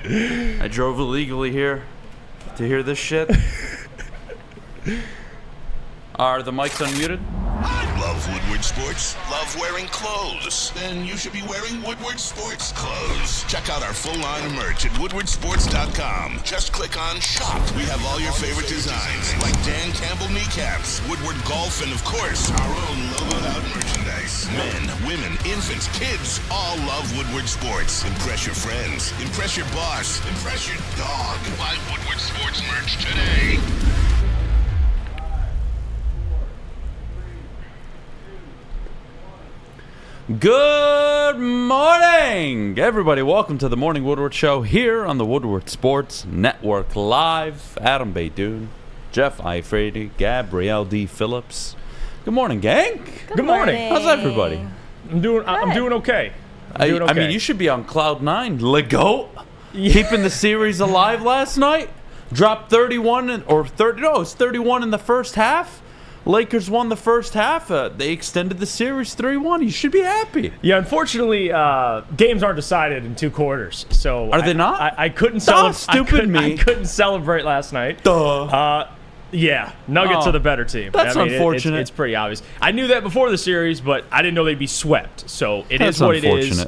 I drove illegally here to hear this shit. Are the mics unmuted? Love Woodward Sports? Love wearing clothes? Then you should be wearing Woodward Sports clothes. Check out our full line of merch at woodwardsports.com. Just click on Shop. We have all your favorite designs, like Dan Campbell kneecaps, Woodward Golf, and of course, our own logoed out merchandise. Men, women, infants, kids, all love Woodward Sports. Impress your friends. Impress your boss. Impress your dog. Buy Woodward Sports merch today. Good morning, everybody. Welcome to the Morning Woodward Show here on the Woodward Sports Network Live. Adham, Beydoun, Jeff Iafrate, Gabrielle D. Phillips. Good morning, gang. Good morning. How's everybody? I'm doing okay. I mean, you should be on cloud nine. Lego, keeping the series alive last night. Dropped 31 it's 31 in the first half. Lakers won the first half. They extended the series 3-1. You should be happy. Yeah, unfortunately, games aren't decided in two quarters. So are they not? I couldn't celebrate. I couldn't celebrate last night. Duh. Yeah, Nuggets are the better team. That's unfortunate. It's pretty obvious. I knew that before the series, but I didn't know they'd be swept. So that's what it is.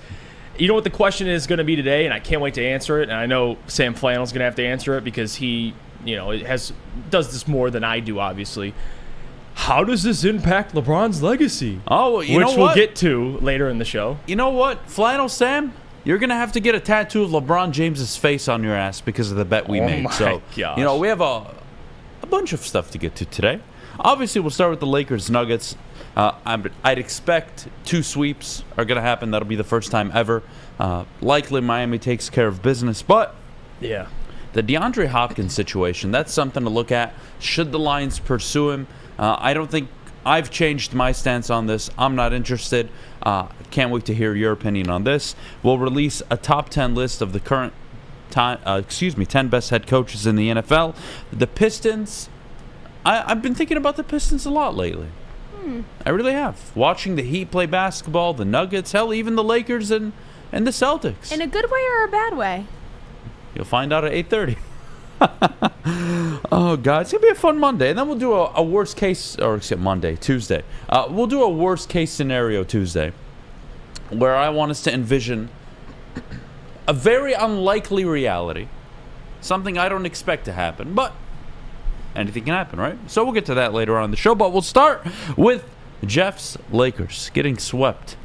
You know what the question is going to be today, and I can't wait to answer it. And I know Sam Flannel's going to have to answer it because he, does this more than I do, obviously. How does this impact LeBron's legacy? Oh, which we'll get to later in the show. You know what, Flannel Sam? You're going to have to get a tattoo of LeBron James's face on your ass because of the bet we made. So, gosh. We have a bunch of stuff to get to today. Obviously, we'll start with the Lakers-Nuggets. I'd expect two sweeps are going to happen. That'll be the first time ever. Likely Miami takes care of business. But yeah, the DeAndre Hopkins situation, that's something to look at. Should the Lions pursue him? I don't think I've changed my stance on this. I'm not interested. Can't wait to hear your opinion on this. We'll release a top 10 list of the current 10 best head coaches in the NFL. The Pistons, I've been thinking about the Pistons a lot lately. I really have. Watching the Heat play basketball, the Nuggets, hell, even the Lakers and the Celtics. In a good way or a bad way? You'll find out at 8:30. Oh, God. It's going to be a fun Monday. And then we'll do a worst case, Tuesday. We'll do a worst case scenario Tuesday where I want us to envision a very unlikely reality. Something I don't expect to happen, but anything can happen, right? So we'll get to that later on in the show, but we'll start with Jeff's Lakers getting swept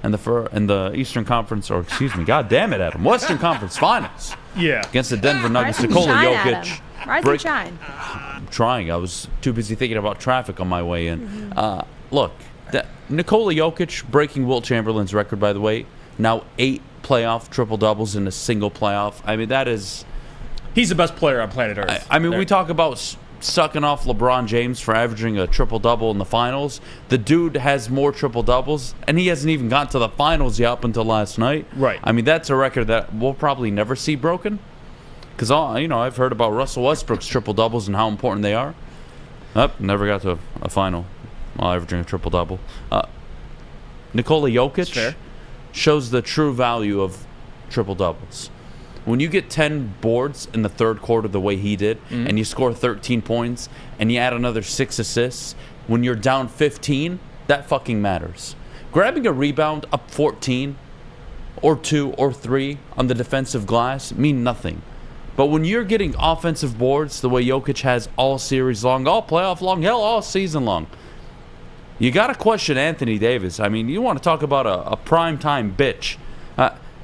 in the Eastern Conference, God damn it, Adam, Western Conference Finals. Yeah. Against the Denver Nuggets. Nikola Jokic. Rise and shine. I'm trying. I was too busy thinking about traffic on my way in. Look, Nikola Jokic breaking Wilt Chamberlain's record, by the way. Now 8 playoff triple-doubles in a single playoff. I mean, he's the best player on planet Earth. We talk about sucking off LeBron James for averaging a triple-double in the finals. The dude has more triple-doubles, and he hasn't even gotten to the finals yet up until last night. Right. I mean, that's a record that we'll probably never see broken. Because, I've heard about Russell Westbrook's triple-doubles and how important they are. Never got to a final while averaging a triple-double. Nikola Jokic shows the true value of triple-doubles. When you get 10 boards in the third quarter the way he did, and you score 13 points, and you add another 6 assists, when you're down 15, that fucking matters. Grabbing a rebound up 14, or 2, or 3 on the defensive glass mean nothing. But when you're getting offensive boards the way Jokic has all series long, all playoff long, hell, all season long, you got to question Anthony Davis. I mean, you want to talk about a primetime bitch.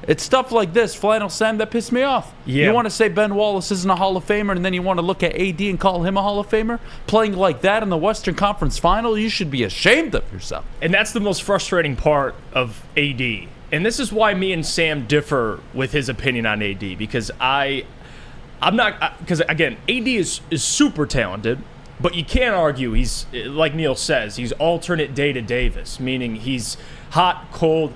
It's stuff like this, Flannel Sam, that pissed me off. Yeah. You want to say Ben Wallace isn't a Hall of Famer, and then you want to look at AD and call him a Hall of Famer? Playing like that in the Western Conference Final, you should be ashamed of yourself. And that's the most frustrating part of AD. And this is why me and Sam differ with his opinion on AD, because again, AD is super talented, but you can't argue he's, like Neil says, he's alternate day to Davis, meaning he's hot, cold,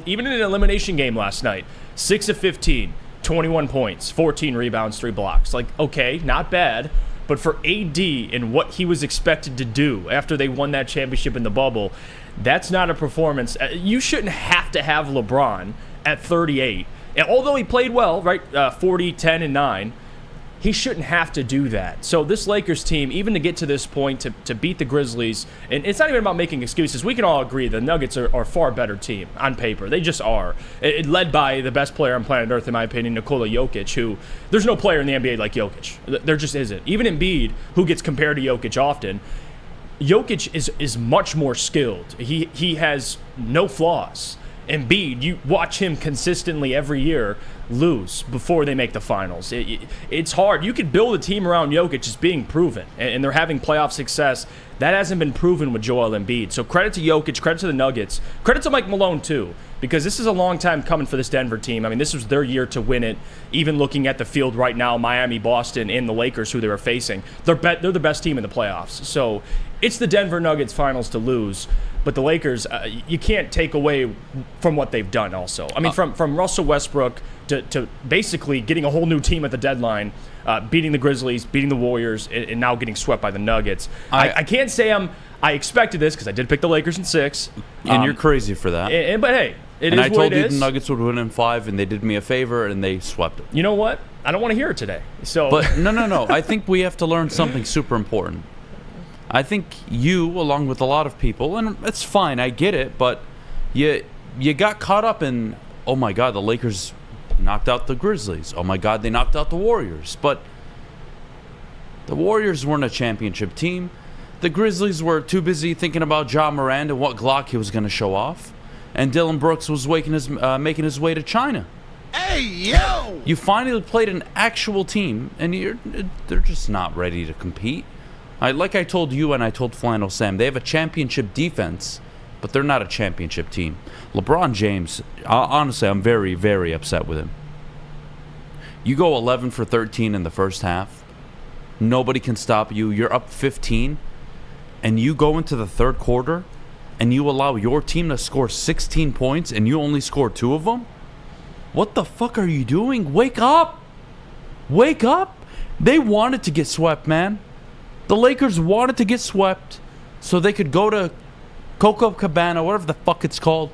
even in an elimination game last night. 6 of 15, 21 points, 14 rebounds, 3 blocks. Like, okay, not bad. But for AD and what he was expected to do after they won that championship in the bubble, that's not a performance. You shouldn't have to have LeBron at 38 And although he played well, right, 40, 10, and 9, he shouldn't have to do that. So this Lakers team, even to get to this point, to beat the Grizzlies, and it's not even about making excuses. We can all agree the Nuggets are a far better team on paper. They just are. Led by the best player on planet Earth, in my opinion, Nikola Jokic, who there's no player in the NBA like Jokic. There just isn't. Even Embiid, who gets compared to Jokic often, Jokic is much more skilled. He has no flaws. Embiid, you watch him consistently every year lose before they make the finals. It's hard. You could build a team around Jokic. It's being proven, and they're having playoff success. That hasn't been proven with Joel Embiid. So credit to Jokic, credit to the Nuggets, credit to Mike Malone too, because this is a long time coming for this Denver team. I mean, this was their year to win it. Even looking at the field right now, Miami, Boston, and the Lakers, who they were facing, they're the best team in the playoffs. So it's the Denver Nuggets finals to lose. But the Lakers, you can't take away from what they've done also. I mean, from Russell Westbrook to basically getting a whole new team at the deadline, beating the Grizzlies, beating the Warriors, and now getting swept by the Nuggets. I can't say I expected this because I did pick the Lakers in 6. And you're crazy for that. But hey, it is what it is. And I told you the Nuggets would win in 5, and they did me a favor, and they swept it. You know what? I don't want to hear it today. But no. I think we have to learn something super important. I think you, along with a lot of people, and it's fine, I get it, but you got caught up in, oh my God, the Lakers knocked out the Grizzlies. Oh my God, they knocked out the Warriors. But the Warriors weren't a championship team. The Grizzlies were too busy thinking about Ja Morant and what Glock he was going to show off. And Dylan Brooks was making his way to China. Hey, yo! You finally played an actual team, and they're just not ready to compete. Like I told you and I told Flannel Sam, they have a championship defense, but they're not a championship team. LeBron James, honestly, I'm very, very upset with him. You go 11 for 13 in the first half. Nobody can stop you. You're up 15, and you go into the third quarter, and you allow your team to score 16 points, and you only score 2 of them? What the fuck are you doing? Wake up! Wake up! They wanted to get swept, man. The Lakers wanted to get swept so they could go to Copacabana, whatever the fuck it's called,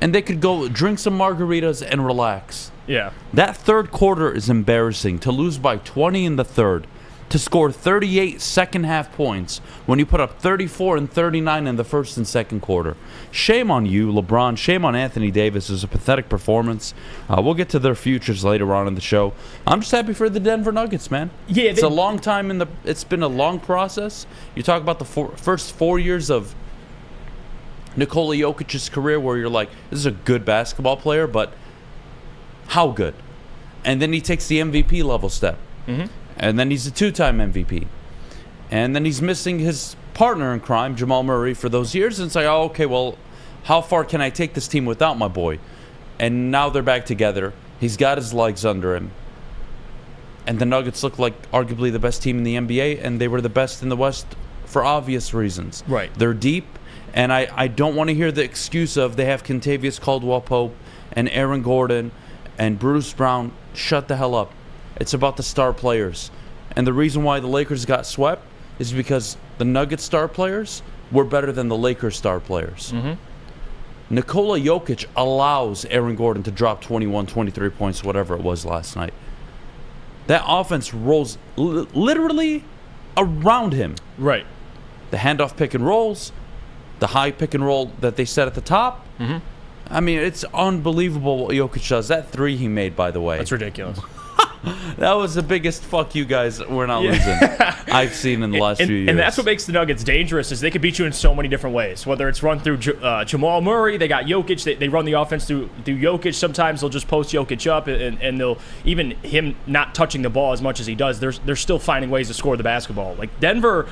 and they could go drink some margaritas and relax. Yeah. That third quarter is embarrassing. To lose by 20 in the third, to score 38 second half points when you put up 34 and 39 in the first and second quarter. Shame on you, LeBron. Shame on Anthony Davis. It was a pathetic performance. We'll get to their futures later on in the show. I'm just happy for the Denver Nuggets, man. Yeah, it's a long time it's been a long process. You talk about the first 4 years of Nikola Jokic's career where you're like, this is a good basketball player, but how good? And then he takes the MVP level step. Mm-hmm. And then he's a 2-time MVP. And then he's missing his partner in crime, Jamal Murray, for those years. And it's like, oh, okay, well, how far can I take this team without my boy? And now they're back together. He's got his legs under him. And the Nuggets look like arguably the best team in the NBA, and they were the best in the West for obvious reasons. Right. They're deep, and I don't want to hear the excuse of they have Kentavious Caldwell-Pope and Aaron Gordon and Bruce Brown. Shut the hell up. It's about the star players. And the reason why the Lakers got swept is because the Nuggets star players were better than the Lakers star players. Mm-hmm. Nikola Jokic allows Aaron Gordon to drop 21, 23 points, whatever it was last night. That offense rolls literally around him. Right. The handoff pick and rolls, the high pick and roll that they set at the top. Mm-hmm. I mean, it's unbelievable what Jokic does. That 3 he made, by the way. That's ridiculous. That was the biggest fuck you guys we're not losing I've seen in the last few years. And that's what makes the Nuggets dangerous is they could beat you in so many different ways. Whether it's run through Jamal Murray, they got Jokic, they run the offense through Jokic. Sometimes they'll just post Jokic up, and they'll even him not touching the ball as much as he does. They're still finding ways to score the basketball. Like Denver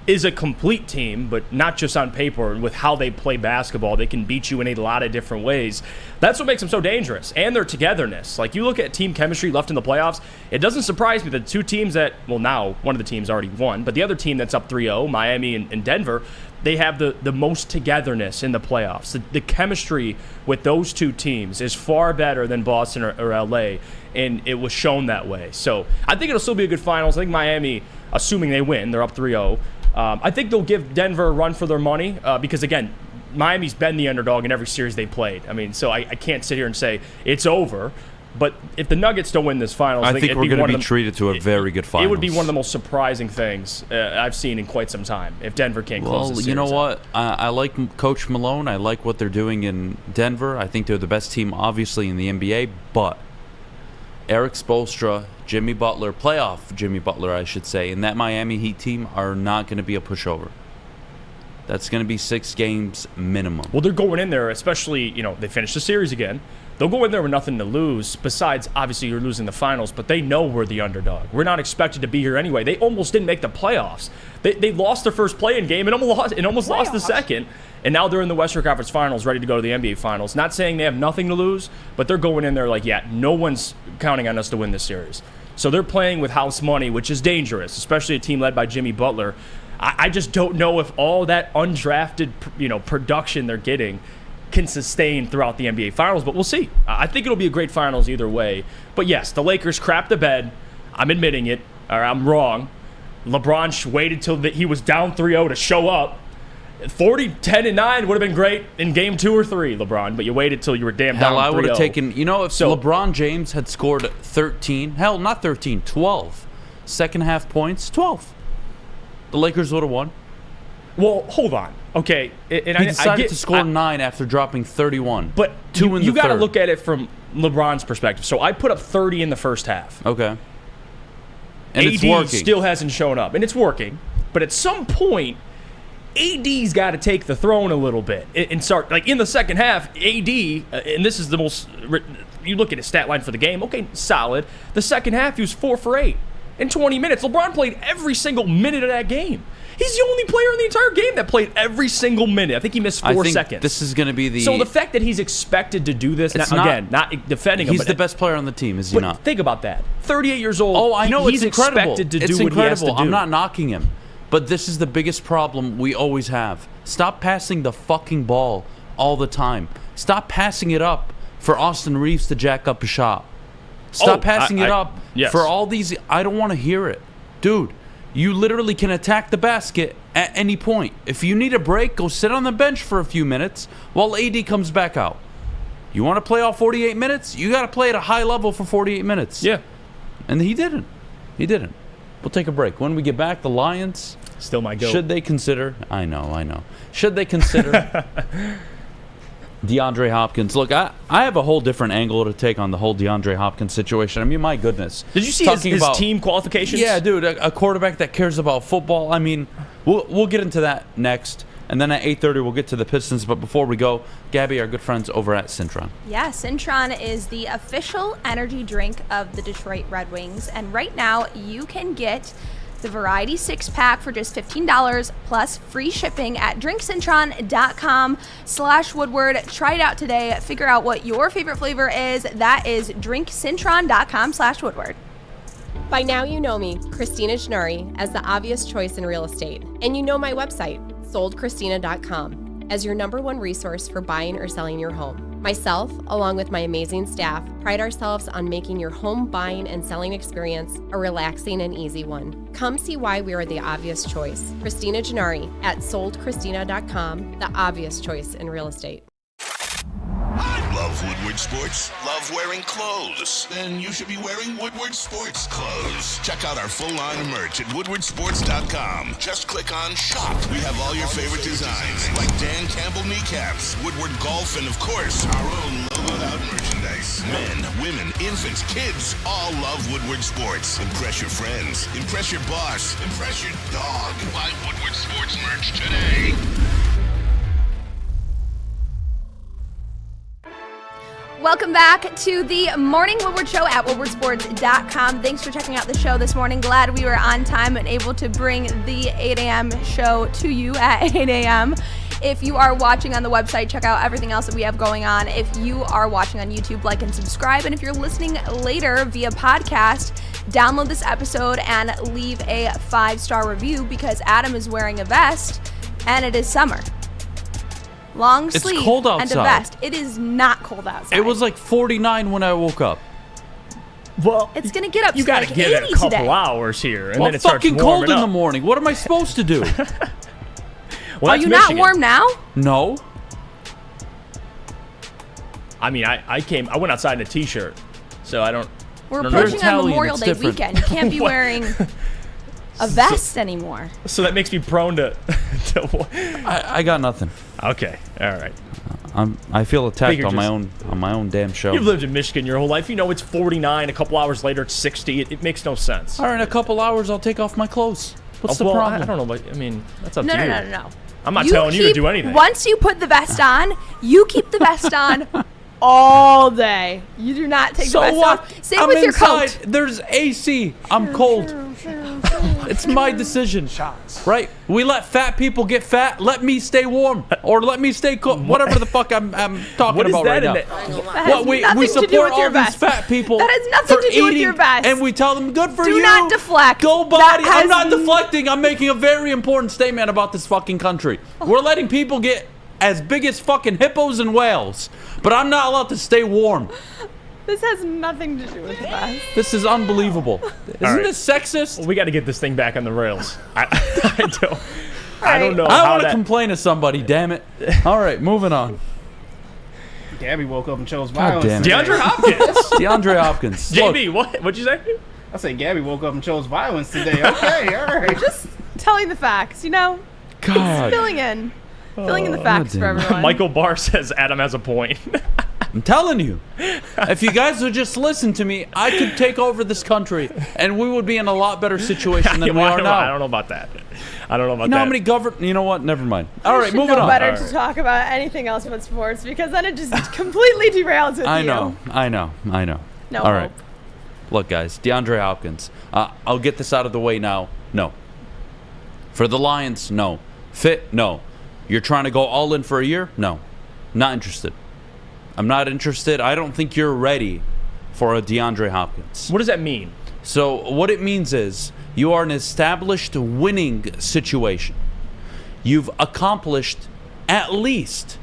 is a complete team, but not just on paper. With how they play basketball, they can beat you in a lot of different ways. That's what makes them so dangerous, and their togetherness. Like, you look at team chemistry left in the playoffs, it doesn't surprise me that the two teams that, well, now one of the teams already won, but the other team that's up 3-0, Miami and Denver, they have the most togetherness in the playoffs. The chemistry with those two teams is far better than Boston or LA, and it was shown that way. So I think it'll still be a good finals. I think Miami, assuming they win, they're up 3-0. I think they'll give Denver a run for their money because, again, Miami's been the underdog in every series they played. I mean, so I can't sit here and say it's over. But if the Nuggets don't win this finals, I think we're going to be treated to a very good finals. It would be one of the most surprising things I've seen in quite some time if Denver can't close the series. You know what? I like Coach Malone. I like what they're doing in Denver. I think they're the best team, obviously, in the NBA. But Eric Spoelstra, Jimmy Butler, playoff Jimmy Butler, I should say, and that Miami Heat team are not going to be a pushover. That's going to be 6 games minimum. Well, they're going in there, especially, they finished the series again. They'll go in there with nothing to lose, besides, obviously, you're losing the finals, but they know we're the underdog. We're not expected to be here anyway. They almost didn't make the playoffs. They lost their first play-in game and almost lost the second, and now they're in the Western Conference Finals, ready to go to the NBA Finals. Not saying they have nothing to lose, but they're going in there like, no one's counting on us to win this series. So they're playing with house money, which is dangerous, especially a team led by Jimmy Butler. I just don't know if all that undrafted, production they're getting can sustain throughout the NBA Finals, but we'll see. I think it'll be a great finals either way. But yes, the Lakers crapped the bed. I'm admitting it, or I'm wrong. LeBron waited till he was down 3-0 to show up. 40, 10, and 9 would have been great in game 2 or 3, LeBron, but you waited till you were down 3-0. Hell, I would have taken, if LeBron James had scored 13, hell, not 13, 12 second half points, 12. The Lakers would have won. Well, hold on. Okay, and he decided to score 9 after dropping 31. But 2 in the third. You got to look at it from LeBron's perspective. So I put up 30 in the first half. Okay. And AD it's working. Still hasn't shown up, and it's working. But at some point, AD's got to take the throne a little bit and start, like in the second half, AD, and this is the most, you look at his stat line for the game, okay, solid. The second half, he was 4 for 8 in 20 minutes. LeBron played every single minute of that game. He's the only player in the entire game that played every single minute. I think he missed 4 seconds. This is going to be the... So the fact that he's expected to do this, not defending him. He's the best player on the team, is he not? Think about that. 38 years old. Oh, I know, he's it's incredible. Expected to do what he has to do. I'm not knocking him. But this is the biggest problem we always have. Stop passing the fucking ball all the time. Stop passing it up for Austin Reeves to jack up a shot. Stop passing it up for all these... I don't want to hear it. Dude, you literally can attack the basket at any point. If you need a break, go sit on the bench for a few minutes while AD comes back out. You want to play all 48 minutes? You got to play at a high level for 48 minutes. Yeah. And he didn't. He didn't. We'll take a break. When we get back, the Lions... Still my goat. Should they consider... I know. Should they consider... DeAndre Hopkins. Look, I have a whole different angle to take on the whole DeAndre Hopkins situation. I mean, my goodness. Did you see his team qualifications? Yeah, dude, a quarterback that cares about football. I mean, we'll get into that next. And then at 8:30, we'll get to the Pistons. But before we go, Gabby, our good friends over at Cintron. Yeah, Cintron is the official energy drink of the Detroit Red Wings. And right now, you can get the Variety 6-pack for just $15 plus free shipping at drinkcintron.com/Woodward. Try it out today. Figure out what your favorite flavor is. That is drinkcintron.com/Woodward. By now you know me, Christina Gennari, as the obvious choice in real estate. And you know my website, soldchristina.com, as your #1 resource for buying or selling your home. Myself, along with my amazing staff, pride ourselves on making your home buying and selling experience a relaxing and easy one. Come see why we are the obvious choice. Christina Gennari at soldchristina.com, the obvious choice in real estate. Love Woodward Sports? Love wearing clothes? Then you should be wearing Woodward Sports clothes. Check out our full line of merch at woodwardsports.com. Just click on shop. We have all your favorite designs, like Dan Campbell kneecaps, Woodward golf, and of course, our own logoed out merchandise. Men, women, infants, kids, all love Woodward Sports. Impress your friends. Impress your boss. Impress your dog. Buy Woodward Sports merch today. Welcome back to the Morning Woodward Show at woodwardsports.com. Thanks for checking out the show this morning. Glad we were on time and able to bring the 8 a.m. show to you at 8 a.m. If you are watching on the website, check out everything else that we have going on. If you are watching on YouTube, like and subscribe. And if you're listening later via podcast, download this episode and leave a 5-star review because Adam is wearing a vest and it is summer. Long sleeve it's cold outside. And a vest. It is not cold outside. It was like 49 when I woke up. Well, it's going to get up you to like 80 today. You got to give it a couple hours here. And well, then it starts fucking cold up. in the morning. What am I supposed to do? Well, are you not warm now? No. I mean, I went outside in a t-shirt, so I don't. We're No, no, approaching on Italian, Memorial it's Day different. weekend. You can't be What? wearing a vest anymore. So that makes me prone to. I got nothing. Okay, all right. I feel attacked Figure on my just- own damn show. You've lived in Michigan your whole life. You know it's 49. A couple hours later, it's 60. It makes no sense. All right, in a couple hours, I'll take off my clothes. What's the well, problem? I don't know, but I mean, that's up No, to no, you. no, no, no. I'm not telling you to do anything. Once you put the vest on, you keep the vest on all day. You do not take the So vest what? off. Same I'm with your inside. coat. There's AC. I'm cold. It's my decision. Right? We let fat people get fat. Let me stay warm, or let me stay cold. Whatever the fuck I'm talking What is about that right in now. it? That has What we nothing to do support with your all these vest. fat people. That has nothing for to do with eating, your vest. and we tell them good for Do you. not deflect. Go That body. I'm has not n- deflecting. I'm making a very important statement about this fucking country. We're letting people get as big as fucking hippos and whales, but I'm not allowed to stay warm. This has nothing to do with the vest. This is unbelievable. Isn't right. this sexist? We got to get this thing back on the rails. I don't know I how want to that. complain to somebody, damn it. All right, moving on. Gabby woke up and chose God violence. damn it. today. DeAndre Hopkins. DeAndre Hopkins. Look, JB, what'd you say? I say Gabby woke up and chose violence today. Okay, all right. Telling the facts, you know? God, Filling in the facts for damn it. everyone. Michael Barr says Adam has a point. I'm telling you. If you guys would just listen to me, I could take over this country, and we would be in a lot better situation than we Well, are I now. don't know about that. I don't know about You know that. how many You know what? Never mind. All right, should moving know on. better All to right. talk about anything else but sports because then it just completely derails with I you. know. No All right. hope. Look, guys, DeAndre Hopkins. I'll get this out of the way now. No. For the Lions, no. Fit, no. You're trying to go all in for a year? No. Not interested. I'm not interested. I don't think you're ready for a DeAndre Hopkins. What does that mean? So what it means is you are an established winning situation. You've accomplished at least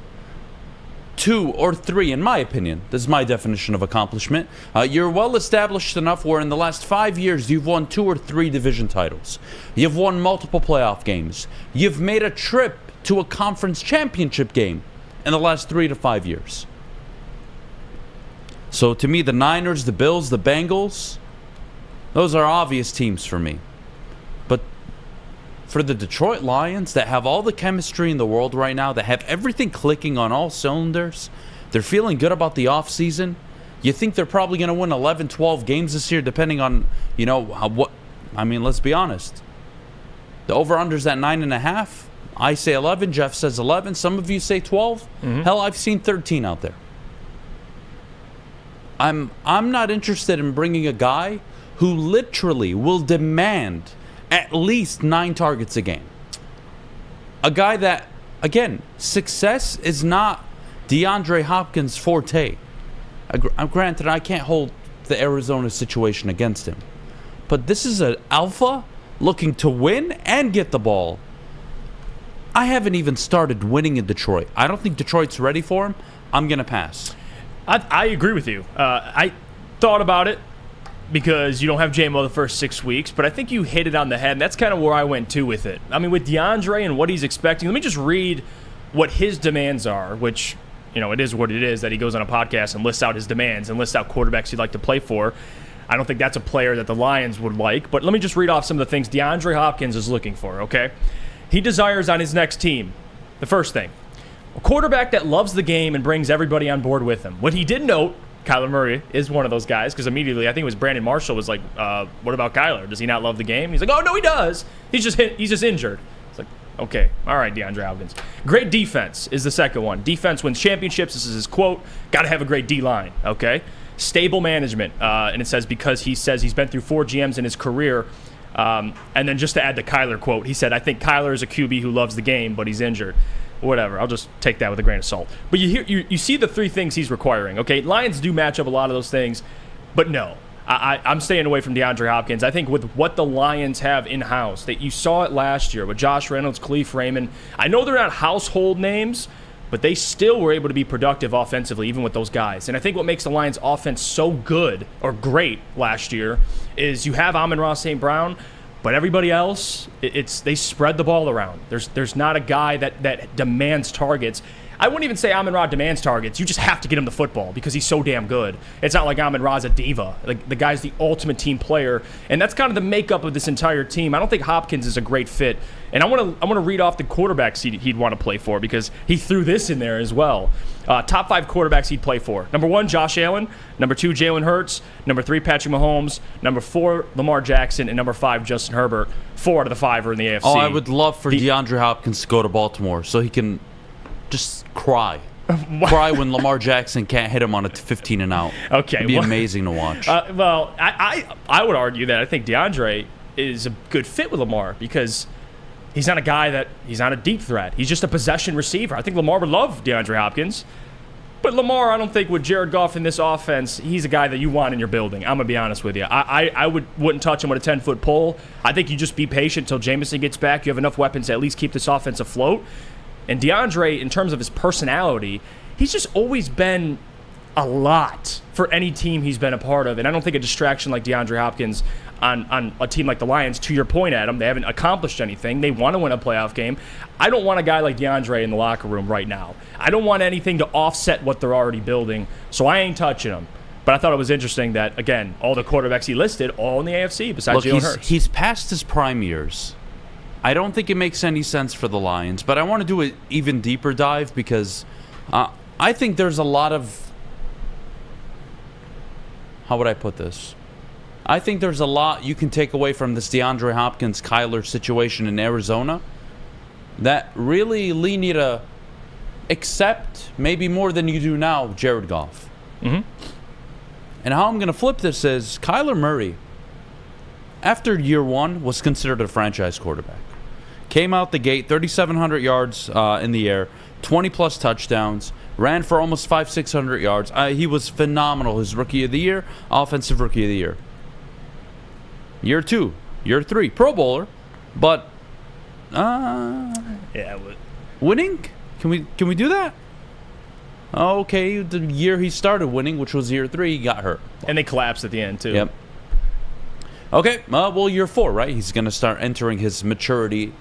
2 or 3, in my opinion. This is my definition of accomplishment. You're well established enough where in the last 5 years you've won 2 or 3 division titles. You've won multiple playoff games. You've made a trip to a conference championship game in the last 3 to 5 years. So to me, the Niners, the Bills, the Bengals, those are obvious teams for me. But for the Detroit Lions that have all the chemistry in the world right now, that have everything clicking on all cylinders, they're feeling good about the offseason. You think they're probably going to win 11, 12 games this year, depending on, let's be honest. The over-under's at 9.5. I say 11. Jeff says 11. Some of you say 12. Hell, I've seen 13 out there. I'm not interested in bringing a guy who literally will demand at least 9 targets a game. A guy that, again, success is not DeAndre Hopkins' forte. Granted, I can't hold the Arizona situation against him. But this is an alpha looking to win and get the ball. I haven't even started winning in Detroit. I don't think Detroit's ready for him. I'm going to pass. I agree with you. I thought about it because you don't have JMO the first 6 weeks, but I think you hit it on the head, and that's kind of where I went too with it. I mean, with DeAndre and what he's expecting, let me just read what his demands are, which, it is what it is that he goes on a podcast and lists out his demands and lists out quarterbacks he'd like to play for. I don't think that's a player that the Lions would like, but let me just read off some of the things DeAndre Hopkins is looking for, okay? He desires on his next team, the first thing, a quarterback that loves the game and brings everybody on board with him. What he did note, Kyler Murray is one of those guys, because immediately I think it was Brandon Marshall was like, what about Kyler? Does he not love the game? He's like, oh, no, he does. He's just injured. It's like, okay, all right, DeAndre Hopkins. Great defense is the second one. Defense wins championships. This is his quote. Got to have a great D-line, okay? Stable management, and it says because he says he's been through 4 GMs in his career. And then just to add the Kyler quote, he said, I think Kyler is a QB who loves the game, but he's injured. Whatever, I'll just take that with a grain of salt. But you see the 3 things he's requiring, okay? Lions do match up a lot of those things, but no. I'm staying away from DeAndre Hopkins. I think with what the Lions have in-house, that you saw it last year with Josh Reynolds, Khalif Raymond. I know they're not household names, but they still were able to be productive offensively, even with those guys. And I think what makes the Lions' offense so good or great last year is you have Amon-Ra St. Brown, but everybody else, they spread the ball around. There's not a guy that demands targets. I wouldn't even say Amon-Ra demands targets. You just have to get him the football because he's so damn good. It's not like Amon-Ra's a diva. Like, the guy's the ultimate team player, and that's kind of the makeup of this entire team. I don't think Hopkins is a great fit, and I want to read off the quarterbacks he'd want to play for because he threw this in there as well. Top 5 quarterbacks he'd play for. Number 1, Josh Allen. Number 2, Jalen Hurts. Number 3, Patrick Mahomes. Number 4, Lamar Jackson. And number 5, Justin Herbert. 4 out of the 5 are in the AFC. Oh, I would love for DeAndre Hopkins to go to Baltimore so he can just cry. Cry when Lamar Jackson can't hit him on a 15 and out. Okay. It'd be amazing to watch. Well, I would argue that I think DeAndre is a good fit with Lamar because he's not a guy he's not a deep threat. He's just a possession receiver. I think Lamar would love DeAndre Hopkins. But Lamar, I don't think with Jared Goff in this offense, he's a guy that you want in your building. I'm going to be honest with you. I wouldn't touch him with a 10-foot pole. I think you just be patient until Jameson gets back. You have enough weapons to at least keep this offense afloat. And DeAndre, in terms of his personality, he's just always been a lot for any team he's been a part of. And I don't think a distraction like DeAndre Hopkins on a team like the Lions, to your point, Adam, they haven't accomplished anything. They want to win a playoff game. I don't want a guy like DeAndre in the locker room right now. I don't want anything to offset what they're already building, so I ain't touching him. But I thought it was interesting that, again, all the quarterbacks he listed, all in the AFC besides Jalen Hurts. He's past his prime years. I don't think it makes any sense for the Lions, but I want to do an even deeper dive because I think there's a lot of... How would I put this? I think there's a lot you can take away from this DeAndre Hopkins-Kyler situation in Arizona that really lead you to accept, maybe more than you do now, Jared Goff. Mm-hmm. And how I'm going to flip this is Kyler Murray, after year 1, was considered a franchise quarterback. Came out the gate, 3,700 yards in the air, 20-plus touchdowns, ran for almost 600 yards. He was phenomenal. His rookie of the year, offensive rookie of the year. Year 2, year 3, Pro Bowler, but winning? Can we do that? Okay, the year he started winning, which was year 3, he got hurt, and they collapsed at the end too. Yep. Okay, well, year 4, right? He's going to start entering his maturity.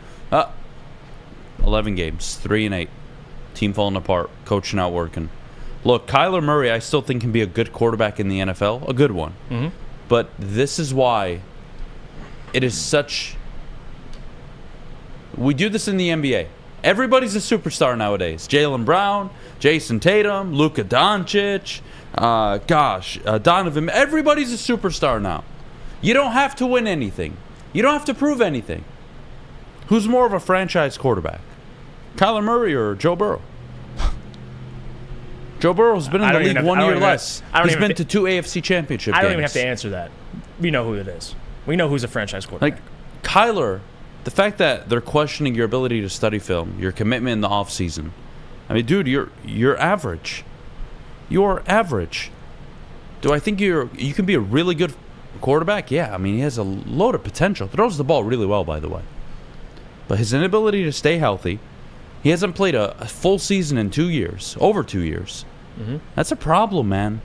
11 games, 3-8, team falling apart, coach not working. Look, Kyler Murray, I still think can be a good quarterback in the NFL, a good one. Mm-hmm. But this is why it is such... We do this in the NBA. Everybody's a superstar nowadays. Jaylen Brown, Jason Tatum, Luka Doncic, Donovan. Everybody's a superstar now. You don't have to win anything. You don't have to prove anything. Who's more of a franchise quarterback? Kyler Murray or Joe Burrow? Joe Burrow's been in the league 1 year less. He's been to 2 AFC championship games. I don't even have to answer that. We know who it is. We know who's a franchise quarterback. Like, Kyler, the fact that they're questioning your ability to study film, your commitment in the offseason. I mean, dude, you're average. You're average. Do I think you can be a really good quarterback? Yeah, I mean, he has a load of potential. Throws the ball really well, by the way. But his inability to stay healthy, he hasn't played a full season in 2 years, over 2 years. Mm-hmm. That's a problem, man.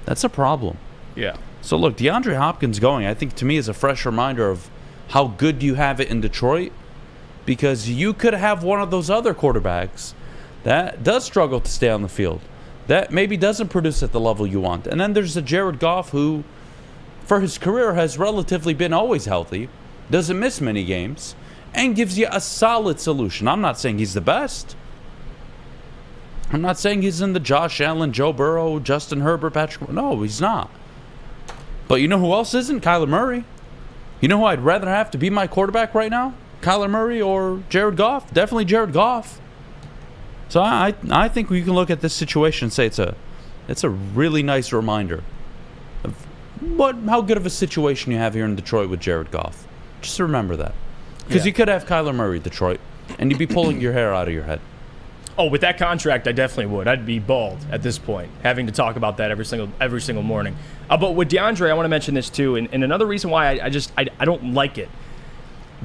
That's a problem. Yeah. So, look, DeAndre Hopkins going, I think, to me, is a fresh reminder of how good you have it in Detroit, because you could have one of those other quarterbacks that does struggle to stay on the field, that maybe doesn't produce at the level you want. And then there's a Jared Goff who, for his career, has relatively been always healthy, doesn't miss many games, and gives you a solid solution. I'm not saying he's the best. I'm not saying he's in the Josh Allen, Joe Burrow, Justin Herbert, Patrick. No, he's not. But you know who else isn't? Kyler Murray. You know who I'd rather have to be my quarterback right now? Kyler Murray or Jared Goff? Definitely Jared Goff. So I think we can look at this situation and say it's a really nice reminder of how good of a situation you have here in Detroit with Jared Goff. Just remember that. Because you could have Kyler Murray, Detroit, and you'd be pulling your hair out of your head. Oh, with that contract, I definitely would. I'd be bald at this point, having to talk about that every single morning. But with DeAndre, I want to mention this too, and another reason why I don't like it.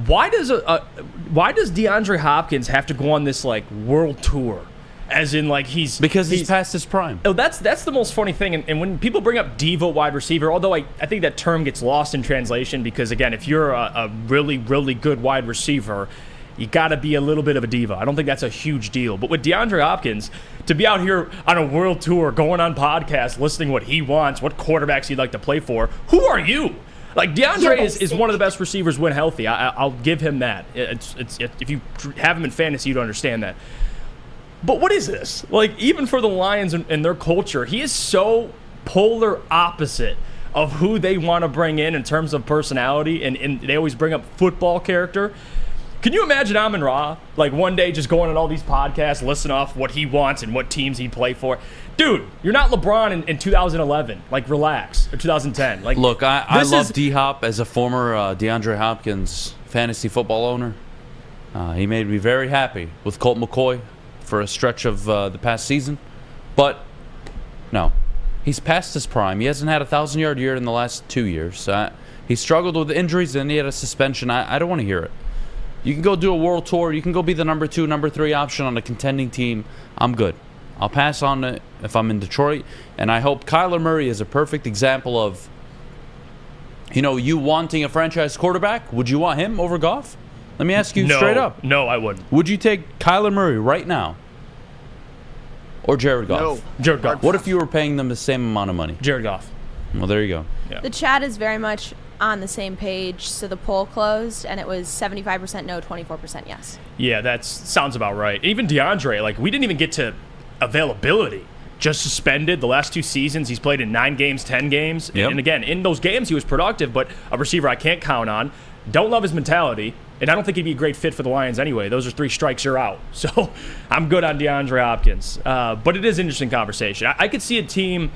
Why does DeAndre Hopkins have to go on this like world tour? As in, like, he's past his prime. Oh, that's the most funny thing. And when people bring up diva wide receiver, although I think that term gets lost in translation because, again, if you're a really, really good wide receiver you got to be a little bit of a diva. I don't think that's a huge deal. But with DeAndre Hopkins, to be out here on a world tour, going on podcasts, listening what he wants, what quarterbacks he'd like to play for, who are you? Like, DeAndre is one of the best receivers when healthy. I'll give him that. If you have him in fantasy, you'd understand that. But what is this? Like, even for the Lions and their culture, he is so polar opposite of who they want to bring in terms of personality, and they always bring up football character. Can you imagine Amon-Ra, like, one day just going on all these podcasts, listing off what he wants and what teams he'd play for? Dude, you're not LeBron in 2011. Like, relax. Or 2010. Like, look, I love D-Hop as a former DeAndre Hopkins fantasy football owner. He made me very happy with Colt McCoy for a stretch of the past season. But, no. He's past his prime. He hasn't had a 1,000-yard year in the last 2 years. He struggled with injuries, and he had a suspension. I don't want to hear it. You can go do a world tour. You can go be the number 2, number 3 option on a contending team. I'm good. I'll pass on it if I'm in Detroit. And I hope Kyler Murray is a perfect example of, you wanting a franchise quarterback. Would you want him over Goff? Let me ask you straight up. No, I wouldn't. Would you take Kyler Murray right now? Or Jared Goff? No. Jared Goff. What if you were paying them the same amount of money? Jared Goff. Well, there you go. Yeah. The chat is very much on the same page, so the poll closed, and it was 75% no, 24% yes. Yeah, that sounds about right. Even DeAndre, like, we didn't even get to availability. Just suspended the last 2 seasons. He's played in 9 games, 10 games. Yep. And again, in those games, he was productive, but a receiver I can't count on. Don't love his mentality, and I don't think he'd be a great fit for the Lions anyway. Those are 3 strikes, you're out. So I'm good on DeAndre Hopkins. But it is an interesting conversation. I could see a team,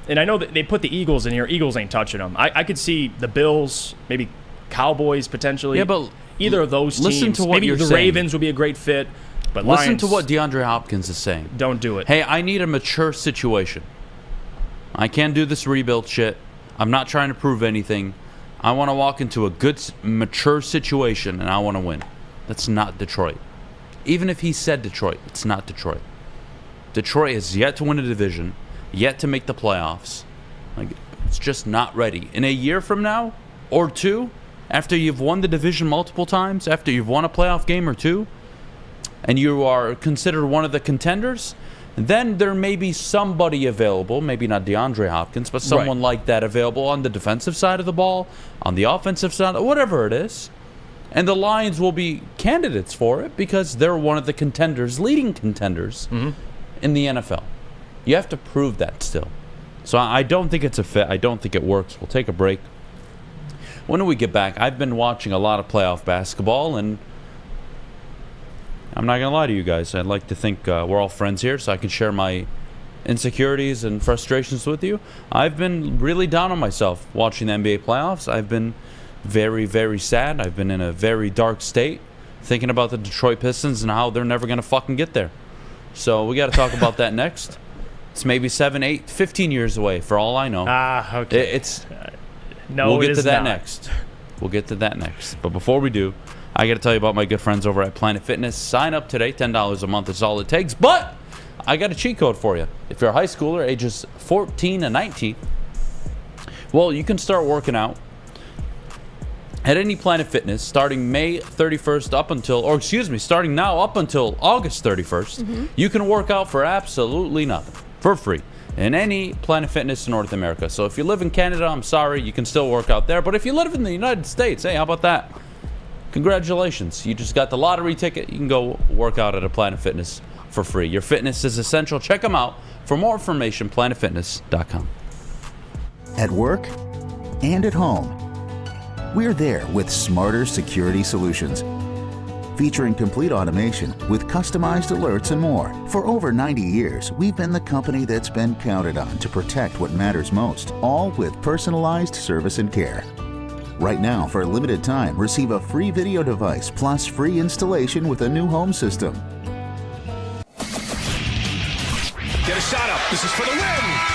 and I know that they put the Eagles in here. Eagles ain't touching them. I could see the Bills, maybe Cowboys potentially. Yeah, but either of those teams. listen to what maybe you're the saying. Ravens would be a great fit. But Listen Lions, to what DeAndre Hopkins is saying. Don't do it. Hey, I need a mature situation. I can't do this rebuild shit. I'm not trying to prove anything. I want to walk into a good, mature situation, and I want to win. That's not Detroit. Even if he said Detroit, it's not Detroit. Detroit has yet to win a division, yet to make the playoffs. Like, it's just not ready. In a year from now, or 2, after you've won the division multiple times, after you've won a playoff game or 2, and you are considered one of the contenders, then there may be somebody available, maybe not DeAndre Hopkins, but someone like that available on the defensive side of the ball, on the offensive side, whatever it is. And the Lions will be candidates for it because they're one of the contenders, leading contenders in the NFL. You have to prove that still. So I don't think it's a fit. I don't think it works. We'll take a break. When we get back, I've been watching a lot of playoff basketball, and I'm not going to lie to you guys. I'd like to think we're all friends here, so I can share my insecurities and frustrations with you. I've been really down on myself watching the NBA playoffs. I've been very, very sad. I've been in a very dark state thinking about the Detroit Pistons and how they're never going to fucking get there. So we got to talk about that next. It's maybe 7, 8, 15 years away for all I know. Okay. We'll get to that next. We'll get to that next. But before we do, I got to tell you about my good friends over at Planet Fitness. Sign up today. $10 a month is all it takes. But I got a cheat code for you. If you're a high schooler, ages 14 and 19, well, you can start working out at any Planet Fitness starting May 31st starting now up until August 31st. You can work out for absolutely nothing, for free, in any Planet Fitness in North America. So if you live in Canada, I'm sorry, you can still work out there. But if you live in the United States, hey, how about that? Congratulations. You just got the lottery ticket. You can go work out at a Planet Fitness for free. Your fitness is essential. Check them out. For more information, planetfitness.com. At work and at home, we're there with smarter security solutions. Featuring complete automation with customized alerts and more. For over 90 years, we've been the company that's been counted on to protect what matters most, all with personalized service and care. Right now, for a limited time, receive a free video device plus free installation with a new home system. Get a shot up. This is for the win.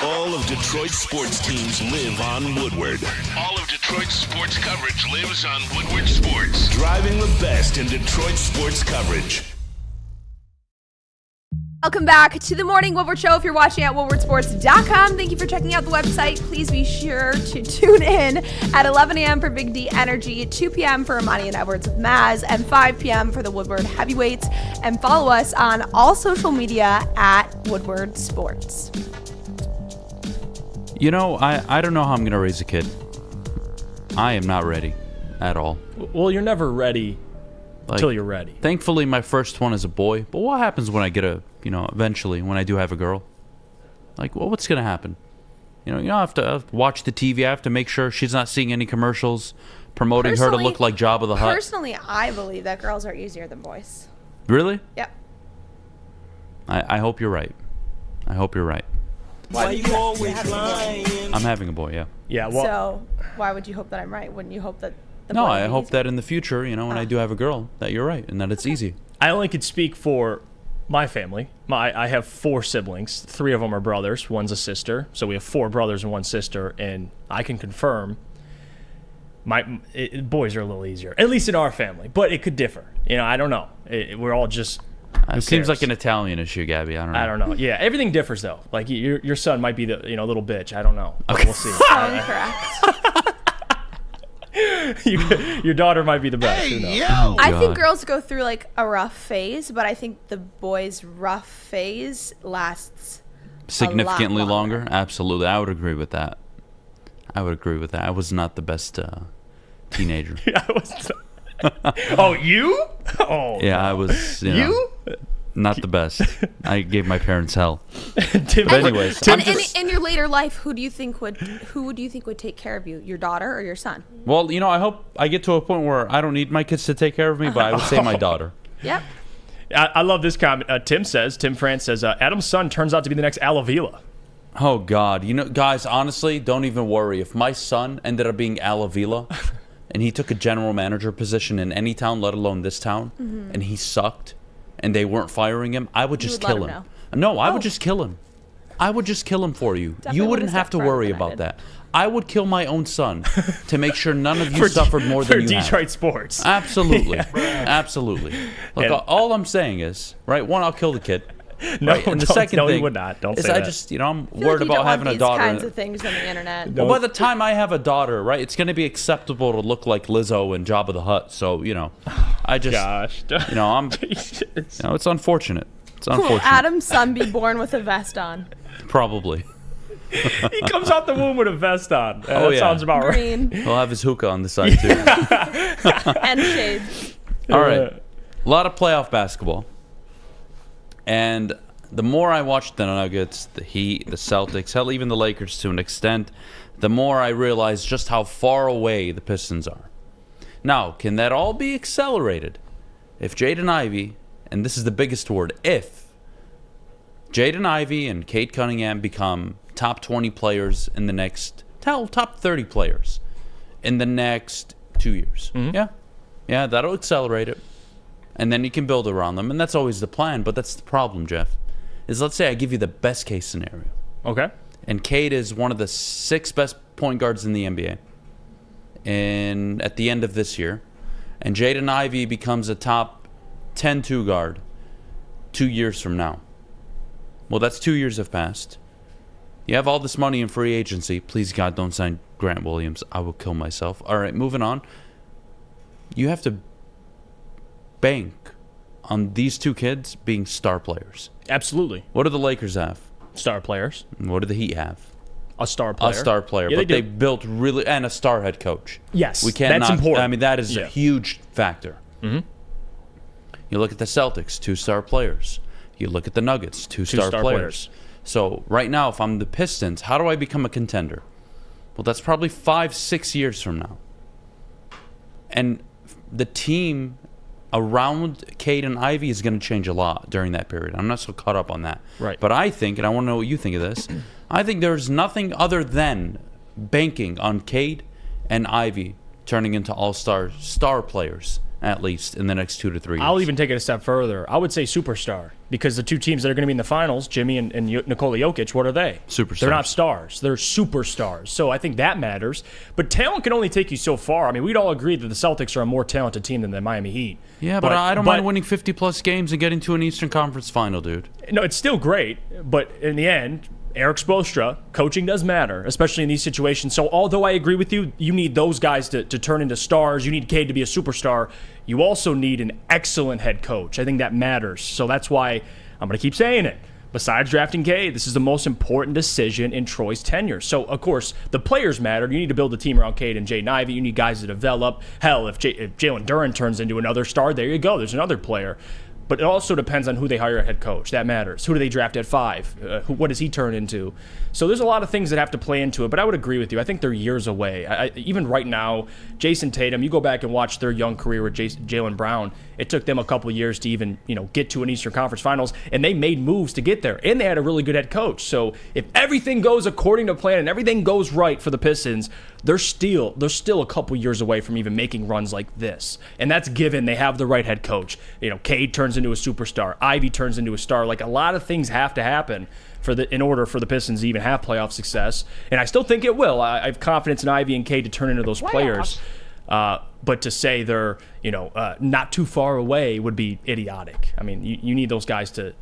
All of Detroit's sports teams live on Woodward. All of Detroit's sports coverage lives on Woodward Sports. Driving the best in Detroit sports coverage. Welcome back to the Morning Woodward Show. If you're watching at woodwardsports.com, thank you for checking out the website. Please be sure to tune in at 11 a.m. for Big D Energy, 2 p.m. for Ermanni and Edwards with Maz, and 5 p.m. for the Woodward Heavyweights. And follow us on all social media at Woodward Sports. You know, I don't know how I'm going to raise a kid. I am not ready at all. Well, you're never ready until you're ready. Thankfully, my first one is a boy. But what happens when I get eventually, when I do have a girl? Like, well, what's going to happen? I have to watch the TV. I have to make sure she's not seeing any commercials promoting her to look like Jabba the Hutt. Personally, I believe that girls are easier than boys. Really? Yep. I hope you're right. I hope you're right. Why you always lying? I'm having a boy, yeah. Yeah, well, So why would you hope that I'm right? Wouldn't you hope that the No, boy I would be hope easier? that in the future, when I do have a girl, that you're right and that it's easy. I only could speak for my family. I have 4 siblings. 3 of them are brothers. One's a sister. So we have 4 brothers and 1 sister. And I can confirm boys are a little easier, at least in our family. But it could differ. I don't know. We're all just... It seems like an Italian issue, Gabby. I don't know. Yeah, everything differs, though. Like, your son might be the little bitch. I don't know. But we'll see. Incorrect. Your daughter might be the best. Who knows? I think girls go through like a rough phase, but I think the boys' rough phase lasts significantly a lot longer. Absolutely, I would agree with that. I was not the best teenager. Oh, you? Oh, yeah, I was. Not the best. I gave my parents hell. But anyways, in your later life, who do you think would take care of you? Your daughter or your son? Well, I hope I get to a point where I don't need my kids to take care of me, but I would say my daughter. Yep. I love this comment. Tim France says, Adam's son turns out to be the next Alavila. Oh, God. Guys, honestly, don't even worry. If my son ended up being Alavila and he took a general manager position in any town, let alone this town, and he sucked, and they weren't firing him, I would just kill him. No, I would just kill him. I would just kill him for you. Definitely you wouldn't have to worry about that. I would kill my own son to make sure none of you suffered more than you have. For Detroit sports. Absolutely. Absolutely. Look, all I'm saying is, right, one, I'll kill the kid. No, right? And the second thing you would not. Don't is say I that. just, I'm I feel worried like you about don't having want a daughter. these kinds of things on the internet. Well, by the time I have a daughter, right, it's going to be acceptable to look like Lizzo and Jabba the Hutt. So, I just, Gosh. it's unfortunate. It's unfortunate. Adam's son be born with a vest on. Probably. He comes out the womb with a vest on. That yeah. sounds about right. Green He'll have his hookah on the side, too. and shades. All right. A lot of playoff basketball. And the more I watch the Nuggets, the Heat, the Celtics, hell, even the Lakers to an extent, the more I realize just how far away the Pistons are. Now, can that all be accelerated if Jaden Ivey, and this is the biggest word, if Jaden Ivey and Cade Cunningham become top 20 players in the next, top 30 players in the next 2 years? Mm-hmm. Yeah, that'll accelerate it. And then you can build around them, and that's always the plan, but that's the problem, Jeff. Is let's say I give you the best case scenario. Okay. And Cade is one of the 6 best point guards in the NBA at the end of this year. And Jaden Ivey becomes a top 10 2 guard 2 years from now. Well, that's 2 years have passed. You have all this money in free agency. Please, God, don't sign Grant Williams. I will kill myself. All right, moving on. You have to bank on these 2 kids being star players. Absolutely. What do the Lakers have? Star players. What do the Heat have? A star player. A star player, Yeah, but they they do. built really, and a star head coach. Yes, we can't. that's important. I mean, that is Yeah. a huge factor. Mm-hmm. You look at the Celtics, 2-star players. You look at the Nuggets, 2-star players. So right now, if I'm the Pistons, how do I become a contender? Well, that's probably 5-6 years from now. And the team around Cade and Ivy is going to change a lot during that period. I'm not so caught up on that. Right. But I think, and I want to know what you think of this, I think there's nothing other than banking on Cade and Ivy turning into all-star players, at least, in the next 2 to 3 years. I'll even take it a step further. I would say superstar. Because the two teams that are going to be in the finals, Jimmy and Nikola Jokic, what are they? Superstars. They're not stars. They're superstars. So I think that matters. But talent can only take you so far. I mean, we'd all agree that the Celtics are a more talented team than the Miami Heat. Yeah, but I don't mind winning 50-plus games and getting to an Eastern Conference final, dude. No, it's still great. But in the end, Eric Spoelstra, coaching does matter, especially in these situations. So although I agree with you, you need those guys to turn into stars. You need Cade to be a superstar. You also need an excellent head coach. I think that matters. So that's why I'm going to keep saying it. Besides drafting Cade, this is the most important decision in Troy's tenure. So, of course, the players matter. You need to build a team around Cade and Jaden Ivey. You need guys to develop. Hell, if Jalen Duren turns into another star, there you go. There's another player. But it also depends on who they hire a head coach. That matters. Who do they draft at 5? What does he turn into? So there's a lot of things that have to play into it, but I would agree with you. I think they're years away. Even right now, Jason Tatum, you go back and watch their young career with Jaylen Brown, it took them a couple of years to even get to an Eastern Conference Finals, and they made moves to get there, and they had a really good head coach. So if everything goes according to plan and everything goes right for the Pistons, they're still a couple years away from even making runs like this. And that's given they have the right head coach. Cade turns into a superstar. Ivy turns into a star. Like, a lot of things have to happen in order for the Pistons to even have playoff success. And I still think it will. I have confidence in Ivy and Cade to turn into those players. But to say they're, not too far away would be idiotic. I mean, you need those guys to.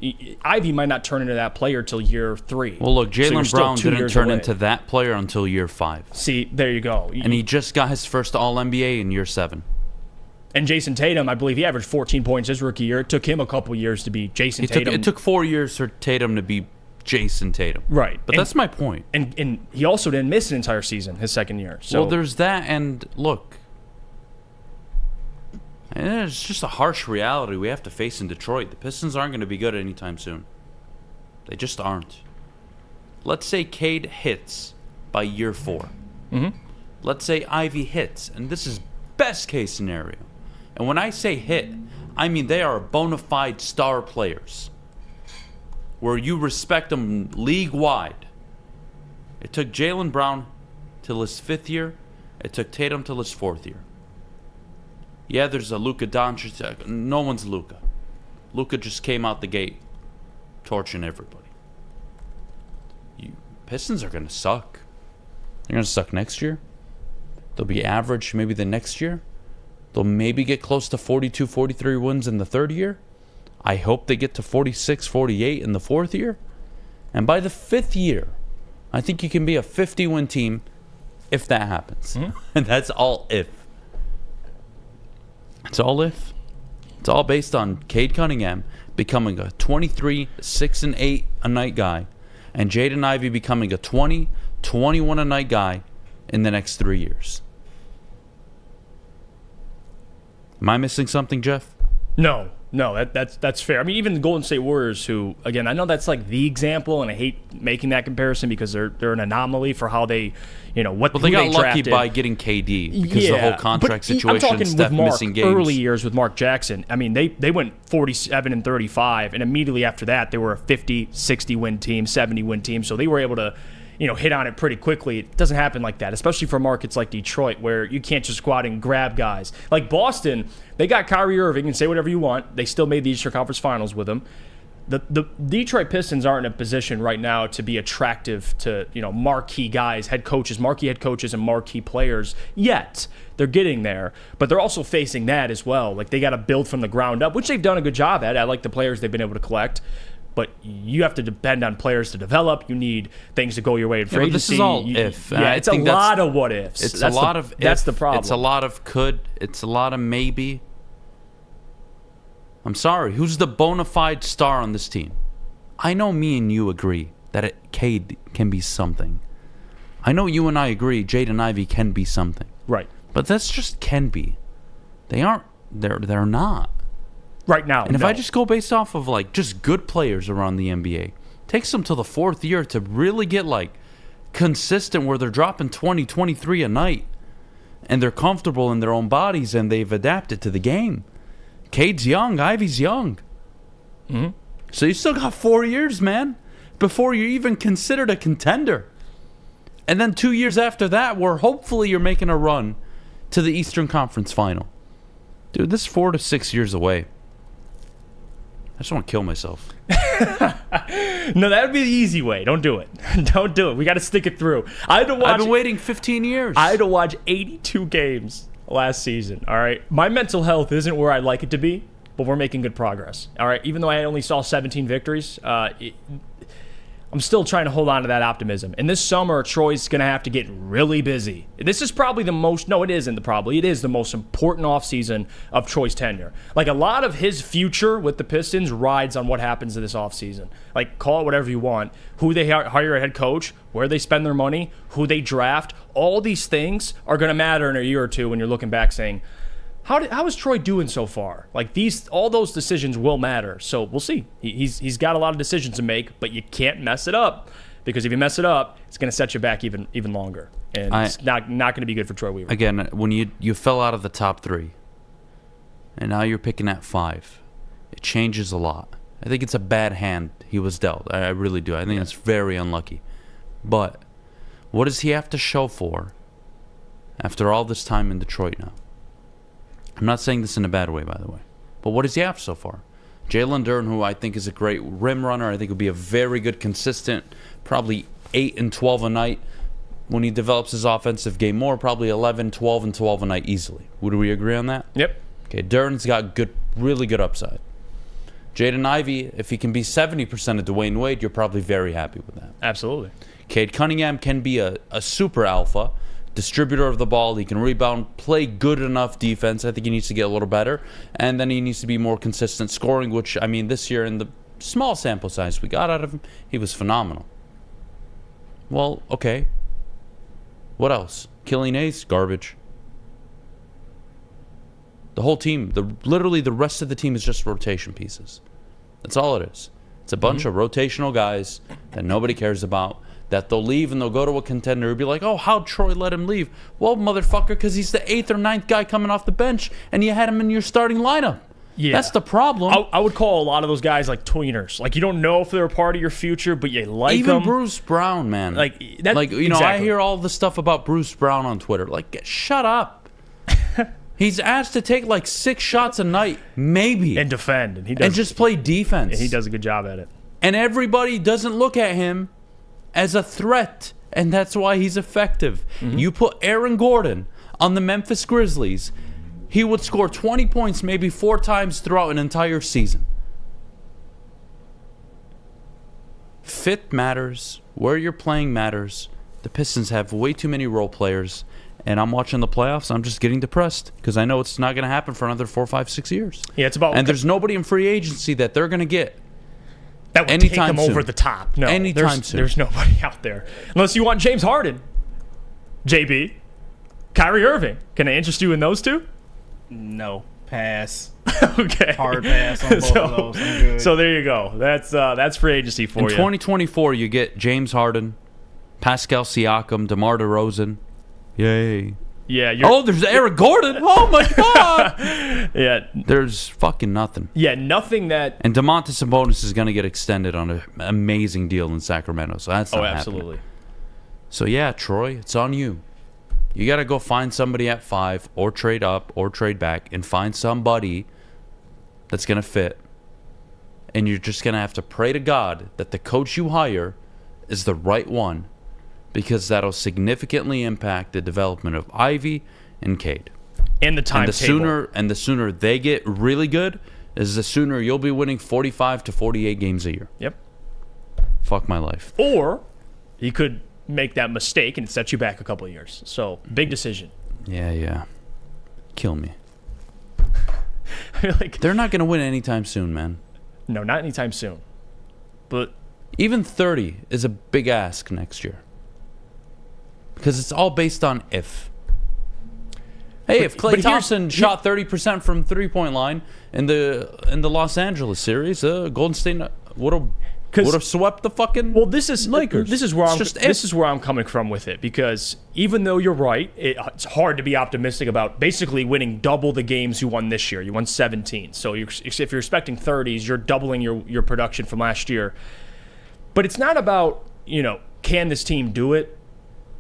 Ivy might not turn into that player till year 3. Well, look, Jaylen Brown didn't turn into that player until year 5. See, there you go. And he just got his first All-NBA in year 7. And Jason Tatum, I believe he averaged 14 points his rookie year. It took him a couple years to be Jason Tatum. It took 4 years for Tatum to be Jason Tatum. Right. But that's my point. And he also didn't miss an entire season his second year. So. Well, there's that, and look, it's just a harsh reality we have to face in Detroit. The Pistons aren't going to be good anytime soon. They just aren't. Let's say Cade hits by year 4. Mm-hmm. Let's say Ivy hits, and this is best case scenario. And when I say hit, I mean they are bona fide star players where you respect them league-wide. It took Jaylen Brown till his 5th year. It took Tatum till his 4th year. Yeah, there's a Luka Doncic. No one's Luka. Luka just came out the gate torching everybody. Pistons are going to suck. They're going to suck next year. They'll be average maybe the next year. They'll maybe get close to 42, 43 wins in the 3rd year. I hope they get to 46, 48 in the 4th year. And by the 5th year, I think you can be a 50-win team if that happens. Mm-hmm. And that's all if. It's all if. It's all based on Cade Cunningham becoming a 23, 6-8 a night guy, and Jaden Ivey becoming a 20, 21 a night guy in the next 3 years. Am I missing something, Jeff? No, that's fair. I mean, even the Golden State Warriors, who, again, I know that's like the example, and I hate making that comparison because they're an anomaly for how they, what they got lucky drafted. By getting KD because of the whole contract situation. I'm talking Steph with Mark, missing games. Early years with Mark Jackson. I mean, they went 47 and 35, and immediately after that, they were a 50, 60 win team, 70 win team. So they were able to, hit on it pretty quickly. It doesn't happen like that, especially for markets like Detroit, where you can't just go out and grab guys. Like Boston, they got Kyrie Irving, and say whatever you want. They still made the Eastern Conference Finals with him. The Detroit Pistons aren't in a position right now to be attractive to, marquee guys, marquee head coaches, and marquee players yet. They're getting there, but they're also facing that as well. Like, they got to build from the ground up, which they've done a good job at. I like the players they've been able to collect. But you have to depend on players to develop. You need things to go your way in free agency. This is all if. Yeah, it's a lot of what ifs. It's a lot of if. That's the problem. It's a lot of could. It's a lot of maybe. I'm sorry. Who's the bona fide star on this team? I know me and you agree that Cade can be something. I know you and I agree Jaden Ivey can be something. Right. But that's just can be. They aren't. They're not. Right now. And if I just go based off of just good players around the NBA, takes them to the 4th year to really get consistent where they're dropping 20, 23 a night, and they're comfortable in their own bodies and they've adapted to the game. Cade's young, Ivy's young. Mm-hmm. So you still got 4 years, man, before you're even considered a contender. And then 2 years after that, where hopefully you're making a run to the Eastern Conference Final. Dude, this is 4 to 6 years away. just want to kill myself. No, that would be the easy way. Don't do it. Don't do it. We got to stick it through. I've been waiting 15 years. I had to watch 82 games last season, all right? My mental health isn't where I'd like it to be, but we're making good progress, all right? Even though I only saw 17 victories, I'm still trying to hold on to that optimism. And this summer, Troy's going to have to get really busy. This is probably the most, no, it isn't probably, it is the most important offseason of Troy's tenure. Like, a lot of his future with the Pistons rides on what happens in this offseason. Like, call it whatever you want. Who they hire a head coach, where they spend their money, who they draft. All these things are going to matter in a year or two when you're looking back saying, how is Troy doing so far? Like, all those decisions will matter. So we'll see. He's got a lot of decisions to make, but you can't mess it up, because if you mess it up, it's going to set you back even longer, and it's not going to be good for Troy Weaver. Again, when you fell out of the top 3, and now you're picking at 5, it changes a lot. I think it's a bad hand he was dealt. I really do. I think it's very unlucky. But what does he have to show for after all this time in Detroit now? I'm not saying this in a bad way, by the way. But what does he have so far? Jalen Duren, who I think is a great rim runner, I think will be a very good, consistent, probably 8 and 12 a night. When he develops his offensive game more, probably 11, 12, and 12 a night easily. Would we agree on that? Yep. Okay, Duren's got really good upside. Jaden Ivey, if he can be 70% of Dwayne Wade, you're probably very happy with that. Absolutely. Cade Cunningham can be a super alpha. Distributor of the ball, he can rebound, play good enough defense. I think he needs to get a little better, and then he needs to be more consistent scoring, which, I mean, this year in the small sample size we got out of him, he was phenomenal. Well, okay. What else? Killing Hayes, garbage. The whole team, literally the rest of the team is just rotation pieces. That's all it is. It's a bunch of rotational guys that nobody cares about, that they'll leave and they'll go to a contender and be like, oh, how'd Troy let him leave? Well, motherfucker, because he's the 8th or 9th guy coming off the bench, and you had him in your starting lineup. Yeah. That's the problem. I would call a lot of those guys like tweeners. Like, you don't know if they're a part of your future, but you like them. Even Bruce Brown, man. Like, you know, exactly. I hear all the stuff about Bruce Brown on Twitter. Like, shut up. He's asked to take like 6 shots a night, maybe. And defend. And just play defense. And he does a good job at it. And everybody doesn't look at him as a threat, and that's why he's effective. You put Aaron Gordon on the Memphis Grizzlies, he would score 20 points maybe 4 times throughout an entire season. Fit matters. Where you're playing matters. The Pistons have way too many role players, and I'm watching the playoffs. I'm just getting depressed because I know it's not going to happen for another 4, 5, 6 years. Yeah, it's about. And there's nobody in free agency that they're going to get that would take them over the top. No, anytime soon. There's nobody out there. Unless you want James Harden. JB. Kyrie Irving. Can I interest you in those two? No. Pass. Okay. Hard pass on both of those. I'm good. So there you go. That's free agency for you. In 2024, you get James Harden, Pascal Siakam, DeMar DeRozan. Yay. Yeah. There's Eric Gordon. Oh, my God. Yeah. There's fucking nothing. Yeah, nothing that... And DeMontis Sabonis is going to get extended on an amazing deal in Sacramento, so that's not absolutely. happening. So, yeah, Troy, it's on you. You got to go find somebody at 5 or trade up or trade back and find somebody that's going to fit. And you're just going to have to pray to God that the coach you hire is the right one, because that'll significantly impact the development of Ivy and Cade. And the timetable. And the sooner they get really good is the sooner you'll be winning 45 to 48 games a year. Yep. Fuck my life. Or he could make that mistake and it sets you back a couple of years. So, big decision. Yeah. Kill me. Like, they're not going to win anytime soon, man. No, not anytime soon. But even 30 is a big ask next year. Because it's all based on if. Hey, if Klay Thompson shot 30% from three-point line in the Los Angeles series, Golden State would have swept the fucking Lakers. This is where I'm coming from with it, because even though you're right, it's hard to be optimistic about basically winning double the games you won this year. You won 17, so if you're expecting 30s, you're doubling your production from last year. But it's not about, can this team do it?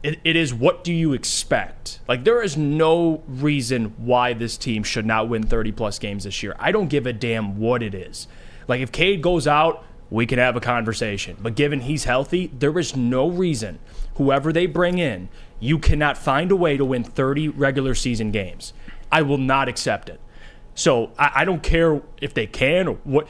It is, what do you expect? Like, there is no reason why this team should not win 30-plus games this year. I don't give a damn what it is. Like, if Cade goes out, we can have a conversation. But given he's healthy, there is no reason, whoever they bring in, you cannot find a way to win 30 regular season games. I will not accept it. So I don't care if they can or what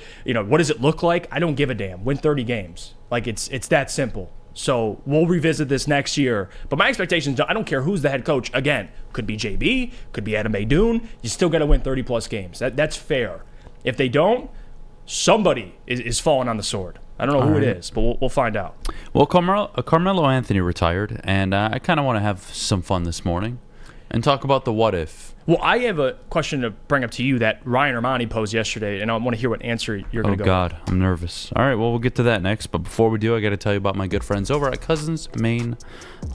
does it look like? I don't give a damn. Win 30 games. Like, it's that simple. So we'll revisit this next year. But my expectations, I don't care who's the head coach. Again, could be JB, could be Adham Beydoun. You still got to win 30-plus games. That's fair. If they don't, somebody is falling on the sword. I don't know who it is, but we'll find out. Well, Carmelo Anthony retired, and I kind of want to have some fun this morning and talk about the what if. Well, I have a question to bring up to you that Ryan Ermanni posed yesterday, and I want to hear what answer you're going to go with. Oh, God, I'm nervous. All right, well, we'll get to that next. But before we do, I got to tell you about my good friends over at Cousins Maine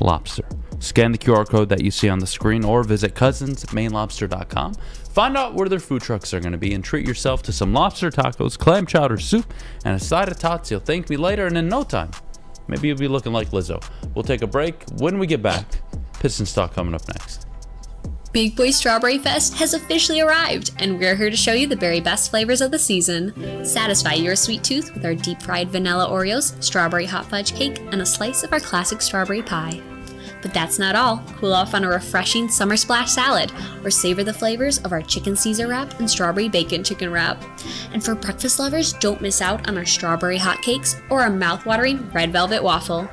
Lobster. Scan the QR code that you see on the screen or visit cousinsmainelobster.com. Find out where their food trucks are going to be and treat yourself to some lobster tacos, clam chowder soup, and a side of tots. You'll thank me later, and in no time, maybe you'll be looking like Lizzo. We'll take a break. When we get back, Pistons Talk coming up next. Big Boy Strawberry Fest has officially arrived, and we're here to show you the very best flavors of the season. Satisfy your sweet tooth with our deep-fried vanilla Oreos, strawberry hot fudge cake, and a slice of our classic strawberry pie. But that's not all. Cool off on a refreshing summer splash salad, or savor the flavors of our chicken Caesar wrap and strawberry bacon chicken wrap. And for breakfast lovers, don't miss out on our strawberry hotcakes or our mouth-watering red velvet waffle.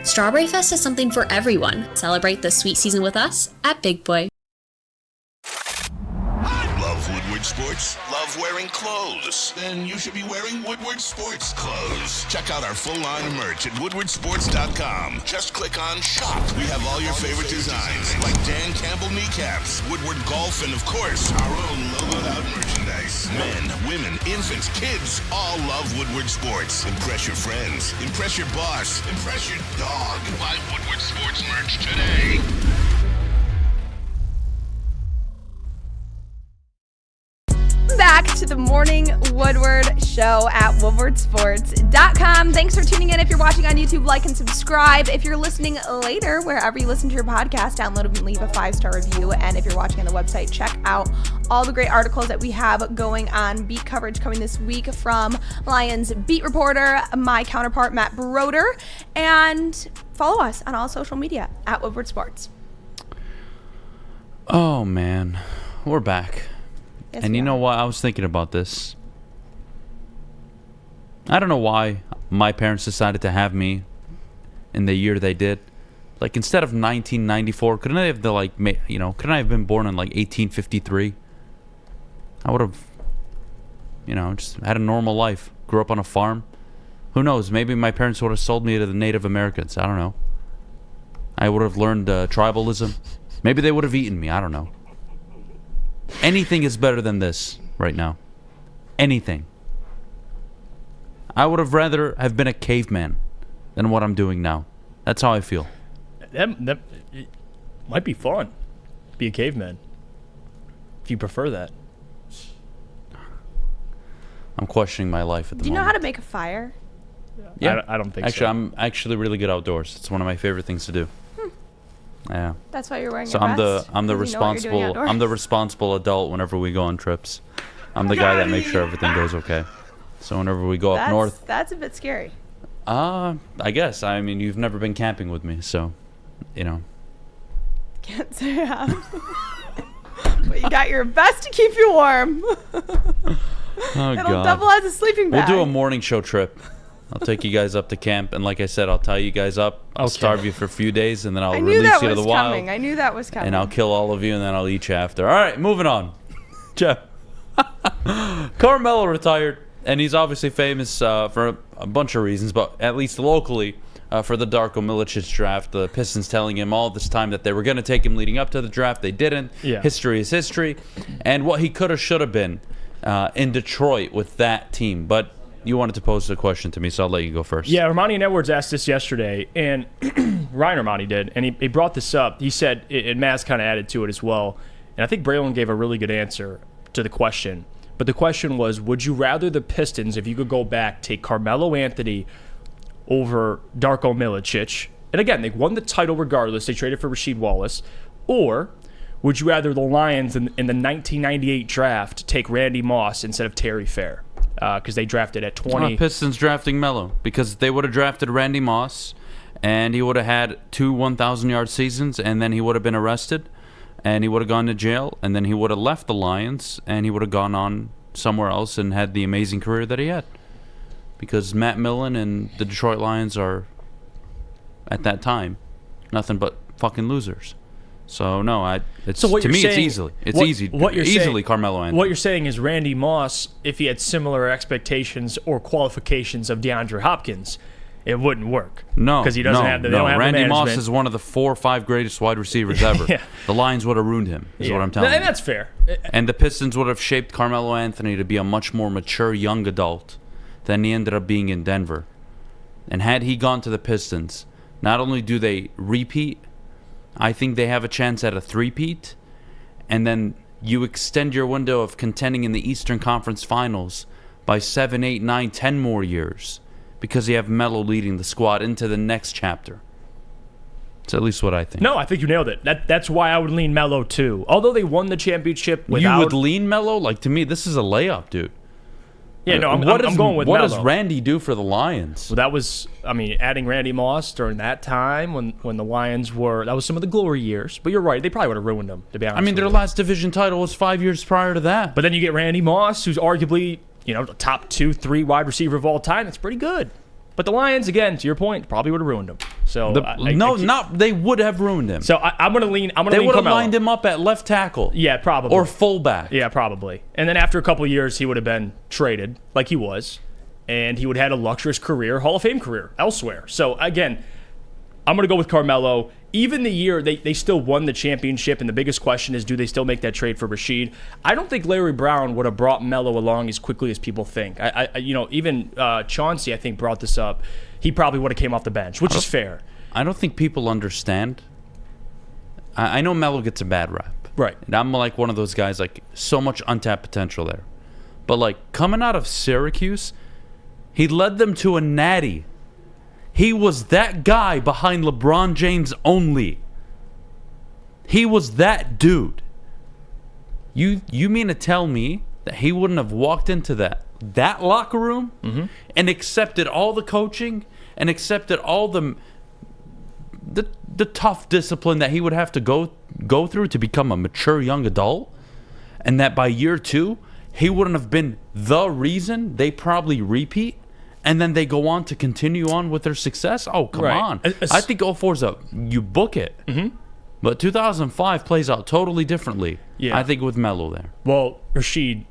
Strawberry Fest is something for everyone. Celebrate the sweet season with us at Big Boy. Love Woodward Sports? Love wearing clothes? Then you should be wearing Woodward Sports clothes. Check out our full line of merch at woodwardsports.com. Just click on shop. We have all your favorite designs, like Dan Campbell kneecaps, Woodward golf, and of course, our own logoed out merchandise. Men, women, infants, kids all love Woodward Sports. Impress your friends. Impress your boss. Impress your dog. Buy Woodward Sports merch today. Back to the Morning Woodward Show at woodwardsports.com. Thanks for tuning in. If you're watching on YouTube, like and subscribe. If you're listening later, wherever you listen to your podcast, download and leave a 5-star review. And if you're watching on the website, check out all the great articles that we have going on. Beat coverage coming this week from Lions beat reporter, my counterpart, Matt Broder. And follow us on all social media at Woodward Sports. Oh, man. We're back. Yes, and you know what? I was thinking about this. I don't know why my parents decided to have me in the year they did. Like, instead of 1994, couldn't I have couldn't I have been born in like 1853? I would have, just had a normal life. Grew up on a farm. Who knows? Maybe my parents would have sold me to the Native Americans. I don't know. I would have learned tribalism. Maybe they would have eaten me. I don't know. Anything is better than this right now. Anything. I would have rather have been a caveman than what I'm doing now. That's how I feel. That might be fun. Be a caveman. If you prefer that. I'm questioning my life at the moment. Do you know how to make a fire? Yeah. I don't think so. Actually, I'm actually really good outdoors. It's one of my favorite things to do. Yeah. That's why you're wearing So your I'm vest. the responsible responsible adult whenever we go on trips. I'm the guy that makes sure everything goes okay. So whenever we go up north, that's a bit scary. I guess. I mean, you've never been camping with me, so Can't say I have. But you got your vest to keep you warm. Oh, It'll God. double as a sleeping bag. We'll do a morning show trip. I'll take you guys up to camp, and like I said, I'll tie you guys up. I'll starve you for a few days, and then I'll release you to the wild. I knew that was coming. And I'll kill all of you, and then I'll eat you after. All right, moving on. Jeff. Carmelo retired, and he's obviously famous for a bunch of reasons, but at least locally, for the Darko Milicic draft. The Pistons telling him all this time that they were going to take him leading up to the draft. They didn't. Yeah. History is history. And what he could have, should have been in Detroit with that team. But you wanted to pose the question to me, so I'll let you go first. Yeah, Ermanni and Edwards asked this yesterday, and Ryan Ermanni did, and he brought this up. He said, and Maz kind of added to it as well, and I think Braylon gave a really good answer to the question. But the question was, would you rather the Pistons, if you could go back, take Carmelo Anthony over Darko Milicic? And again, they won the title regardless. They traded for Rasheed Wallace. Or would you rather the Lions in the 1998 draft take Randy Moss instead of Terry Fair? because they drafted at 20. Pistons drafting Melo because they would have drafted Randy Moss, and he would have had 2 1,000-yard seasons, and then he would have been arrested, and he would have gone to jail, and then he would have left the Lions, and he would have gone on somewhere else and had the amazing career that he had. Because Matt Millen and the Detroit Lions are, at that time, nothing but fucking losers. So no, it's easily Carmelo Anthony. What you're saying is Randy Moss, if he had similar expectations or qualifications of DeAndre Hopkins, it wouldn't work. No, because he doesn't have the. They don't have Randy the Moss is one of the 4 or 5 greatest wide receivers ever. Yeah. The Lions would have ruined him. Is what I'm telling you. And that's fair. And the Pistons would have shaped Carmelo Anthony to be a much more mature young adult than he ended up being in Denver. And had he gone to the Pistons, not only do they repeat, I think they have a chance at a three-peat, and then you extend your window of contending in the Eastern Conference Finals by 7, 8, 9, 10 more years because you have Melo leading the squad into the next chapter. That's at least what I think. No, I think you nailed it. That's why I would lean Melo too. Although they won the championship without... You would lean Melo? Like, to me, this is a layup, dude. Yeah, no, I'm going with What Melo. does Randy do for the Lions? Well, that was, adding Randy Moss during that time when the Lions were, that was some of the glory years. But you're right, they probably would have ruined them, to be honest. Their last division title was 5 years prior to that. But then you get Randy Moss, who's arguably, the top 2, 3 wide receiver of all time. That's pretty good. But the Lions, again, to your point, probably would have ruined him. So they would have ruined him. So I'm going to lean. They would have lined him up at left tackle. Yeah, probably. Or fullback. Yeah, probably. And then after a couple of years, he would have been traded, like he was, and he would have had a luxurious career, Hall of Fame career elsewhere. So again, I'm going to go with Carmelo. Even the year they still won the championship, and the biggest question is, do they still make that trade for Rashid? I don't think Larry Brown would have brought Melo along as quickly as people think. Even Chauncey, I think, brought this up. He probably would have came off the bench, which is fair. I don't think people understand. I know Melo gets a bad rap. Right. And I'm like one of those guys, like, so much untapped potential there. But, like, coming out of Syracuse, he led them to a natty. He was that guy behind LeBron James only. He was that dude. You mean to tell me that he wouldn't have walked into that locker room and accepted all the coaching and accepted all the tough discipline that he would have to go through to become a mature young adult, and that by year 2 he wouldn't have been the reason they probably repeat? And then they go on to continue on with their success? Oh, come on. I think 04's you book it. But 2005 plays out totally differently, I think, with Melo there. Well, Rashid,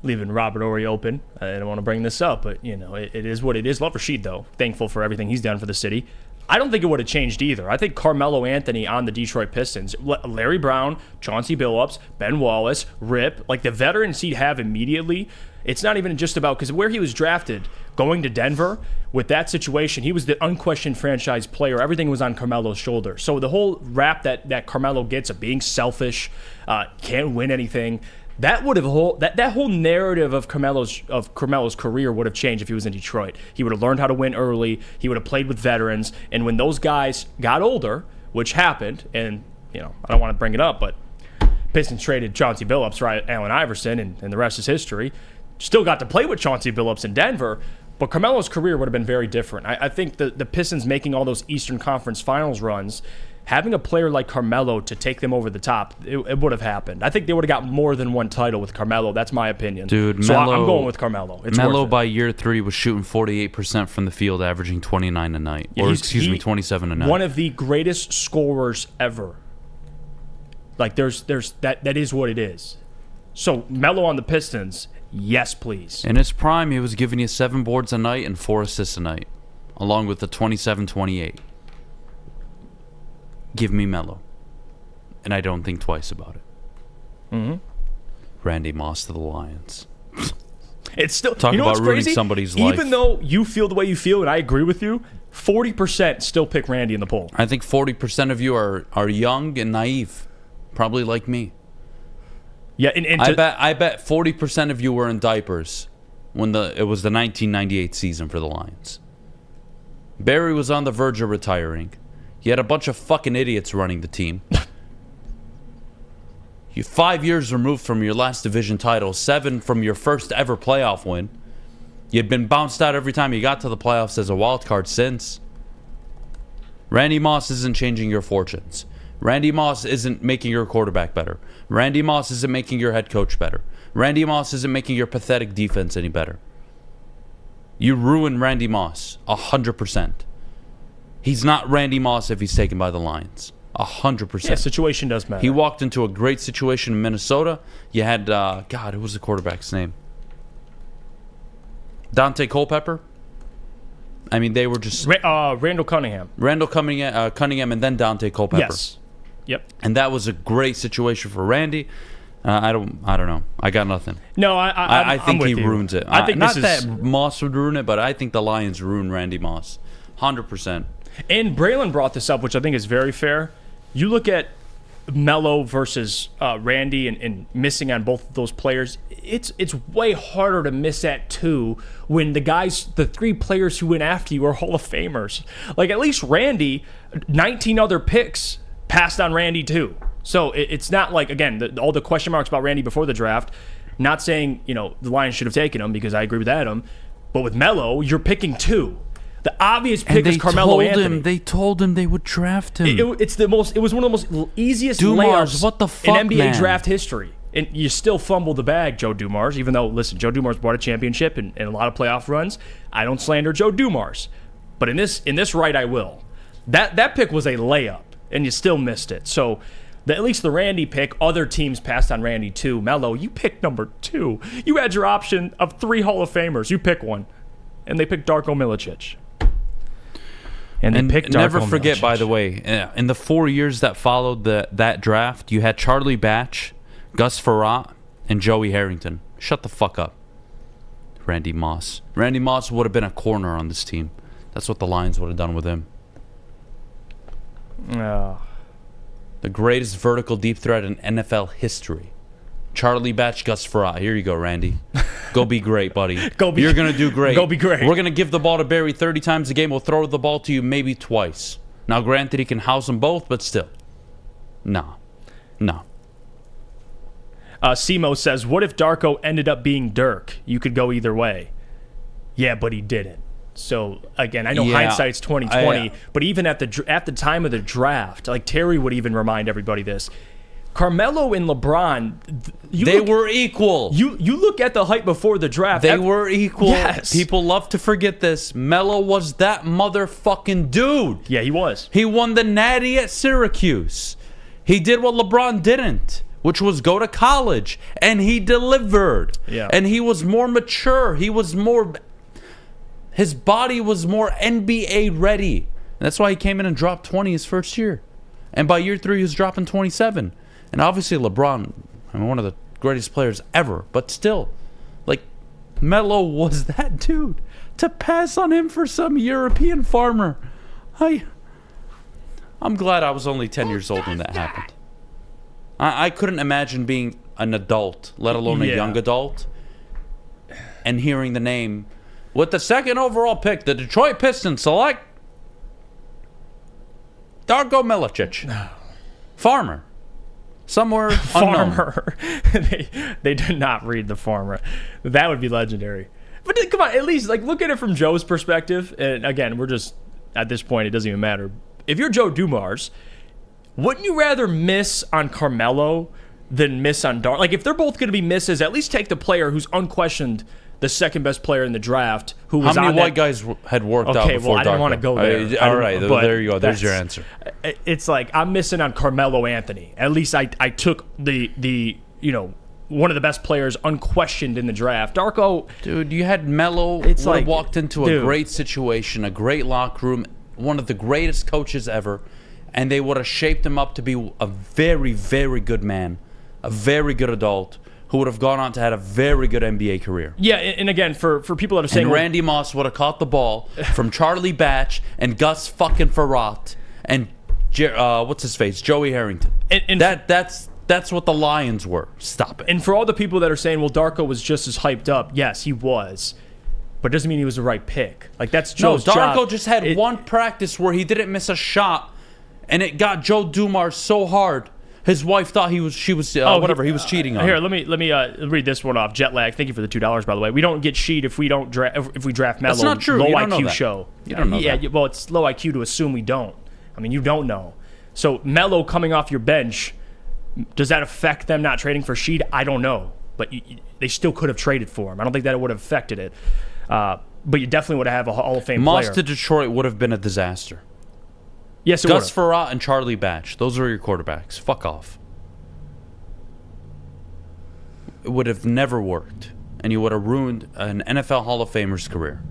leaving Robert Horry open. I don't want to bring this up, but, it is what it is. Love Rashid, though. Thankful for everything he's done for the city. I don't think it would have changed either. I think Carmelo Anthony on the Detroit Pistons, Larry Brown, Chauncey Billups, Ben Wallace, Rip, like the veterans he'd have immediately. It's not even just about, because where he was drafted, going to Denver, with that situation, he was the unquestioned franchise player. Everything was on Carmelo's shoulder. So the whole rap that Carmelo gets of being selfish, can't win anything, that whole narrative of Carmelo's career would have changed if he was in Detroit. He would have learned how to win early. He would have played with veterans. And when those guys got older, which happened, and I don't want to bring it up, but Pistons traded Chauncey Billups for Allen Iverson, and the rest is history. Still got to play with Chauncey Billups in Denver, but Carmelo's career would have been very different. I think the Pistons making all those Eastern Conference Finals runs, having a player like Carmelo to take them over the top, it would have happened. I think they would have got more than one title with Carmelo. That's my opinion. Dude, so I'm going with Carmelo. Melo by year 3 was shooting 48% from the field, averaging 29 a night. Yeah, 27 a night. One of the greatest scorers ever. Like, there's that is what it is. So Melo on the Pistons, yes, please. In his prime, he was giving you 7 boards a night and 4 assists a night, along with the 27-28. Give me Melo. And I don't think twice about it. Randy Moss to the Lions. It's still talk about ruining crazy? Somebody's life. Even though you feel the way you feel, and I agree with you, 40% still pick Randy in the poll. I think 40% of you are young and naive, probably like me. Yeah, I bet 40% of you were in diapers when it was the 1998 season for the Lions. Barry was on the verge of retiring. You had a bunch of fucking idiots running the team. You're 5 years removed from your last division title, 7 from your first ever playoff win. You'd been bounced out every time you got to the playoffs as a wild card since. Randy Moss isn't changing your fortunes. Randy Moss isn't making your quarterback better. Randy Moss isn't making your head coach better. Randy Moss isn't making your pathetic defense any better. You ruined Randy Moss 100%. He's not Randy Moss if he's taken by the Lions. 100%. Yeah, situation does matter. He walked into a great situation in Minnesota. You had, who was the quarterback's name? Dante Culpepper? I mean, they were just... Randall Cunningham. Randall Cunningham and then Dante Culpepper. Yes. Yep. And that was a great situation for Randy. I don't know. I got nothing. No, I think he ruins it. I think not that Moss would ruin it, but I think the Lions ruin Randy Moss. 100%. And Braylon brought this up, which I think is very fair. You look at Melo versus Randy and missing on both of those players. It's way harder to miss at 2 when the 3 players who went after you are Hall of Famers. Like, at least Randy, 19 other picks passed on Randy too. So it's not like, again, all the question marks about Randy before the draft. Not saying, the Lions should have taken him, because I agree with Adam. But with Melo, you're picking 2. The obvious pick is Carmelo Anthony. They told him they would draft him. It was one of the most easiest Dumars, layups what the fuck, in NBA man? draft history. And you still fumbled the bag, Joe Dumars, even though, listen, Joe Dumars brought a championship and a lot of playoff runs. I don't slander Joe Dumars. But in this right, I will. That pick was a layup, and you still missed it. So at least the Randy pick, other teams passed on Randy too. Melo, you picked number 2. You had your option of 3 Hall of Famers. You pick one. And they picked Darko Milicic. And they picked Darko never forget, Milicic. by the way, in the 4 years that followed that draft, you had Charlie Batch, Gus Frerotte, and Joey Harrington. Shut the fuck up. Randy Moss. Randy Moss would have been a corner on this team. That's what the Lions would have done with him. The greatest vertical deep threat in NFL history. Charlie Batch, Gus Frerotte. Here you go, Randy. Go be great, buddy. You're going to do great. Go be great. We're going to give the ball to Barry 30 times a game. We'll throw the ball to you maybe twice. Now, granted, he can house them both, but still. No. Simo says, what if Darko ended up being Dirk? You could go either way. Yeah, but he didn't. So, again, I know hindsight's 20/20, but even at the time of the draft, like Terry would even remind everybody this, Carmelo and LeBron, they were equal. You look at the hype before the draft. They were equal. Yes. People love to forget this. Melo was that motherfucking dude. Yeah, he was. He won the Natty at Syracuse. He did what LeBron didn't, which was go to college, and he delivered. Yeah. And he was more mature. His body was more NBA ready. And that's why he came in and dropped 20 his first year. And by year 3, he was dropping 27. And obviously LeBron, one of the greatest players ever. But still, Melo was that dude. To pass on him for some European farmer. I'm glad I was only 10 years old when that happened. I couldn't imagine being an adult, let alone a young adult, and hearing the name. With the 2nd overall pick, the Detroit Pistons select Darko Milicic. Farmer. Somewhere unknown. Farmer. they did not read the Farmer. That would be legendary. But come on, at least look at it from Joe's perspective. And again, we're just, at this point, it doesn't even matter. If you're Joe Dumars, wouldn't you rather miss on Carmelo than miss on Darko? If they're both going to be misses, at least take the player who's unquestioned the 2nd best player in the draft. Who was How many on white guys had worked out before Darko? Well, I didn't want to go there. All right, there you go. There's your answer. It's I'm missing on Carmelo Anthony. At least I took the one of the best players unquestioned in the draft. Darko, dude, you had Melo. Walked into a great situation, a great locker room, one of the greatest coaches ever, and they would have shaped him up to be a very, very good man, a very good adult, who would have gone on to have a very good NBA career. Yeah, and again, for people that are saying... And Randy Moss would have caught the ball from Charlie Batch and Gus fucking Frerotte and, Joey Harrington. And that's what the Lions were. Stop it. And for all the people that are saying, well, Darko was just as hyped up, yes, he was. But it doesn't mean he was the right pick. That's Joe's job. Darko just had one practice where he didn't miss a shot, and it got Joe Dumars so hard His wife thought he was he was cheating on. Here, her. let me read this one off. Jet lag. Thank you for the $2, by the way. We don't get sheet if we draft Melo. That's not true. Low You don't know IQ that. show. You don't know that. Yeah, well, it's low IQ to assume we don't. I mean, you don't know. So Melo coming off your bench, does that affect them not trading for Sheed? I don't know, but they still could have traded for him. I don't think that it would have affected it. But you definitely would have a Hall of Fame Moss player. to Detroit would have been a disaster. Yes, it Gus would have. Frerotte and Charlie Batch. Those are your quarterbacks. Fuck off. It would have never worked, and you would have ruined an NFL Hall of Famer's career.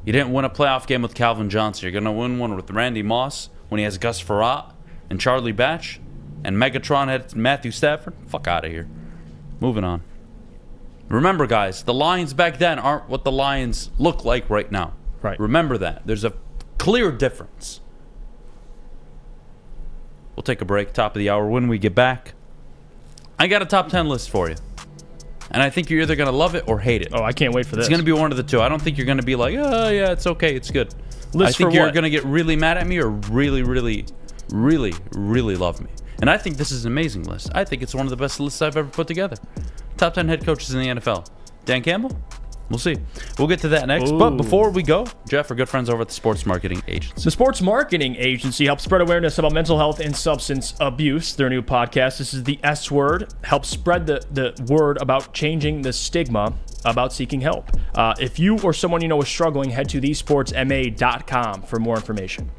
You didn't win a playoff game with Calvin Johnson. You're going to win one with Randy Moss when he has Gus Frerotte and Charlie Batch, and Megatron had Matthew Stafford. Fuck out of here. Moving on. Remember, guys, the Lions back then aren't what the Lions look like right now. Right. Remember that. There's a clear difference. We'll take a break, top of the hour. When we get back, I got a top 10 list for you. And I think you're either going to love it or hate it. Oh, I can't wait for this. It's going to be one of the two. I don't think you're going to be like, oh, yeah, it's okay, it's good. List I think for you're what? going to get really mad at me or really, really, really, really love me. And I think this is an amazing list. I think it's one of the best lists I've ever put together. Top 10 head coaches in the NFL. Dan Campbell? We'll see. We'll get to that next. Ooh. But before we go, Jeff, our good friends over at the Sports Marketing Agency. The Sports Marketing Agency helps spread awareness about mental health and substance abuse. Their new podcast, this is the S Word, helps spread the word about changing the stigma about seeking help. If you or someone you know is struggling, head to thesportsma.com for more information.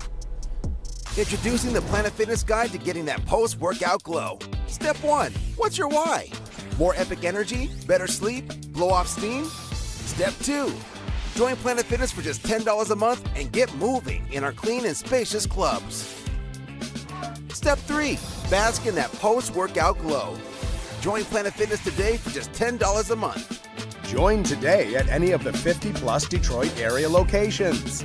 Introducing the Planet Fitness Guide to getting that post-workout glow. Step 1. What's your why? More epic energy? Better sleep? Blow off steam? Step 2. Join Planet Fitness for just $10 a month and get moving in our clean and spacious clubs. Step 3. Bask in that post-workout glow. Join Planet Fitness today for just $10 a month. Join today at any of the 50-plus Detroit area locations.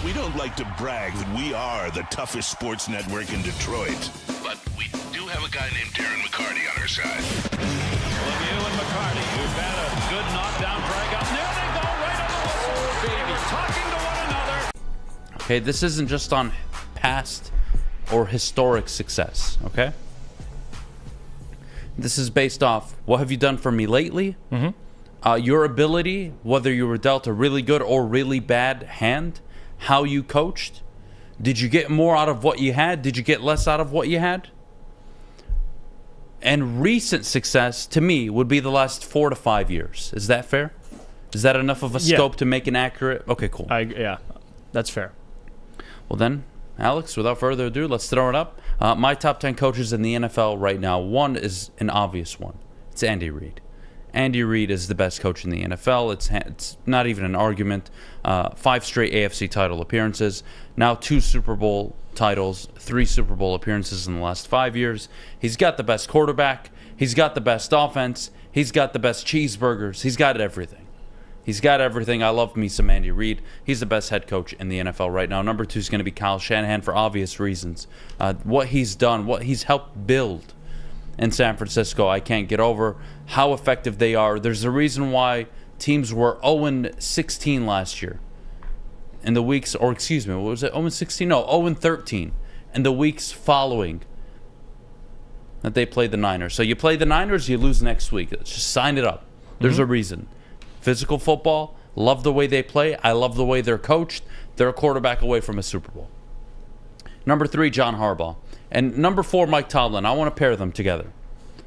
We don't like to brag that we are the toughest sports network in Detroit, but we do have a guy named Darren McCarty on our side. Lemieux and McCarty, who've had a good knockdown drag up. There they go, right on the whistle. They were talking to one another. Okay, this isn't just on past or historic success, okay? This is based off what have you done for me lately? Your ability, whether you were dealt a really good or really bad hand, how you coached. Did you get more out of what you had? Did you get less out of what you had? And recent success, to me, would be the last 4 to 5 years. Is that fair? Is that enough of a scope to make an accurate? Okay, cool. Yeah, that's fair. Well then, Alex, without further ado, let's throw it up. My top 10 coaches in the NFL right now, one is an obvious one. It's Andy Reid. Andy Reid is the best coach in the NFL. It's not even an argument. 5 straight AFC title appearances. Now 2 Super Bowl titles, 3 Super Bowl appearances in the last 5 years. He's got the best quarterback. He's got the best offense. He's got the best cheeseburgers. He's got everything. He's got everything. I love me some Andy Reid. He's the best head coach in the NFL right now. Number 2 is going to be Kyle Shanahan for obvious reasons. What he's done, what he's helped build in San Francisco, I can't get over how effective they are. There's a reason why teams were 0-16 last year. In the weeks, or excuse me, what was it? 0-16? No, 0-13. In the weeks following that they played the Niners. So you play the Niners, you lose next week. Just sign it up. There's a reason. Physical football, love the way they play. I love the way they're coached. They're a quarterback away from a Super Bowl. Number 3, John Harbaugh. And number 4, Mike Tomlin. I want to pair them together.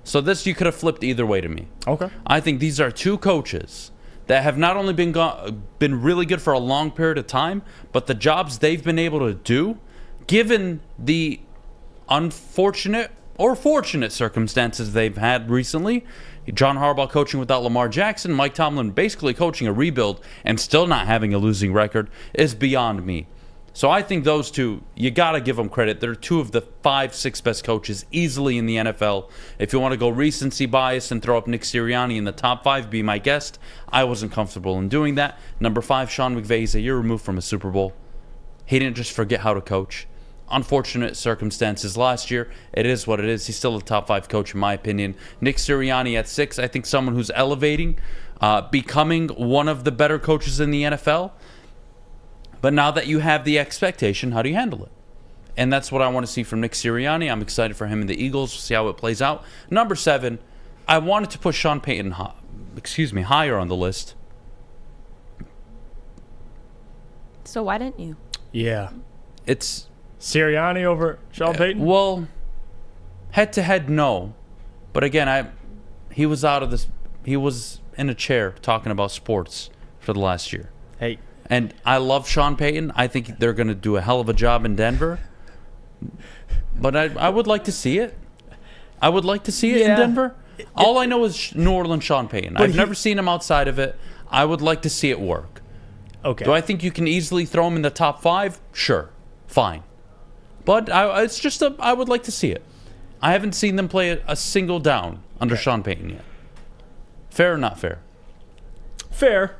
So this you could have flipped either way to me. Okay. I think these are 2 coaches that have not only been really good for a long period of time, but the jobs they've been able to do, given the unfortunate or fortunate circumstances they've had recently. John Harbaugh coaching without Lamar Jackson, Mike Tomlin basically coaching a rebuild and still not having a losing record is beyond me. So I think those 2, you got to give them credit. They're 2 of the 5-6 best coaches easily in the NFL. If you want to go recency bias and throw up Nick Sirianni in the top 5, be my guest. I wasn't comfortable in doing that. Number 5, Sean McVay is a year removed from a Super Bowl. He didn't just forget how to coach. Unfortunate circumstances last year. It is what it is. He's still a top 5 coach in my opinion. Nick Sirianni at 6, I think someone who's elevating, becoming one of the better coaches in the NFL. But now that you have the expectation, how do you handle it? And that's what I want to see from Nick Sirianni. I'm excited for him and the Eagles. See how it plays out. Number 7, I wanted to put Sean Payton higher on the list. So why didn't you? Yeah. It's Sirianni over Sean Payton? Well, head-to-head, no. But again, he was in a chair talking about sports for the last year. Hey. And I love Sean Payton. I think they're going to do a hell of a job in Denver. But I would like to see it. I would like to see it in Denver. All I know is New Orleans Sean Payton. I've never seen him outside of it. I would like to see it work. Okay. Do I think you can easily throw him in the top 5? Sure. Fine. But I would like to see it. I haven't seen them play a single down under Sean Payton yet. Fair or not fair? Fair.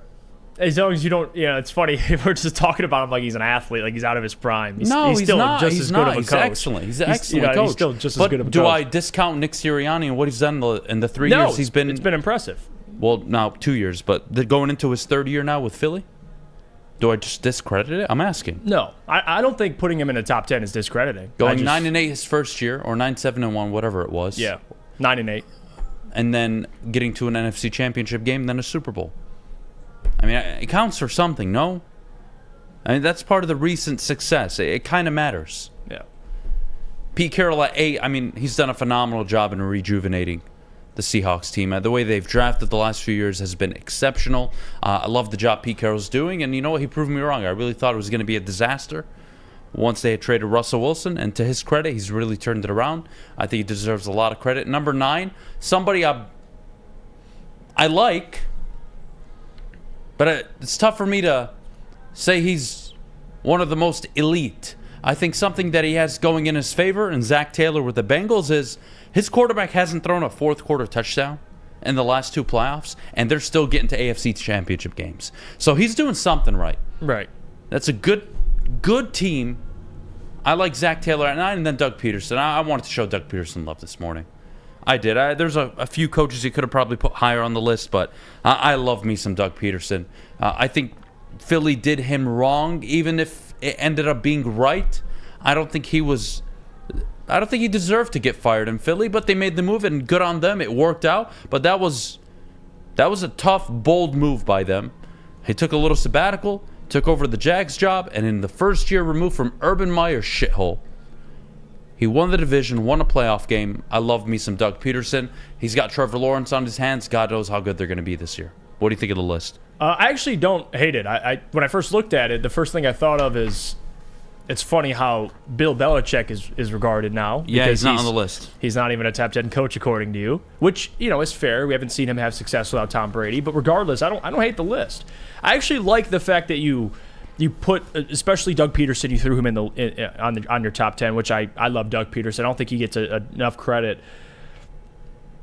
As long as you don't, it's funny. We're just talking about him like he's an athlete, like he's out of his prime. He's still not. just as good of a he's coach. Excellent. He's an excellent coach. He's still just as good of a coach. Do I discount Nick Sirianni and what he's done in the 3 years he's been? It's been impressive. Well, now 2 years, but going into his 3rd year now with Philly? Do I just discredit it? I'm asking. No, I don't think putting him in the top 10 is discrediting. Going 9-8 his first year, or 9-7-1, whatever it was. Yeah, 9-8. And then getting to an NFC Championship game, then a Super Bowl. I mean, it counts for something, no? I mean, that's part of the recent success. It kind of matters. Yeah. Pete Carroll at 8, I mean, he's done a phenomenal job in rejuvenating the Seahawks team. The way they've drafted the last few years has been exceptional. I love the job Pete Carroll's doing, and you know what? He proved me wrong. I really thought it was going to be a disaster once they had traded Russell Wilson, and to his credit, he's really turned it around. I think he deserves a lot of credit. Number 9, somebody I like, but it's tough for me to say he's one of the most elite. I think something that he has going in his favor, and Zach Taylor with the Bengals, is his quarterback hasn't thrown a fourth-quarter touchdown in the last 2 playoffs, and they're still getting to AFC Championship games. So he's doing something right. Right. That's a good team. I like Zach Taylor at 9, and then Doug Peterson. I wanted to show Doug Peterson love this morning. I did. There's a few coaches you could have probably put higher on the list, but I love me some Doug Peterson. I think Philly did him wrong, even if it ended up being right. I don't think he deserved to get fired in Philly, but they made the move, and good on them. It worked out, but that was a tough, bold move by them. He took a little sabbatical, took over the Jags job, and in the first year removed from Urban Meyer's shithole, he won the division, won a playoff game. I love me some Doug Peterson. He's got Trevor Lawrence on his hands. God knows how good they're going to be this year. What do you think of the list? I actually don't hate it. When I first looked at it, the first thing I thought of is it's funny how Bill Belichick is regarded now. Yeah, he's not on the list. He's not even a top 10 coach, according to you, which, is fair. We haven't seen him have success without Tom Brady. But regardless, I don't hate the list. I actually like the fact that you put, especially Doug Peterson, you threw him on your top 10, which I love Doug Peterson. I don't think he gets enough credit.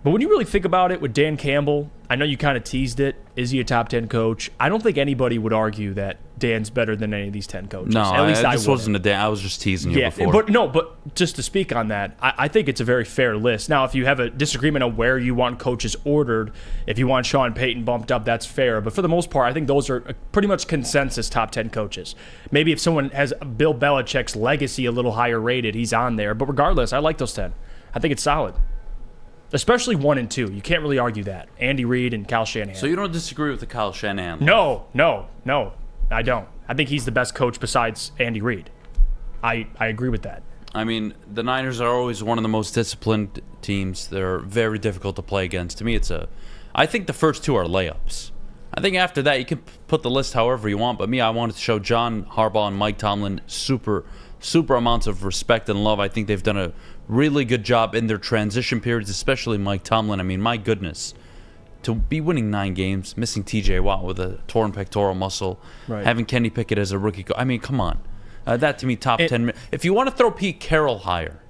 But when you really think about it with Dan Campbell, I know you kind of teased it. Is he a top 10 coach? I don't think anybody would argue that Dan's better than any of these 10 coaches. No, at least this wasn't a Dan. I was just teasing you before. But just to speak on that, I think it's a very fair list. Now, if you have a disagreement on where you want coaches ordered, if you want Sean Payton bumped up, that's fair. But for the most part, I think those are pretty much consensus top 10 coaches. Maybe if someone has Bill Belichick's legacy a little higher rated, he's on there. But regardless, I like those 10. I think it's solid. Especially 1 and 2. You can't really argue that. Andy Reid and Kyle Shanahan. So you don't disagree with the Kyle Shanahan? No, I don't. I think he's the best coach besides Andy Reid. I agree with that. I mean, the Niners are always one of the most disciplined teams. They're very difficult to play against. To me, I think the first 2 are layups. I think after that, you can put the list however you want. But I wanted to show John Harbaugh and Mike Tomlin super amounts of respect and love. I think they've done a really good job in their transition periods, especially Mike Tomlin. I mean, my goodness, to be winning 9 games, missing TJ Watt with a torn pectoral muscle, having Kenny Pickett as a rookie. I mean, come on. That to me, top 10. If you want to throw Pete Carroll higher,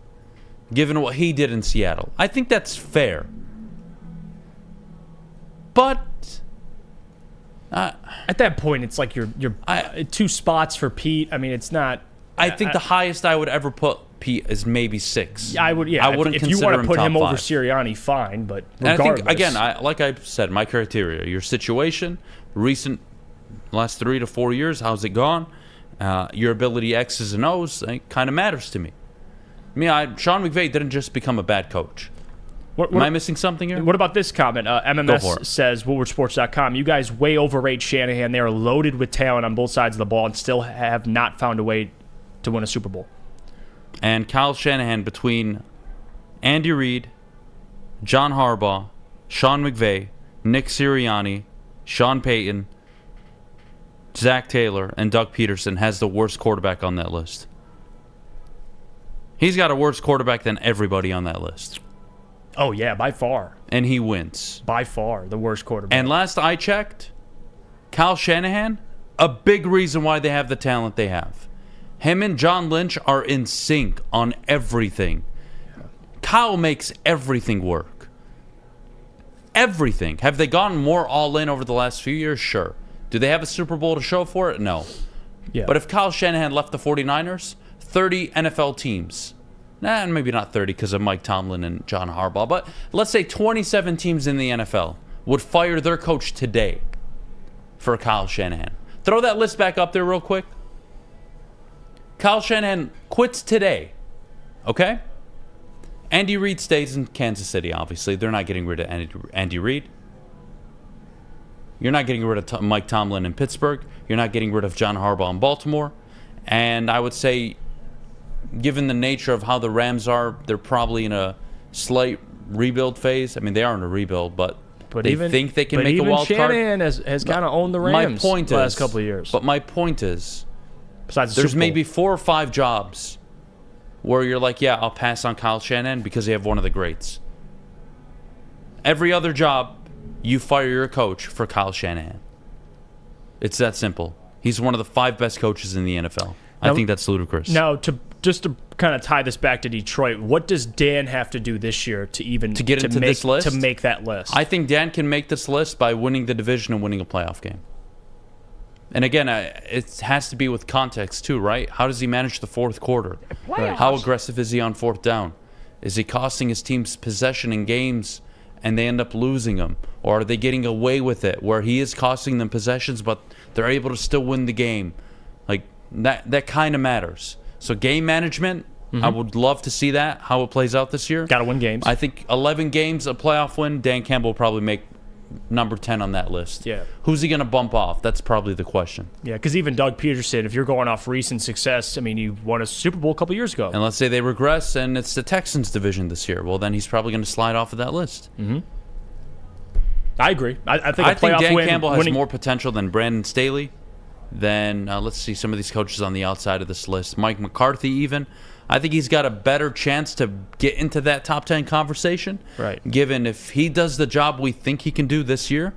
given what he did in Seattle, I think that's fair. But at that point, it's like you're 2 spots for Pete. I mean, it's not. I think the highest I would ever put Pete is maybe 6. I would. Yeah, I wouldn't if you want to put him top over 5. Sirianni, fine. But regardless, regardless, and I think, again, like I said, my criteria: your situation, recent last 3 to 4 years, how's it gone, Your ability X's and O's kind of matters to me. Sean McVay didn't just become a bad coach. Am I missing something here? What about this comment? MMS says, WoodwardSports.com, you guys way overrate Shanahan. They are loaded with talent on both sides of the ball and still have not found a way to win a Super Bowl. And Kyle Shanahan, between Andy Reid, John Harbaugh, Sean McVay, Nick Sirianni, Sean Payton, Zach Taylor, and Doug Peterson, has the worst quarterback on that list. He's got a worse quarterback than everybody on that list. Oh, yeah, by far. And he wins. By far, the worst quarterback. And last I checked, Kyle Shanahan, a big reason why they have the talent they have. Him and John Lynch are in sync on everything. Kyle makes everything work. Everything. Have they gone more all in over the last few years? Sure. Do they have a Super Bowl to show for it? No. Yeah. But if Kyle Shanahan left the 49ers, 30 NFL teams. Maybe not 30 because of Mike Tomlin and John Harbaugh, but let's say 27 teams in the NFL would fire their coach today for Kyle Shanahan. Throw that list back up there real quick. Kyle Shanahan quits today, okay? Andy Reid stays in Kansas City, obviously. They're not getting rid of Andy Reid. You're not getting rid of Mike Tomlin in Pittsburgh. You're not getting rid of John Harbaugh in Baltimore. And I would say, given the nature of how the Rams are, they're probably in a slight rebuild phase. I mean, they are in a rebuild, but they think they can make a wild card. But even Shanahan has kind of owned the Rams the last couple of years. But my point is, besides there's maybe 4 or 5 jobs where you're like, yeah, I'll pass on Kyle Shanahan because they have one of the greats. Every other job, you fire your coach for Kyle Shanahan. It's that simple. He's one of the 5 best coaches in the NFL. I think that's ludicrous. Now, just to kind of tie this back to Detroit, what does Dan have to do this year to get into this list? To make that list? I think Dan can make this list by winning the division and winning a playoff game. And again, it has to be with context too, right? How does he manage the fourth quarter? Right. How aggressive is he on fourth down? Is he costing his team's possession in games and they end up losing them? Or are they getting away with it where he is costing them possessions but they're able to still win the game? Like that kind of matters. So game management, I would love to see that, how it plays out this year. Got to win games. I think 11 games, a playoff win, Dan Campbell will probably make number 10 on that list. Yeah. Who's he going to bump off? That's probably the question. Yeah, because even Doug Peterson, if you're going off recent success, I mean, he won a Super Bowl a couple years ago. And let's say they regress and it's the Texans division this year. Well, then he's probably going to slide off of that list. I agree. I think Dan Campbell has more potential than Brandon Staley. Then let's see some of these coaches on the outside of this list. Mike McCarthy even. I think he's got a better chance to get into that top 10 conversation. Right. Given if he does the job we think he can do this year,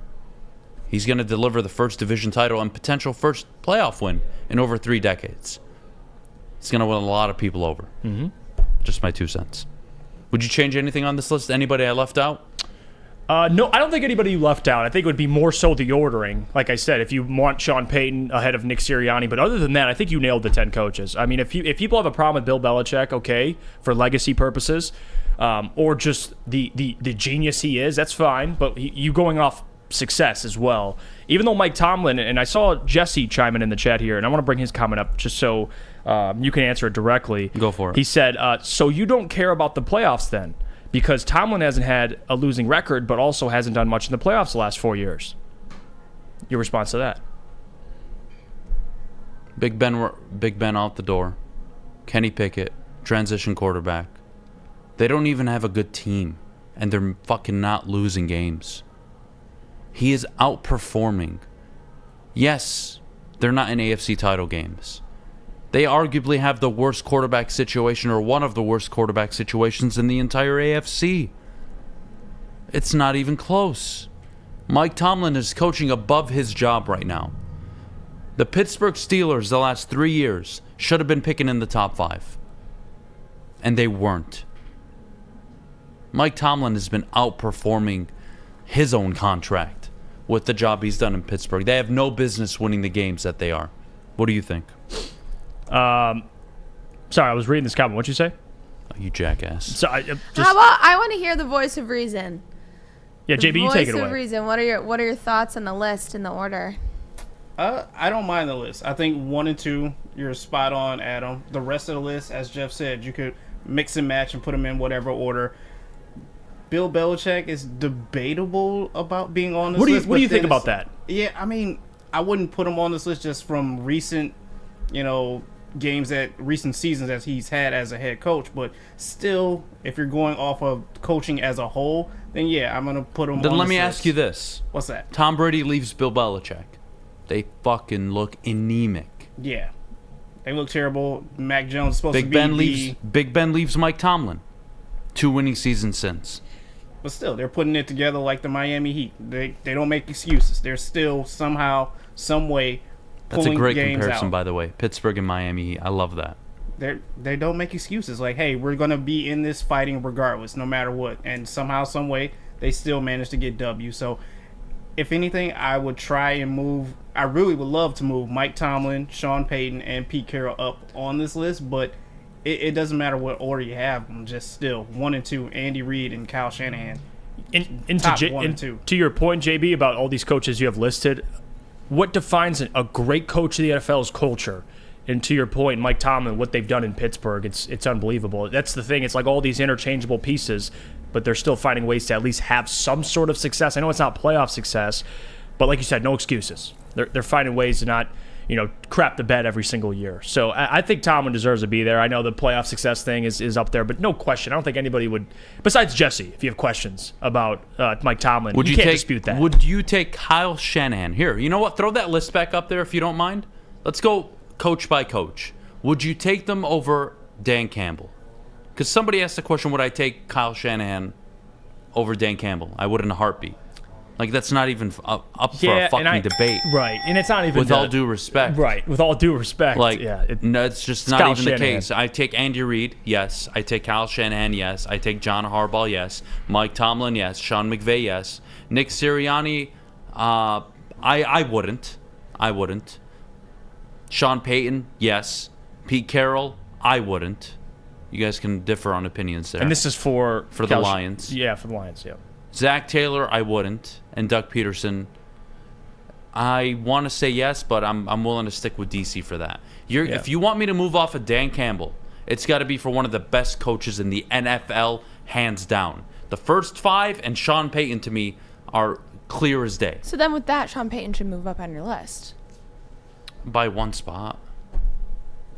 he's going to deliver the first division title and potential first playoff win in over 3 decades. He's going to win a lot of people over. Just my 2 cents. Would you change anything on this list? Anybody I left out? No, I don't think anybody you left out. I think it would be more so the ordering. Like I said, if you want Sean Payton ahead of Nick Sirianni. But other than that, I think you nailed the 10 coaches. I mean, if people have a problem with Bill Belichick, okay, for legacy purposes, or just the genius he is, that's fine. But you going off success as well. Even though Mike Tomlin, and I saw Jesse chime in the chat here, and I want to bring his comment up just so you can answer it directly. Go for it. He said, so you don't care about the playoffs then? Because Tomlin hasn't had a losing record, but also hasn't done much in the playoffs the last 4 years. Your response to that? Big Ben out the door. Kenny Pickett, transition quarterback. They don't even have a good team, and they're fucking not losing games. He is outperforming. Yes, they're not in AFC title games. They arguably have the worst quarterback situation, or one of the worst quarterback situations in the entire AFC. It's not even close. Mike Tomlin is coaching above his job right now. The Pittsburgh Steelers the last 3 years should have been picking in the top 5. And they weren't. Mike Tomlin has been outperforming his own contract with the job he's done in Pittsburgh. They have no business winning the games that they are. What do you think? Sorry, I was reading this comment. What'd you say? Oh, you jackass. So How about I want to hear the voice of reason. Yeah, JB, you take it away. Voice of reason. What are your thoughts on the list in the order? I don't mind the list. I think 1 and 2, you're spot on, Adam. The rest of the list, as Jeff said, you could mix and match and put them in whatever order. Bill Belichick is debatable about being on this list. What do you think about that? Yeah, I mean, I wouldn't put him on this list just from recent, games recent seasons that he's had as a head coach. But still, if you're going off of coaching as a whole, then yeah, I'm going to put him on this list. Then let me ask you this. What's that? Tom Brady leaves Bill Belichick. They fucking look anemic. Yeah. They look terrible. Mac Jones is supposed Big to be Ben Big Ben leaves Mike Tomlin. 2 winning seasons since. But still, they're putting it together like the Miami Heat. They don't make excuses. They're still somehow, some way That's pulling a great games comparison, out. by the way. Pittsburgh and Miami Heat. I love that. They don't make excuses. Like, hey, we're going to be in this fighting regardless, no matter what. And somehow, some way, they still manage to get W. So, if anything, I would try and move. I really would love to move Mike Tomlin, Sean Payton, and Pete Carroll up on this list, but it doesn't matter what order you have them. Just still 1 and 2, Andy Reid and Kyle Shanahan. Top 1 and 2. To your point, JB, about all these coaches you have listed, what defines a great coach of the NFL's culture? And to your point, Mike Tomlin, what they've done in Pittsburgh, it's unbelievable. That's the thing. It's like all these interchangeable pieces, but they're still finding ways to at least have some sort of success. I know it's not playoff success, but like you said, no excuses. They're finding ways to not, crap the bed every single year. So I think Tomlin deserves to be there. I know the playoff success thing is up there, but no question. I don't think anybody would, besides Jesse, if you have questions about Mike Tomlin, you can't dispute that. Would you take Kyle Shanahan? Here, you know what? Throw that list back up there if you don't mind. Let's go coach by coach. Would you take them over Dan Campbell? Because somebody asked the question, would I take Kyle Shanahan over Dan Campbell? I would in a heartbeat. Like, that's not even up for a fucking debate. Right, and it's not even... With all due respect. Right, with all due respect. Like, yeah, it's just not even the case. I take Andy Reid, yes. I take Kyle Shanahan, yes. I take John Harbaugh, yes. Mike Tomlin, yes. Sean McVay, yes. Nick Sirianni, I wouldn't. I wouldn't. Sean Payton, yes. Pete Carroll, I wouldn't. You guys can differ on opinions there. And this is for the Lions. Yeah, for the Lions, yeah. Zach Taylor, I wouldn't. And Doug Peterson, I want to say yes, but I'm willing to stick with DC for that. If you want me to move off of Dan Campbell, it's got to be for one of the best coaches in the NFL, hands down. The first 5 and Sean Payton, to me, are clear as day. So then with that, Sean Payton should move up on your list. By 1 spot.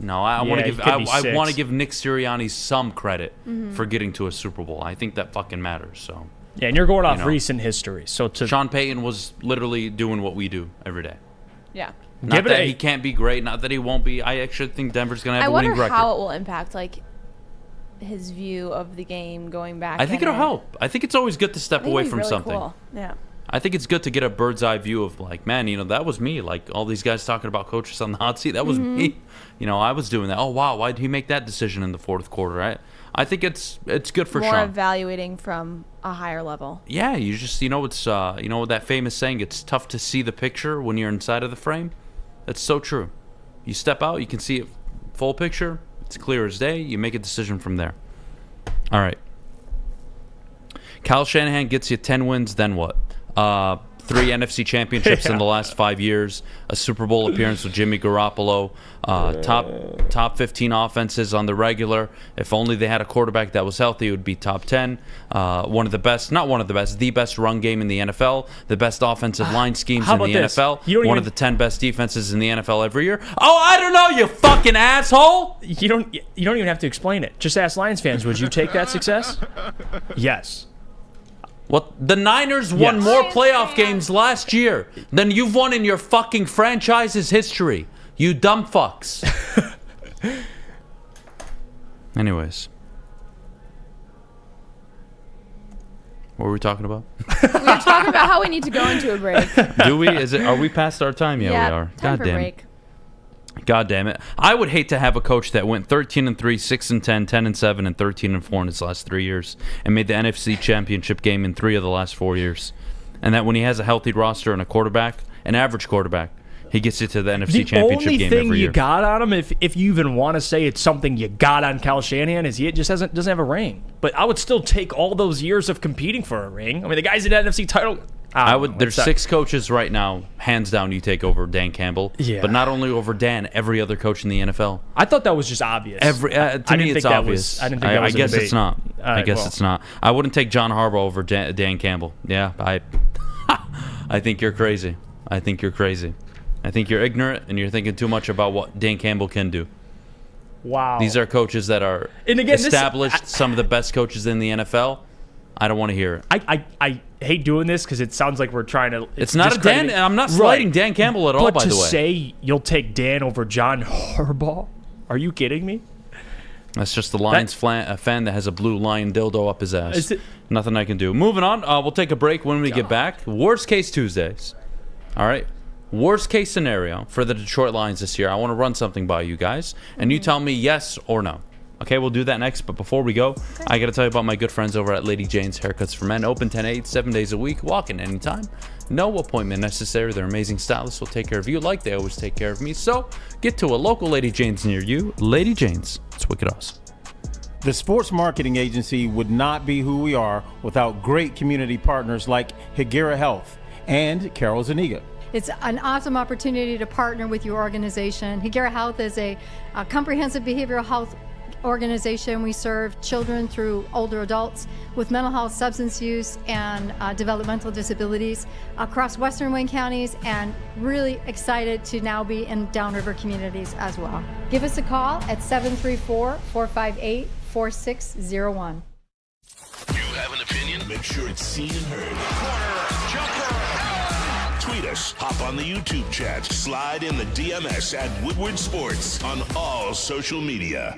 No, I want to give Nick Sirianni some credit for getting to a Super Bowl. I think that fucking matters. So yeah, and you're going off recent history. So Sean Payton was literally doing what we do every day. Yeah. Not that he can't be great, not that he won't be. I actually think Denver's going to have a winning record. I wonder how it will impact his view of the game going back. I think it'll help. I think it's always good to step away from something. Cool. Yeah. I think it's good to get a bird's eye view of man, that was me. Like all these guys talking about coaches on the hot seat, that was me. I was doing that. Oh wow, why did he make that decision in the 4th quarter? I think it's good for Sean. More evaluating from a higher level. Yeah, you just it's that famous saying, it's tough to see the picture when you're inside of the frame. That's so true. You step out, you can see it full picture. It's clear as day. You make a decision from there. All right. Kyle Shanahan gets you 10 wins, then what? 3 NFC championships in the last 5 years, a Super Bowl appearance with Jimmy Garoppolo, top 15 offenses on the regular. If only they had a quarterback that was healthy, it would be top 10. The best run game in the NFL, the best offensive line schemes in the NFL, one of the 10 best defenses in the NFL every year. Oh, I don't know, you fucking asshole! You don't even have to explain it. Just ask Lions fans, would you take that success? Yes. What? The Niners won more playoff games last year than you've won in your fucking franchise's history. You dumb fucks. Anyways. What were we talking about? We were talking about how we need to go into a break. Do we? Are we past our time? Yeah, we are. Time for break. God damn it. I would hate to have a coach that went 13-3, 6-10, 10-7, and 13-4 in his last 3 years and made the NFC Championship game in 3 of the last 4 years. And that when he has a healthy roster and a quarterback, an average quarterback, he gets you to the NFC Championship game every year. The only thing you got on him, if you even want to say it's something you got on Kyle Shanahan, is he just doesn't have a ring. But I would still take all those years of competing for a ring. I mean, the guy's in the NFC title There's 6 coaches right now, hands down, you take over Dan Campbell. Yeah. But not only over Dan, every other coach in the NFL. I thought that was just obvious. To me, it's obvious. I didn't think that was a guess debate. it's not. I guess it's not. I wouldn't take John Harbaugh over Dan Campbell. Yeah, I think you're crazy. I think you're crazy. I think you're ignorant and you're thinking too much about what Dan Campbell can do. Wow. These are coaches that are established, some of the best coaches in the NFL. I don't want to hear it. I hate doing this because it sounds like we're trying to. It's not a Dan. I'm not slighting Dan Campbell at all, by the way. But to say you'll take Dan over John Harbaugh? Are you kidding me? That's just the Lions fan that has a blue lion dildo up his ass. Nothing I can do. Moving on. We'll take a break when we get back. Worst case Tuesdays. All right. Worst case scenario for the Detroit Lions this year. I want to run something by you guys, and you tell me yes or no. Okay, we'll do that next, but before we go, I got to tell you about my good friends over at Lady Jane's Haircuts for Men. Open 10-8, 7 days a week, walk in anytime. No appointment necessary. They're amazing stylists. Will take care of you like they always take care of me. So get to a local Lady Jane's near you. Lady Jane's. It's wicked awesome. The sports marketing agency would not be who we are without great community partners like Higuera Health and Carol Zaniga. It's an awesome opportunity to partner with your organization. Higuera Health is a comprehensive behavioral health organization. We serve children through older adults with mental health, substance use, and developmental disabilities across Western Wayne counties, and really excited to now be in downriver communities as well. Give us a call at 734-458-4601. You have an opinion? Make sure it's seen and heard. Corner, jumper, tweet us, hop on the YouTube chat, slide in the DMS at Woodward Sports on all social media.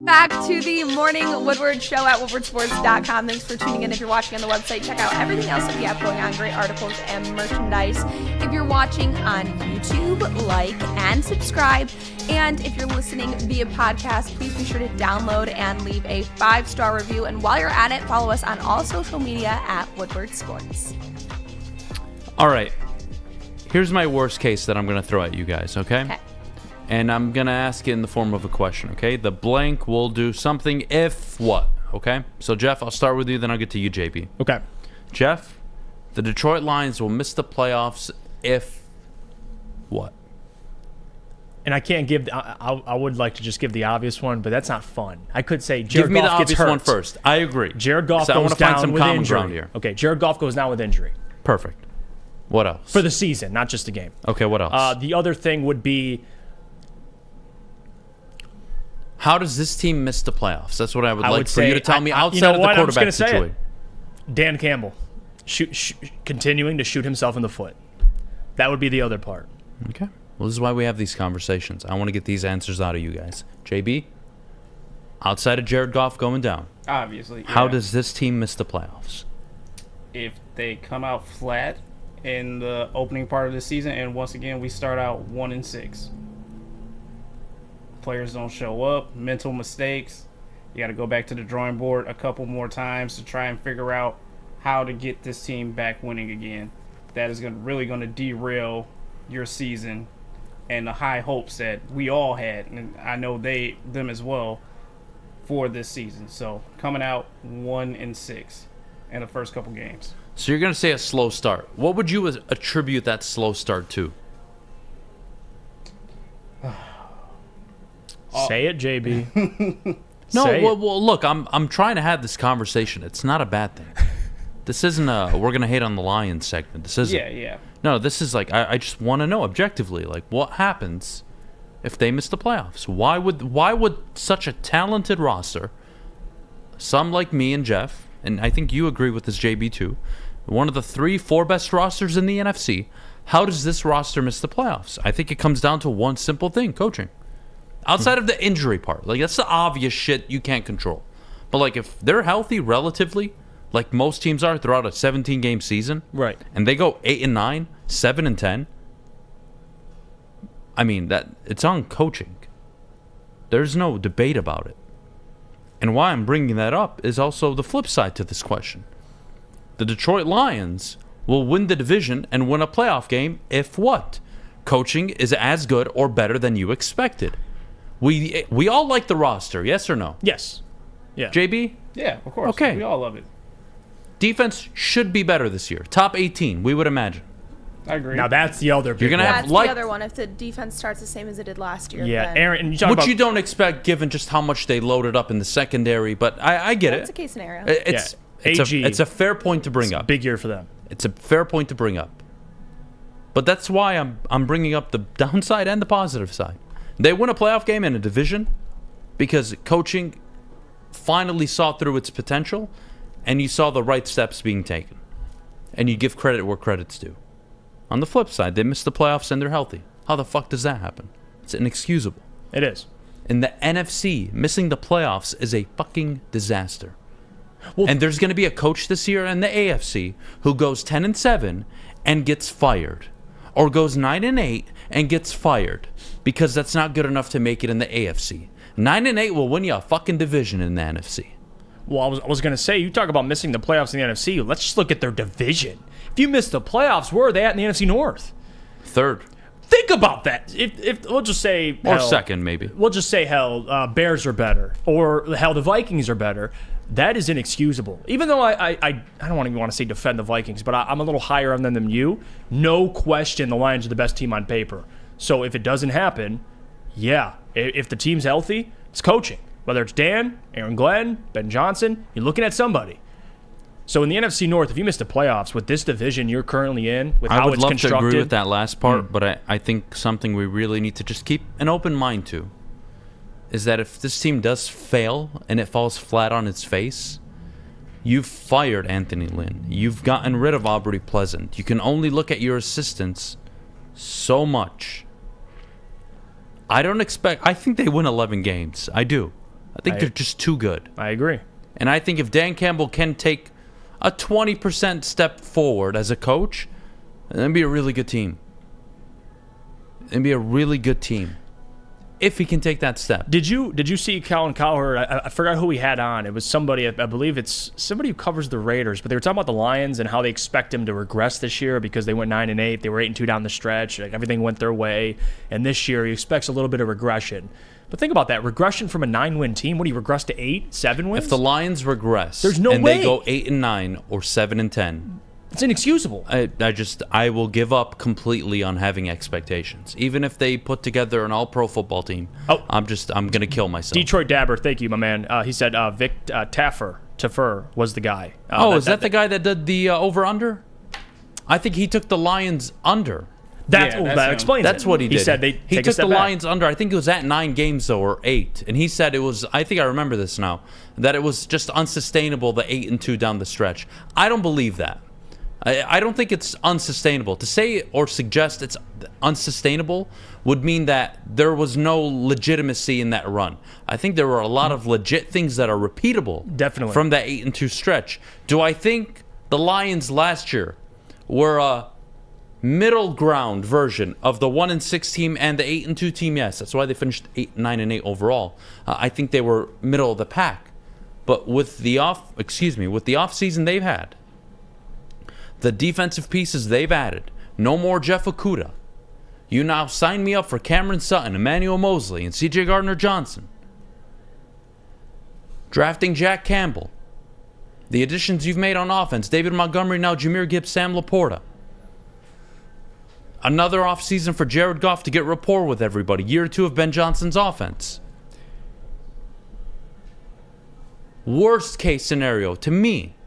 Back to the Morning Woodward Show at woodwardsports.com. Thanks for tuning in. If you're watching on the website, check out everything else that we have going on. Great articles and merchandise. If you're watching on YouTube, like and subscribe. And if you're listening via podcast, please be sure to download and leave a 5-star review. And while you're at it, follow us on all social media at Woodward Sports. All right. Here's my worst case that I'm going to throw at you guys, okay? And I'm going to ask it in the form of a question, okay? The blank will do something if what, okay? So, Jeff, I'll start with you, then I'll get to you, JB. Okay. Jeff, the Detroit Lions will miss the playoffs if what? And I can't give. I would like to just give the obvious one, but that's not fun. I could say Jared Goff gets hurt. Give me the obvious one first. I agree. Jared Goff goes down with injury. Okay, Jared Goff goes down with injury. Perfect. What else? For the season, not just a game. Okay, what else? The other thing would be, how does this team miss the playoffs? That's what I would like for you to tell me outside of the quarterback situation. Dan Campbell, continuing to shoot himself in the foot. That would be the other part. Okay. Well, this is why we have these conversations. I want to get these answers out of you guys. JB, outside of Jared Goff going down, obviously, how does this team miss the playoffs? If they come out flat in the opening part of the season, and once again we start out 1-6. Players don't show up, mental mistakes. You got to go back to the drawing board a couple more times to try and figure out how to get this team back winning again. That is really going to derail your season and the high hopes that we all had, and I know them as well, for this season. So coming out 1-6 in the first couple games. So you're going to say a slow start. What would you attribute that slow start to? Say it, JB. No, well, look, I'm trying to have this conversation. It's not a bad thing. This isn't a we're gonna hate on the Lions segment. This isn't. Yeah. No, this is like I just want to know objectively, like what happens if they miss the playoffs? Why would such a talented roster, some like me and Jeff, and I think you agree with this, JB too, one of the 3-4 best rosters in the NFC, how does this roster miss the playoffs? I think it comes down to one simple thing: coaching. Outside of the injury part, like that's the obvious shit you can't control. But like if they're healthy relatively, like most teams are throughout a 17-game season, right? And they go 8-9, 7-10. I mean that it's on coaching. There's no debate about it. And why I'm bringing that up is also the flip side to this question. The Detroit Lions will win the division and win a playoff game if what? Coaching is as good or better than you expected. We all like the roster, yes or no? Yes. Yeah. JB? Yeah, of course. Okay. We all love it. defense should be better this year. Top 18, we would imagine. I agree. Now that's the other big You're gonna one. have That's the other one. If the defense starts the same as it did last year. Yeah, then Aaron, and you talk which about you don't expect given just how much they loaded up in the secondary, but I get it's a it. case scenario. It's a fair point to bring up. Big year for them. It's a fair point to bring up. But that's why I'm bringing up the downside and the positive side. They win a playoff game in a division because coaching finally saw through its potential and you saw the right steps being taken. And you give credit where credit's due. On the flip side, they missed the playoffs and they're healthy. How the fuck does that happen? It's inexcusable. It is. In the NFC, missing the playoffs is a fucking disaster. And there's going to be a coach this year in the AFC who goes 10-7 and gets fired, or goes 9-8 and gets fired because that's not good enough to make it in the AFC. 9-8 will win you a fucking division in the NFC. Well, I was going to say, you talk about missing the playoffs in the NFC. Let's just look at their division. If you miss the playoffs, where are they at in the NFC North? Third. Think about that. If we'll just say, or second, maybe. We'll just say, Bears are better, or the Vikings are better. That is inexcusable. Even though I don't even want to say defend the Vikings, but I'm a little higher on them than you. No question, the Lions are the best team on paper. So if it doesn't happen, yeah, if the team's healthy, it's coaching. Whether it's Dan, Aaron Glenn, Ben Johnson, you're looking at somebody. So in the NFC North, if you miss the playoffs with this division you're currently in, with how it's constructed, I would love to agree with that last part, but I think something we really need to just keep an open mind to is that if this team does fail and it falls flat on its face, you've fired Anthony Lynn. You've gotten rid of Aubrey Pleasant. You can only look at your assistants so much. I think they win 11 games. I do. I think they're just too good. I agree. And I think if Dan Campbell can take a 20% step forward as a coach, that'd be a really good team. It'd be a really good team if he can take that step. Did you see Colin Cowherd? I forgot who he had on. It was somebody, I believe it's somebody who covers the Raiders, but they were talking about the Lions and how they expect him to regress this year because they went 9-8. They were 8-2 down the stretch. Like, everything went their way. And this year he expects a little bit of regression. But think about that. Regression from a 9-win team. What, do you regress to 8, 7 wins? If the Lions regress there's no and way they go 8-9 or 7-10, it's inexcusable. I will give up completely on having expectations. Even if they put together an all-pro football team, I'm going to kill myself. Detroit Dabber, thank you, my man. He said Vic Taffer was the guy. Is that the guy that did the over-under? I think he took the Lions under. That explains it. That's what he did. He said he took the Lions under. I think it was at 9 games, though, or 8. And he said it was, I think I remember this now, that it was just unsustainable, the 8-2 down the stretch. I don't believe that. I don't think it's unsustainable. To say or suggest it's unsustainable would mean that there was no legitimacy in that run. I think there were a lot of legit things that are repeatable. Definitely. From that 8-2 stretch. Do I think the Lions last year were a middle ground version of the 1-6 team and the 8-2 team? Yes, that's why they finished 9-8 overall. I think they were middle of the pack. But with the off season they've had, the defensive pieces they've added, no more Jeff Okudah. You now sign me up for Cameron Sutton, Emmanuel Mosley, and C.J. Gardner-Johnson. Drafting Jack Campbell. The additions you've made on offense, David Montgomery, now Jahmyr Gibbs, Sam Laporta. Another offseason for Jared Goff to get rapport with everybody. Year 2 of Ben Johnson's offense. Worst case scenario, to me,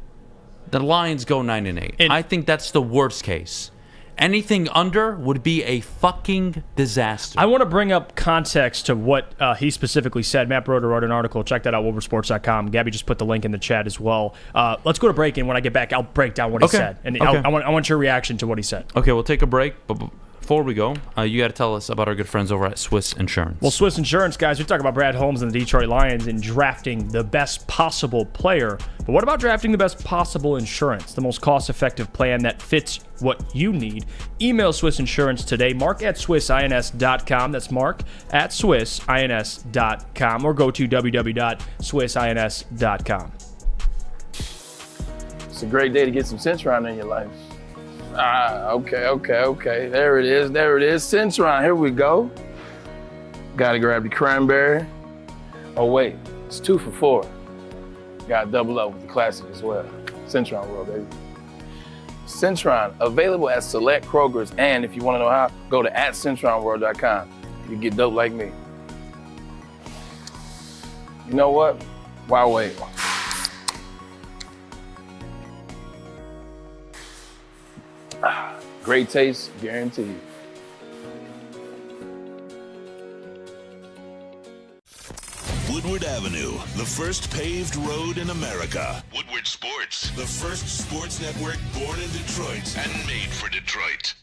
the Lions go 9-8. I think that's the worst case. Anything under would be a fucking disaster. I want to bring up context to what he specifically said. Matt Broder wrote an article. Check that out, WoodwardSports.com. Gabby just put the link in the chat as well. Let's go to break, and when I get back, I'll break down what he said. And I want your reaction to what he said. Okay, we'll take a break, but before we go, you got to tell us about our good friends over at Swiss Insurance. Well, Swiss Insurance, guys, we talk about Brad Holmes and the Detroit Lions and drafting the best possible player. But what about drafting the best possible insurance? The most cost-effective plan that fits what you need. Email Swiss Insurance today, mark@swissins.com. That's mark@swissins.com. Or go to www.swissins.com. It's a great day to get some Centron in your life. Okay. There it is. Centron, here we go. Gotta grab the cranberry. Oh wait, it's 2 for $4. Gotta double up with the classic as well. Centron World, baby. Centron, available at select Krogers, and if you want to know how, go to @CentronWorld.com. You get dope like me. You know what? Why wait? Great taste, guaranteed. Woodward Avenue, the first paved road in America. Woodward Sports, the first sports network born in Detroit and made for Detroit.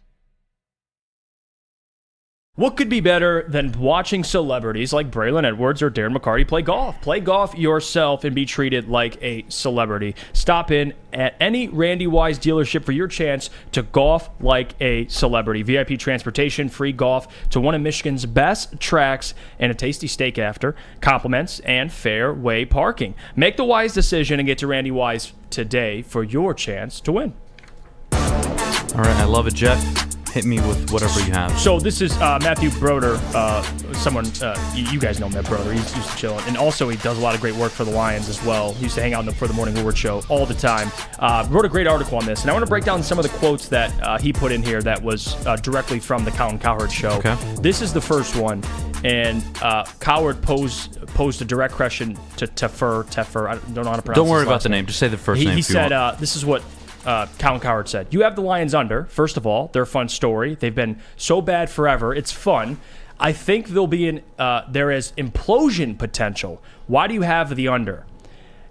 What could be better than watching celebrities like Braylon Edwards or Darren McCarty play golf? Play golf yourself and be treated like a celebrity. Stop in at any Randy Wise dealership for your chance to golf like a celebrity. VIP transportation, free golf to one of Michigan's best tracks, and a tasty steak after, compliments, and fairway parking. Make the wise decision and get to Randy Wise today for your chance to win. All right, I love it, Jeff. Hit me with whatever you have. So this is Matthew Broder, someone, you guys know Matt Broder. He's used to chilling. And also he does a lot of great work for the Lions as well. He used to hang out for the Morning Woodward show all the time. Wrote a great article on this. And I want to break down some of the quotes that he put in here that was directly from the Colin Cowherd show. Okay. This is the first one. And Cowherd posed a direct question to Teffer. I don't know how to pronounce Don't worry his about last the name. Just say the first name. He if you said, want. this is what Colin Cowherd said. You have the Lions under. First of all, they're a fun story. They've been so bad forever. It's fun. I think there'll be there is implosion potential. Why do you have the under?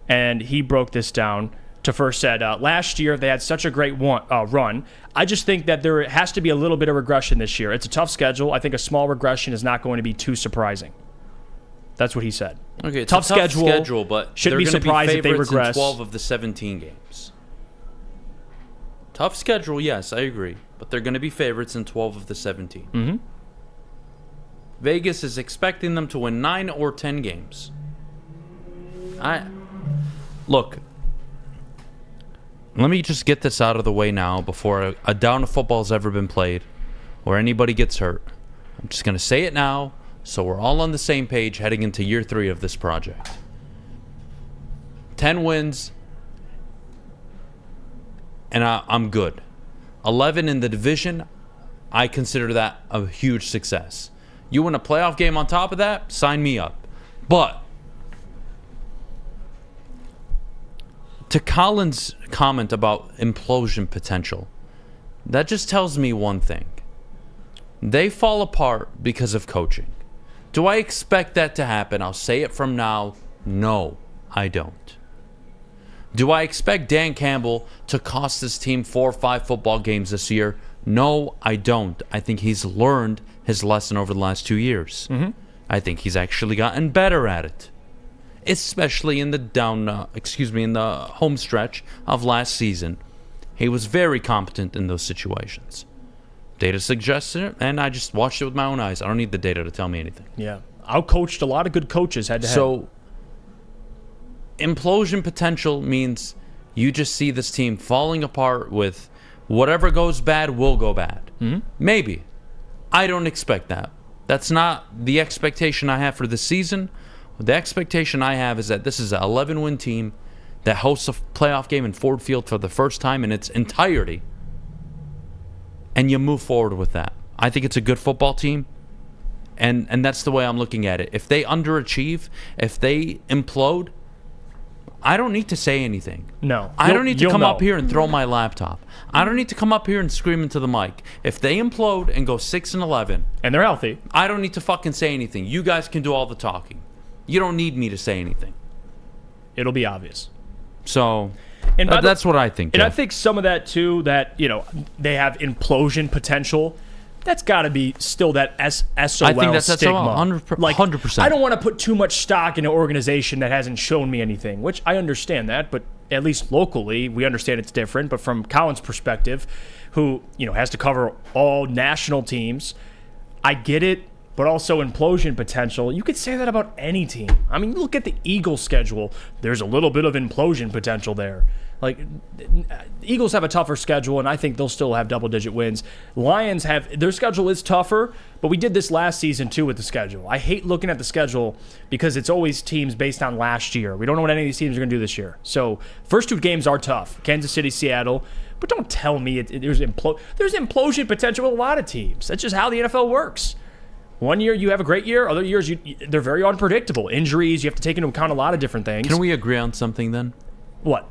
And he broke this down. To first said, last year they had such a great run. I just think that there has to be a little bit of regression this year. It's a tough schedule. I think a small regression is not going to be too surprising. That's what he said. Okay, it's tough a tough schedule, but shouldn't be surprised if they regress. In 12 of the 17 games. Tough schedule, yes, I agree. But they're going to be favorites in 12 of the 17. Mm-hmm. Vegas is expecting them to win 9 or 10 games. Look, let me just get this out of the way now before a down of football has ever been played or anybody gets hurt. I'm just going to say it now so we're all on the same page heading into year 3 of this project. 10 wins, and I'm good. 11 in the division, I consider that a huge success. You win a playoff game on top of that, sign me up. But to Colin's comment about implosion potential, that just tells me one thing. They fall apart because of coaching. Do I expect that to happen? I'll say it from now. No, I don't. Do I expect Dan Campbell to cost his team 4 or 5 football games this year? No, I don't. I think he's learned his lesson over the last 2 years. Mm-hmm. I think he's actually gotten better at it, especially in the in the home stretch of last season. He was very competent in those situations. Data suggests it, and I just watched it with my own eyes. I don't need the data to tell me anything. Yeah, outcoached a lot of good coaches head to head. So implosion potential means you just see this team falling apart with whatever goes bad will go bad. Mm-hmm. Maybe. I don't expect that. That's not the expectation I have for this season. The expectation I have is that this is an 11-win team that hosts a playoff game in Ford Field for the first time in its entirety, and you move forward with that. I think it's a good football team, and that's the way I'm looking at it. If they underachieve, if they implode, I don't need to say anything. No. I don't need to come know. up here and throw my laptop. I don't need to come up here and scream into the mic. If they implode and go 6-11, and they're healthy, I don't need to fucking say anything. You guys can do all the talking. You don't need me to say anything. It'll be obvious. So, and that's what I think. And Jeff. I think some of that too, that they have implosion potential. That's got to be still that SOL I think that's stigma. 100%. I don't want to put too much stock in an organization that hasn't shown me anything, which I understand that, but at least locally, we understand it's different. But from Colin's perspective, who has to cover all national teams, I get it. but also implosion potential. You could say that about any team. I mean, look at the Eagles' schedule. There's a little bit of implosion potential there. Like, Eagles have a tougher schedule, and I think they'll still have double-digit wins. Lions their schedule is tougher, but we did this last season, too, with the schedule. I hate looking at the schedule because it's always teams based on last year. We don't know what any of these teams are going to do this year. So, first 2 games are tough. Kansas City, Seattle. But don't tell me there's implosion potential with a lot of teams. That's just how the NFL works. One year you have a great year. Other years they're very unpredictable. Injuries, you have to take into account a lot of different things. Can we agree on something then? What?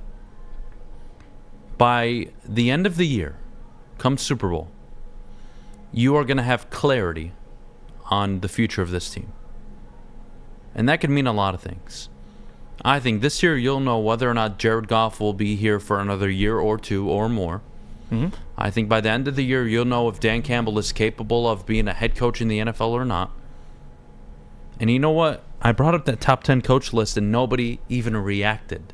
By the end of the year, come Super Bowl, you are going to have clarity on the future of this team. And that could mean a lot of things. I think this year you'll know whether or not Jared Goff will be here for another year or 2 or more. Mm-hmm. I think by the end of the year you'll know if Dan Campbell is capable of being a head coach in the NFL or not. And you know what? I brought up that top 10 coach list and nobody even reacted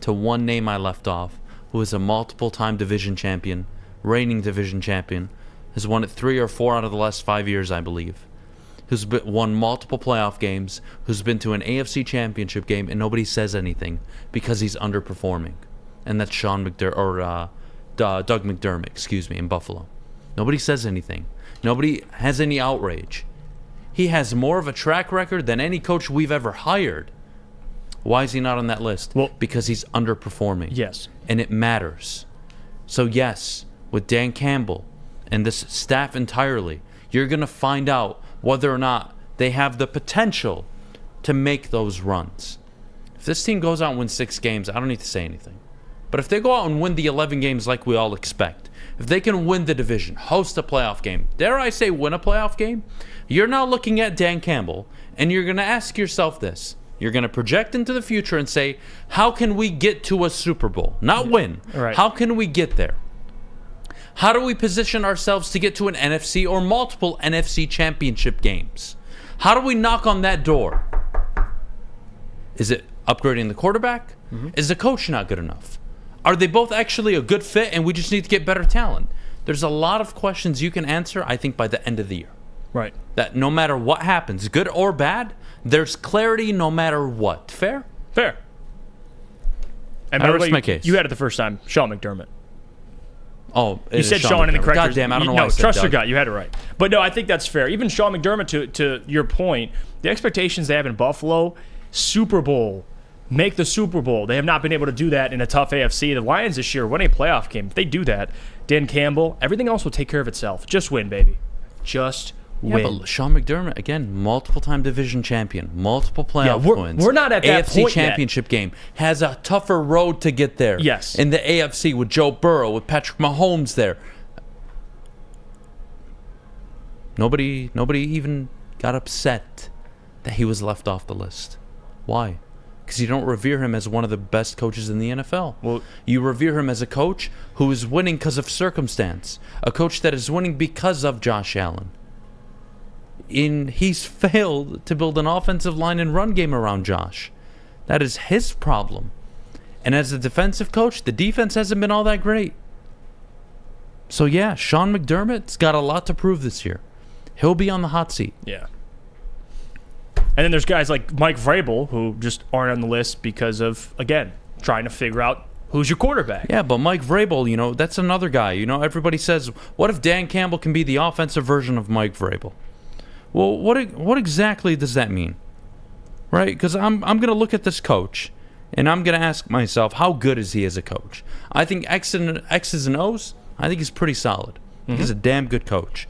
to one name I left off, who is a multiple-time division champion, reigning division champion, has won it 3 or 4 out of the last 5 years, I believe, who's won multiple playoff games, who's been to an AFC championship game, and nobody says anything because he's underperforming. And that's Doug McDermott, in Buffalo. Nobody says anything. Nobody has any outrage. He has more of a track record than any coach we've ever hired. Why is he not on that list? Well, because he's underperforming. Yes. And it matters. So yes, with Dan Campbell and this staff entirely, you're going to find out whether or not they have the potential to make those runs. If this team goes out and wins 6 games, I don't need to say anything. But if they go out and win the 11 games like we all expect, if they can win the division, host a playoff game, dare I say win a playoff game, you're now looking at Dan Campbell and you're going to ask yourself this. You're going to project into the future and say, how can we get to a Super Bowl? Not win. Right. How can we get there? How do we position ourselves to get to an NFC or multiple NFC championship games? How do we knock on that door? Is it upgrading the quarterback? Mm-hmm. Is the coach not good enough? Are they both actually a good fit and we just need to get better talent? There's a lot of questions you can answer, I think, by the end of the year. Right. That no matter what happens, good or bad, there's clarity no matter what. Fair? Fair. And by the way, my case. You had it the first time. Sean McDermott. Oh, you said Sean in the correct. God damn, I don't know why I said trust Doug. your gut. You had it right. But no, I think that's fair. Even Sean McDermott, to your point, the expectations they have in Buffalo, Super Bowl, make the Super Bowl. They have not been able to do that in a tough AFC. The Lions this year win a playoff game. If they do that, Dan Campbell, everything else will take care of itself. Just win, baby. Just win. Yeah, but Sean McDermott, again, multiple-time division champion, multiple playoff wins. We're not at that AFC point championship game. Has a tougher road to get there. Yes. In the AFC with Joe Burrow, with Patrick Mahomes there. Nobody even got upset that he was left off the list. Why? Because you don't revere him as one of the best coaches in the NFL. Well, you revere him as a coach who is winning because of circumstance. A coach that is winning because of Josh Allen. He's failed to build an offensive line and run game around Josh. That is his problem. And as a defensive coach, the defense hasn't been all that great. So yeah, Sean McDermott's got a lot to prove this year. He'll be on the hot seat. Yeah. And then there's guys like Mike Vrabel who just aren't on the list because of, again, trying to figure out who's your quarterback. Yeah, but Mike Vrabel, that's another guy. Everybody says, what if Dan Campbell can be the offensive version of Mike Vrabel? Well, what exactly does that mean? Right? Because I'm going to look at this coach, and I'm going to ask myself, how good is he as a coach? I think X's and O's, I think he's pretty solid. Mm-hmm. He's a damn good coach.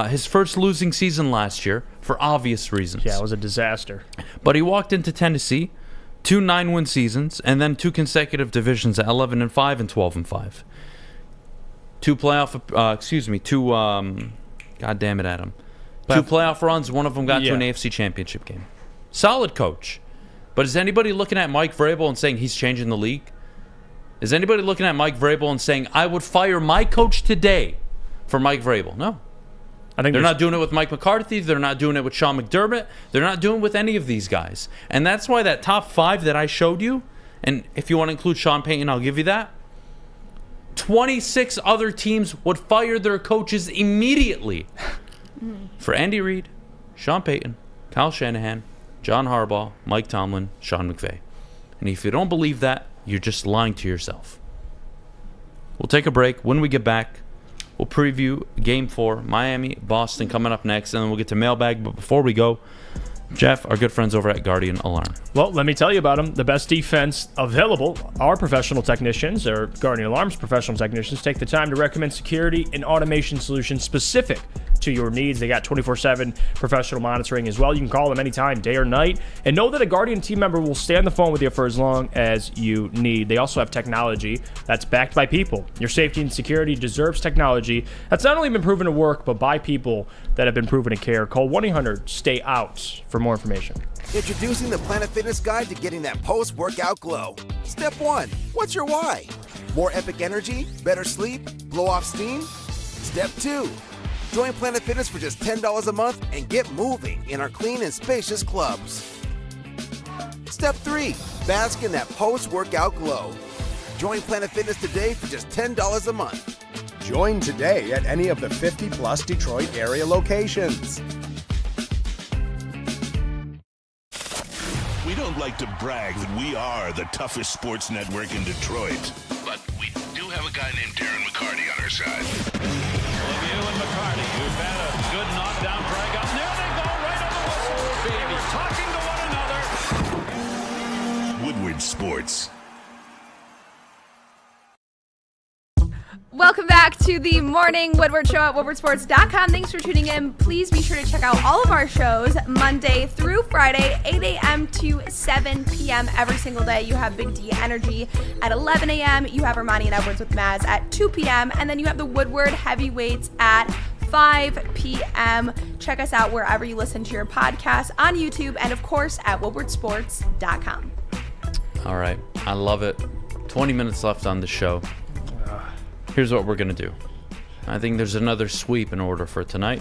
His first losing season last year, for obvious reasons. Yeah, it was a disaster. But he walked into Tennessee, 2 9-win seasons, and then 2 consecutive divisions at 11-5 and 12-5. 2 playoff, God damn it, Adam. 2 playoff runs, one of them got to an AFC championship game. Solid coach. But is anybody looking at Mike Vrabel and saying he's changing the league? Is anybody looking at Mike Vrabel and saying, I would fire my coach today for Mike Vrabel? No. I think they're not doing it with Mike McCarthy. They're not doing it with Sean McDermott. They're not doing it with any of these guys. And that's why that top 5 that I showed you, and if you want to include Sean Payton, I'll give you that, 26 other teams would fire their coaches immediately for Andy Reid, Sean Payton, Kyle Shanahan, John Harbaugh, Mike Tomlin, Sean McVay. And if you don't believe that, you're just lying to yourself. We'll take a break. When we get back, we'll preview Game 4, Miami, Boston coming up next, and then we'll get to mailbag. But before we go, Jeff, our good friends over at Guardian Alarm. Well, let me tell you about them. The best defense available. Our professional technicians, or Guardian Alarm's professional technicians, take the time to recommend security and automation solutions specific to your needs. They got 24/7 professional monitoring as well. You can call them anytime, day or night, and know that a Guardian team member will stay on the phone with you for as long as you need. They also have technology that's backed by people. Your safety and security deserves technology that's not only been proven to work, but by people that have been proven to care. Call 1-800-STAY-OUT for more information. Introducing the Planet Fitness Guide to getting that post-workout glow. Step 1. What's your why? More epic energy? Better sleep? Blow off steam? Step 2. Join Planet Fitness for just $10 a month and get moving in our clean and spacious clubs. Step 3. Bask in that post-workout glow. Join Planet Fitness today for just $10 a month. Join today at any of the 50-plus Detroit area locations. We don't like to brag that we are the toughest sports network in Detroit, but we do have a guy named Darren McCarty on our side. Lemieux and McCarty, who've had a good knockdown drag up. There they go, right on the whistle. Baby, talking to one another. Woodward Sports. Welcome back to the Morning Woodward Show at woodwardsports.com. Thanks for tuning in. Please be sure to check out all of our shows Monday through Friday, 8 a.m. to 7 p.m. every single day. You have Big D Energy at 11 a.m. You have Ermanni and Edwards with Maz at 2 p.m. And then you have the Woodward Heavyweights at 5 p.m. Check us out wherever you listen to your podcasts, on YouTube, and of course at woodwardsports.com. All right. I love it. 20 minutes left on the show. Here's what we're going to do. I think there's another sweep in order for tonight.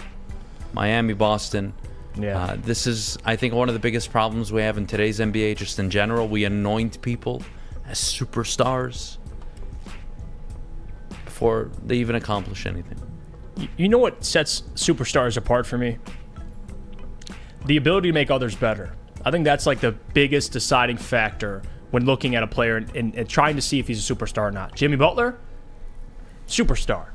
Miami, Boston. Yeah. This is, I think, one of the biggest problems we have in today's NBA, just in general. We anoint people as superstars before they even accomplish anything. You know what sets superstars apart for me? The ability to make others better. I think that's like the biggest deciding factor when looking at a player and trying to see if he's a superstar or not. Jimmy Butler, superstar.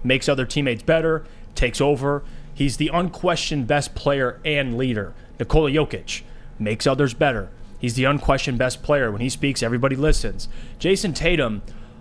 Makes other teammates better, takes over. He's the unquestioned best player and leader. Nikola Jokic makes others better. He's the unquestioned best player. When he speaks, everybody listens. Jason Tatum,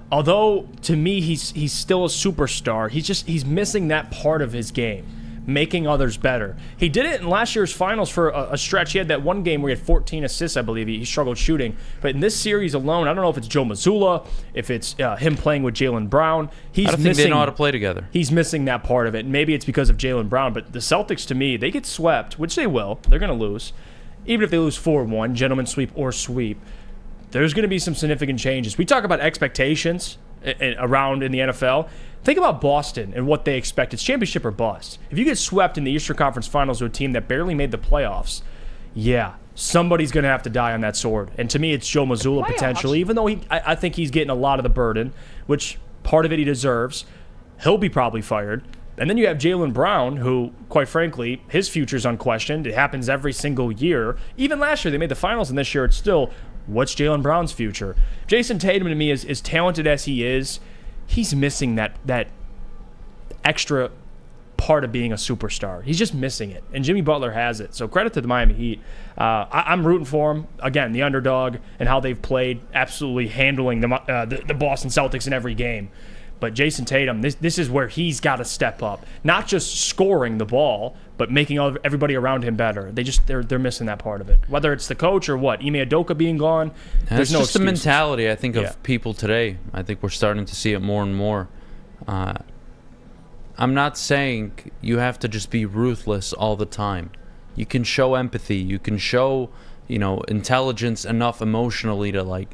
although to me he's still a superstar, he's missing that part of his game, making others better. He did it in last year's finals for a stretch. He had that one game where he had 14 assists, I believe. He struggled shooting. But in this series alone, I don't know if it's Joe Mazzulla, if it's him playing with Jaylen Brown. I don't think they know how to play together. He's missing that part of it. Maybe it's because of Jaylen Brown. But the Celtics, to me, they get swept, which they will. They're going to lose. Even if they lose 4-1, gentleman sweep or sweep, there's going to be some significant changes. We talk about expectations around in the NFL. Think about Boston and what they expect. It's championship or bust. If you get swept in the Eastern Conference Finals to a team that barely made the playoffs, yeah, somebody's going to have to die on that sword. And to me, it's Joe Mazzulla potentially, even though I think he's getting a lot of the burden, which part of it he deserves. He'll be probably fired. And then you have Jaylen Brown, who, quite frankly, his future's unquestioned. It happens every single year. Even last year, they made the finals, and this year it's still, what's Jaylen Brown's future? Jason Tatum, to me, is as talented as he is, he's missing that extra part of being a superstar. He's just missing it. And Jimmy Butler has it. So credit to the Miami Heat. I'm rooting for him. Again, the underdog and how they've played, absolutely handling the Boston Celtics in every game. But Jason Tatum, this is where he's got to step up. Not just scoring the ball, but making everybody around him better. They're missing that part of it. Whether it's the coach or what, Ime Udoka being gone, there's no just the excuses. mentality, I think, of people today. I think we're starting to see it more and more. I'm not saying you have to just be ruthless all the time. You can show empathy. You can show, intelligence enough emotionally to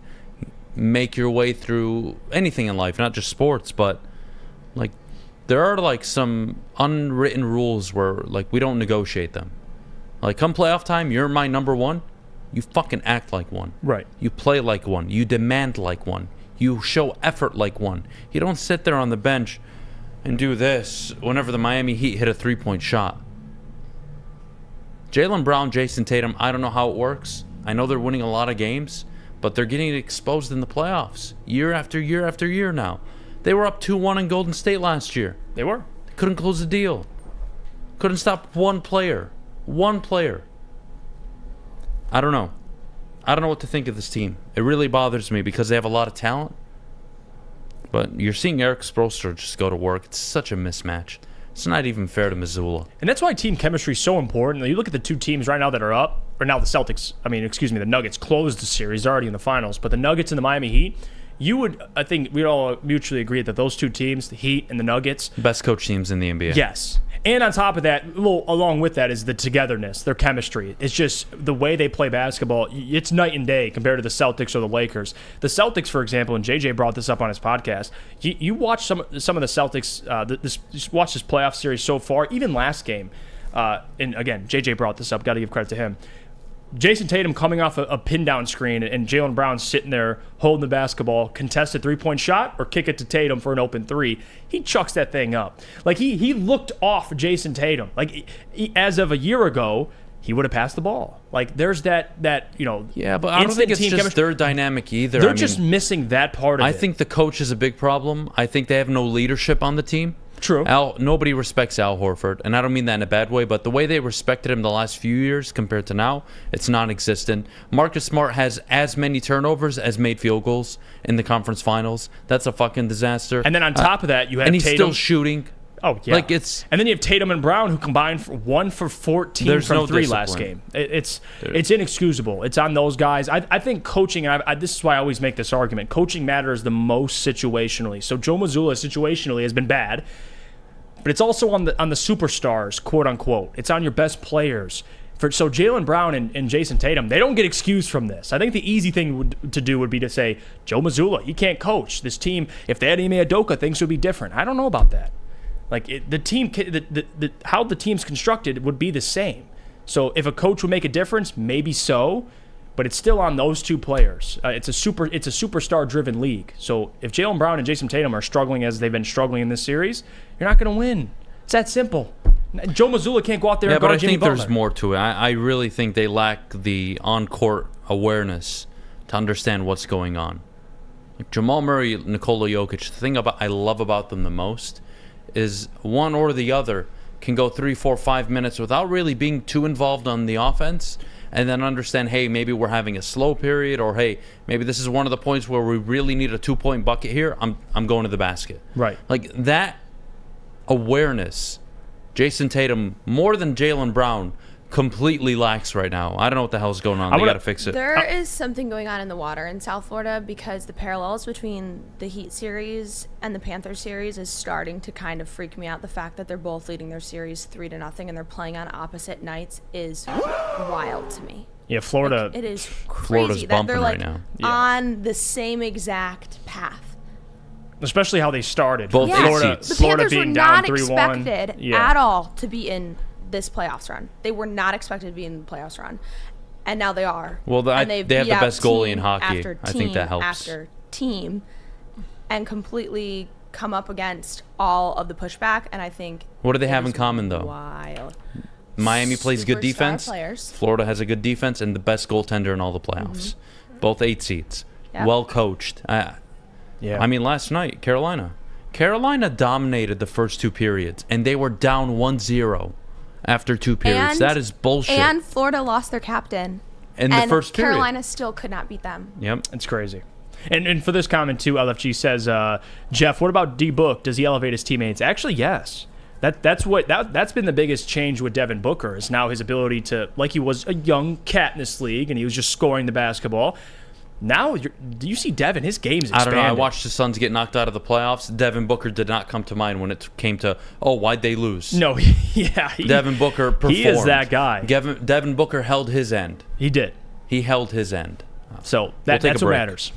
make your way through anything in life, not just sports, but there are some unwritten rules where we don't negotiate them. Come playoff time, you're my number one, you fucking act like one. Right. You play like one. You demand like one. You show effort like one. You don't sit there on the bench and do this whenever the Miami Heat hit a 3-point shot. Jaylen Brown, Jason Tatum, I don't know how it works. I know they're winning a lot of games, but they're getting exposed in the playoffs year after year after year now. They were up 2-1 in Golden State last year. They were. They couldn't close the deal. Couldn't stop one player. One player. I don't know. I don't know what to think of this team. It really bothers me because they have a lot of talent. But you're seeing Eric Spoelstra just go to work. It's such a mismatch. It's not even fair to Missoula. And that's why team chemistry is so important. You look at the two teams right now that are up, or now the Nuggets closed the series. They're already in the finals. But the Nuggets and the Miami Heat, I think we'd all mutually agree that those two teams, the Heat and the Nuggets, best coach teams in the NBA. Yes. And on top of that, along with that is the togetherness, their chemistry. It's just the way they play basketball. It's night and day compared to the Celtics or the Lakers. The Celtics, for example, and JJ brought this up on his podcast. You watch some of the Celtics. Watch this playoff series so far, even last game. And again, JJ brought this up. Got to give credit to him. Jason Tatum coming off a pin down screen and Jaylen Brown sitting there holding the basketball, contested 3-point shot or kick it to Tatum for an open three. He chucks that thing up. Like he looked off Jason Tatum. Like as of a year ago, he would have passed the ball. Like there's that. Yeah, but I don't think it's just their dynamic either. They're just missing that part of it. I think the coach is a big problem. I think they have no leadership on the team. True. Nobody respects Al Horford, and I don't mean that in a bad way, but the way they respected him the last few years compared to now, it's non-existent. Marcus Smart has as many turnovers as made field goals in the conference finals. That's a fucking disaster. And then on top of that, you have and he's Tatum. still shooting. Oh, yeah. And then you have Tatum and Brown, who combined for 1 for 14 from three last game. It's inexcusable. It's on those guys. I think coaching, and this is why I always make this argument, coaching matters the most situationally. So Joe Mazzulla situationally has been bad, but it's also on the superstars, quote unquote. It's on your best players. So Jaylen Brown and Jason Tatum, they don't get excused from this. I think the easy thing to do would be to say, Joe Mazzulla, he can't coach. This team, if they had Ime Udoka, things would be different. I don't know about that. Like the team, how the team's constructed would be the same. So if a coach would make a difference, maybe so, but it's still on those two players. It's a superstar-driven league. So if Jaylen Brown and Jason Tatum are struggling as they've been struggling in this series, you're not going to win. It's that simple. Joe Mazzulla can't go out there and guard Jimmy Butler. But I think there's more to it. I really think they lack the on-court awareness to understand what's going on. Like Jamal Murray, Nikola Jokic, the thing I love about them the most is one or the other can go 3, 4, 5 minutes without really being too involved on the offense, and then understand, hey, maybe we're having a slow period, or hey, maybe this is one of the points where we really need a 2-point bucket here. I'm going to the basket. Right. Like that awareness, Jason Tatum, more than Jaylen Brown, completely lacks right now. I don't know what the hell's going on. They got to fix it. There is something going on in the water in South Florida because the parallels between the Heat series and the Panthers series is starting to kind of freak me out. The fact that they're both leading their series 3-0 and they're playing on opposite nights is wild to me. Yeah, Florida. Like, it is crazy Florida's that bumping they're like right now. on the same exact path. Especially how they started. Both Florida, the Florida Panthers being were down not 3-1. expected at all to be in this playoffs run. They were not expected to be in the playoffs run, and now they are. Well, they have the best goalie in hockey. I think that helps. After team, and completely come up against all of the pushback, and I think. What do they have in common, though? Wild. Miami plays good defense. Players. Florida has a good defense and the best goaltender in all the playoffs. Both 8 seeds. Yep. Well coached. Yeah. I mean, last night, Carolina dominated the first 2 periods, and they were down 1-0 after 2 periods. That is bullshit. And Florida lost their captain. In the first period. Carolina still could not beat them. Yep. It's crazy. And for this comment, too, LFG says, Jeff, what about D-Book? Does he elevate his teammates? Actually, yes. That's been the biggest change with Devin Booker is now his ability to, like he was a young cat in this league, and he was just scoring the basketball. Now, do you see Devin? His game's expanded. I don't know. I watched the Suns get knocked out of the playoffs. Devin Booker did not come to mind when it came to, why'd they lose? No, yeah. Devin Booker performed. He is that guy. Devin Booker held his end. He did. He held his end. So that's what matters.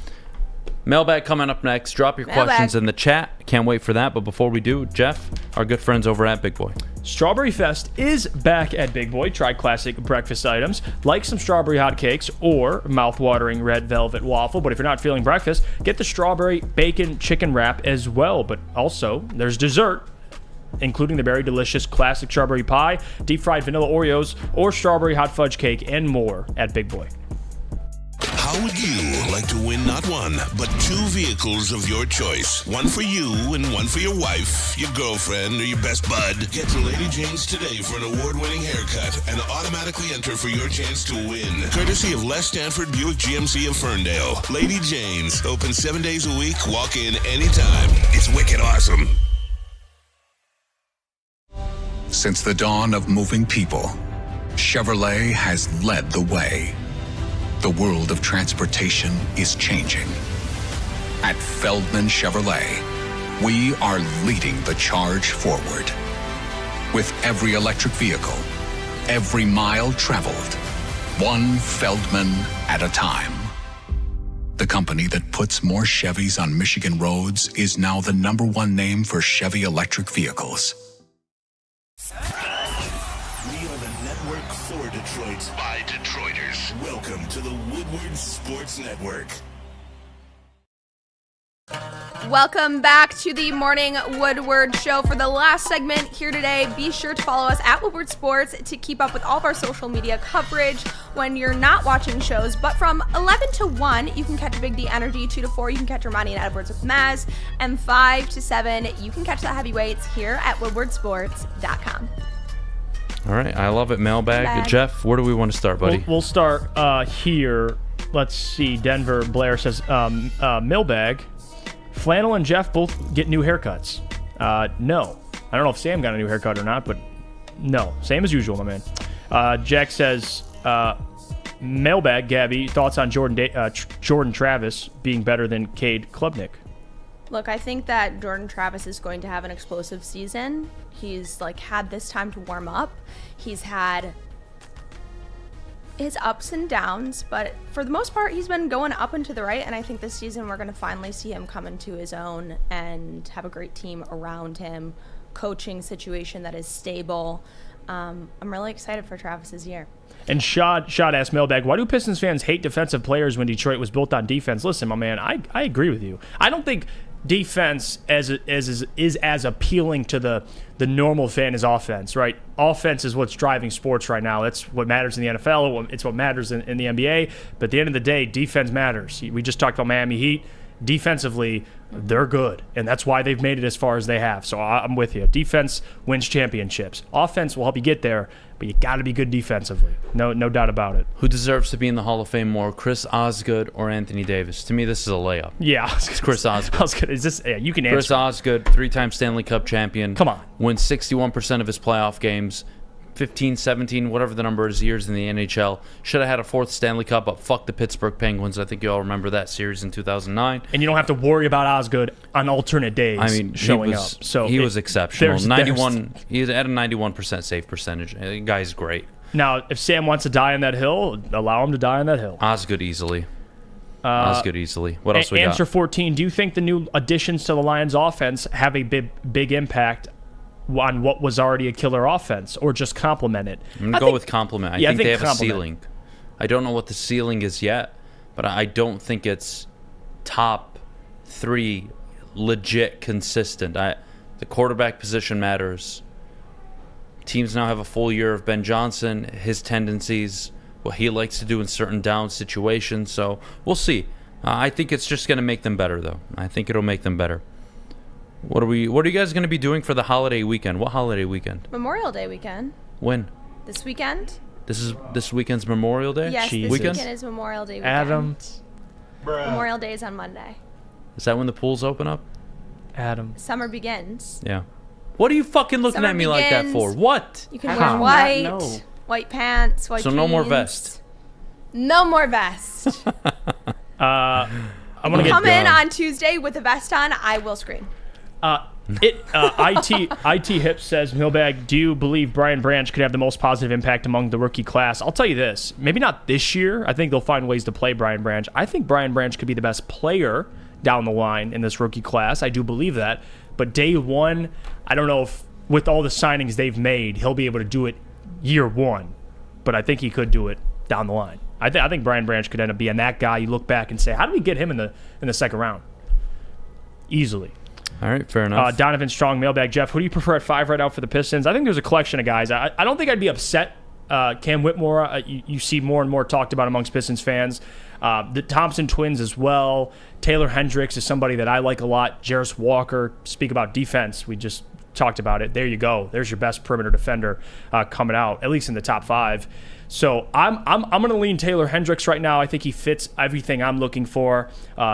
Mailbag coming up next. Drop your questions in the chat. Can't wait for that. But before we do, Jeff, our good friends over at Big Boy. Strawberry Fest is back at Big Boy. Try classic breakfast items like some strawberry hotcakes or mouth-watering red velvet waffle. But if you're not feeling breakfast, get the strawberry bacon chicken wrap as well. But also, there's dessert. including the very delicious classic strawberry pie, deep-fried vanilla Oreos, or strawberry hot fudge cake, and more at Big Boy. How would you like to win not one, but 2 vehicles of your choice? One for you and one for your wife, your girlfriend, or your best bud. Get to Lady Jane's today for an award-winning haircut and automatically enter for your chance to win. Courtesy of Les Stanford Buick GMC of Ferndale. Lady Jane's, open 7 days a week, walk in anytime. It's wicked awesome. Since the dawn of moving people, Chevrolet has led the way. The world of transportation is changing. At Feldman Chevrolet, we are leading the charge forward. With every electric vehicle, every mile traveled, one Feldman at a time. The company that puts more Chevys on Michigan roads is now the #1 name for Chevy electric vehicles. We are the network for Detroit by Detroiters. Welcome to the Woodward Sports Network. Welcome back to the Morning Woodward Show. For the last segment here today, be sure to follow us at Woodward Sports to keep up with all of our social media coverage when you're not watching shows. But from 11 to 1, you can catch Big D Energy. 2 to 4, you can catch Ermanni and Edwards with Maz. And 5 to 7, you can catch the heavyweights here at woodwardsports.com. All right, I love it. Mailbag. Jeff, where do we want to start, buddy? We'll start here. Let's see. Denver Blair says, mailbag. Flannel and Jeff both get new haircuts. No. I don't know if Sam got a new haircut or not, but no. Same as usual, my man. Jack says, mailbag, Gabby, thoughts on Jordan Travis being better than Cade Klubnik? Look, I think that Jordan Travis is going to have an explosive season. He's had this time to warm up. He's had his ups and downs, but for the most part, he's been going up and to the right, and I think this season we're going to finally see him come into his own and have a great team around him, coaching situation that is stable. I'm really excited for Travis's year. And Shad asked mailbag, why do Pistons fans hate defensive players when Detroit was built on defense? Listen, my man, I agree with you. I don't think defense is as appealing to the normal fan as offense, right? Offense is what's driving sports right now. That's what matters in the NFL. It's what matters in the NBA. But at the end of the day, defense matters. We just talked about Miami Heat. Defensively, they're good, and that's why they've made it as far as they have. So I'm with you. Defense wins championships. Offense will help you get there, but you got to be good defensively. No doubt about it. Who deserves to be in the Hall of Fame more, Chris Osgood or Anthony Davis? To me, this is a layup. Yeah, it's Chris Osgood. Is this? Yeah, you can answer. Chris Osgood, 3-time Stanley Cup champion. Come on. Wins 61% of his playoff games. 15, 17, whatever the number is, years in the NHL. Should have had a 4th Stanley Cup, but fuck the Pittsburgh Penguins. I think you all remember that series in 2009. And you don't have to worry about Osgood on alternate days showing up. So he was exceptional. 91. He had a 91% save percentage. The guy's great. Now, if Sam wants to die on that hill, allow him to die on that hill. Osgood easily. Osgood easily. What else we got? Answer 14. Do you think the new additions to the Lions offense have a big impact on what was already a killer offense, or just complement it? I'm going to go with compliment. I think they have a ceiling. I don't know what the ceiling is yet, but I don't think it's top 3 legit consistent. The quarterback position matters. Teams now have a full year of Ben Johnson, his tendencies, what he likes to do in certain down situations. So we'll see. I think it's just going to make them better, though. I think it'll make them better. What are you guys going to be doing for the holiday weekend? What holiday weekend? Memorial Day weekend. When? This weekend. This weekend's Memorial Day? Yes, this weekend is Memorial Day weekend. Adam. Memorial Day is on Monday. Is that when the pools open up? Adam. Summer begins. Yeah. What are you fucking looking at me like that for? What? You can wear white pants, white jeans. So no more vest. No more vest. I'm gonna come in on Tuesday with a vest on. I will scream. IT Hip says, mailbag, do you believe Brian Branch could have the most positive impact among the rookie class? I'll tell you this, maybe not this year. I think they'll find ways to play Brian Branch. I think Brian Branch could be the best player down the line in this rookie class. I do believe that. But day one, I don't know if with all the signings they've made, he'll be able to do it year one. But I think he could do it down the line. I think Brian Branch could end up being that guy you look back and say, how did we get him in the second round? Easily. All right, fair enough. Donovan Strong, mailbag. Jeff, who do you prefer at 5 right now for the Pistons? I think there's a collection of guys. I don't think I'd be upset. Cam Whitmore, you see more and more talked about amongst Pistons fans. The Thompson twins as well. Taylor Hendricks is somebody that I like a lot. Jarris Walker, speak about defense. We just talked about it. There you go. There's your best perimeter defender coming out, at least in the top 5. So I'm going to lean Taylor Hendricks right now. I think he fits everything I'm looking for.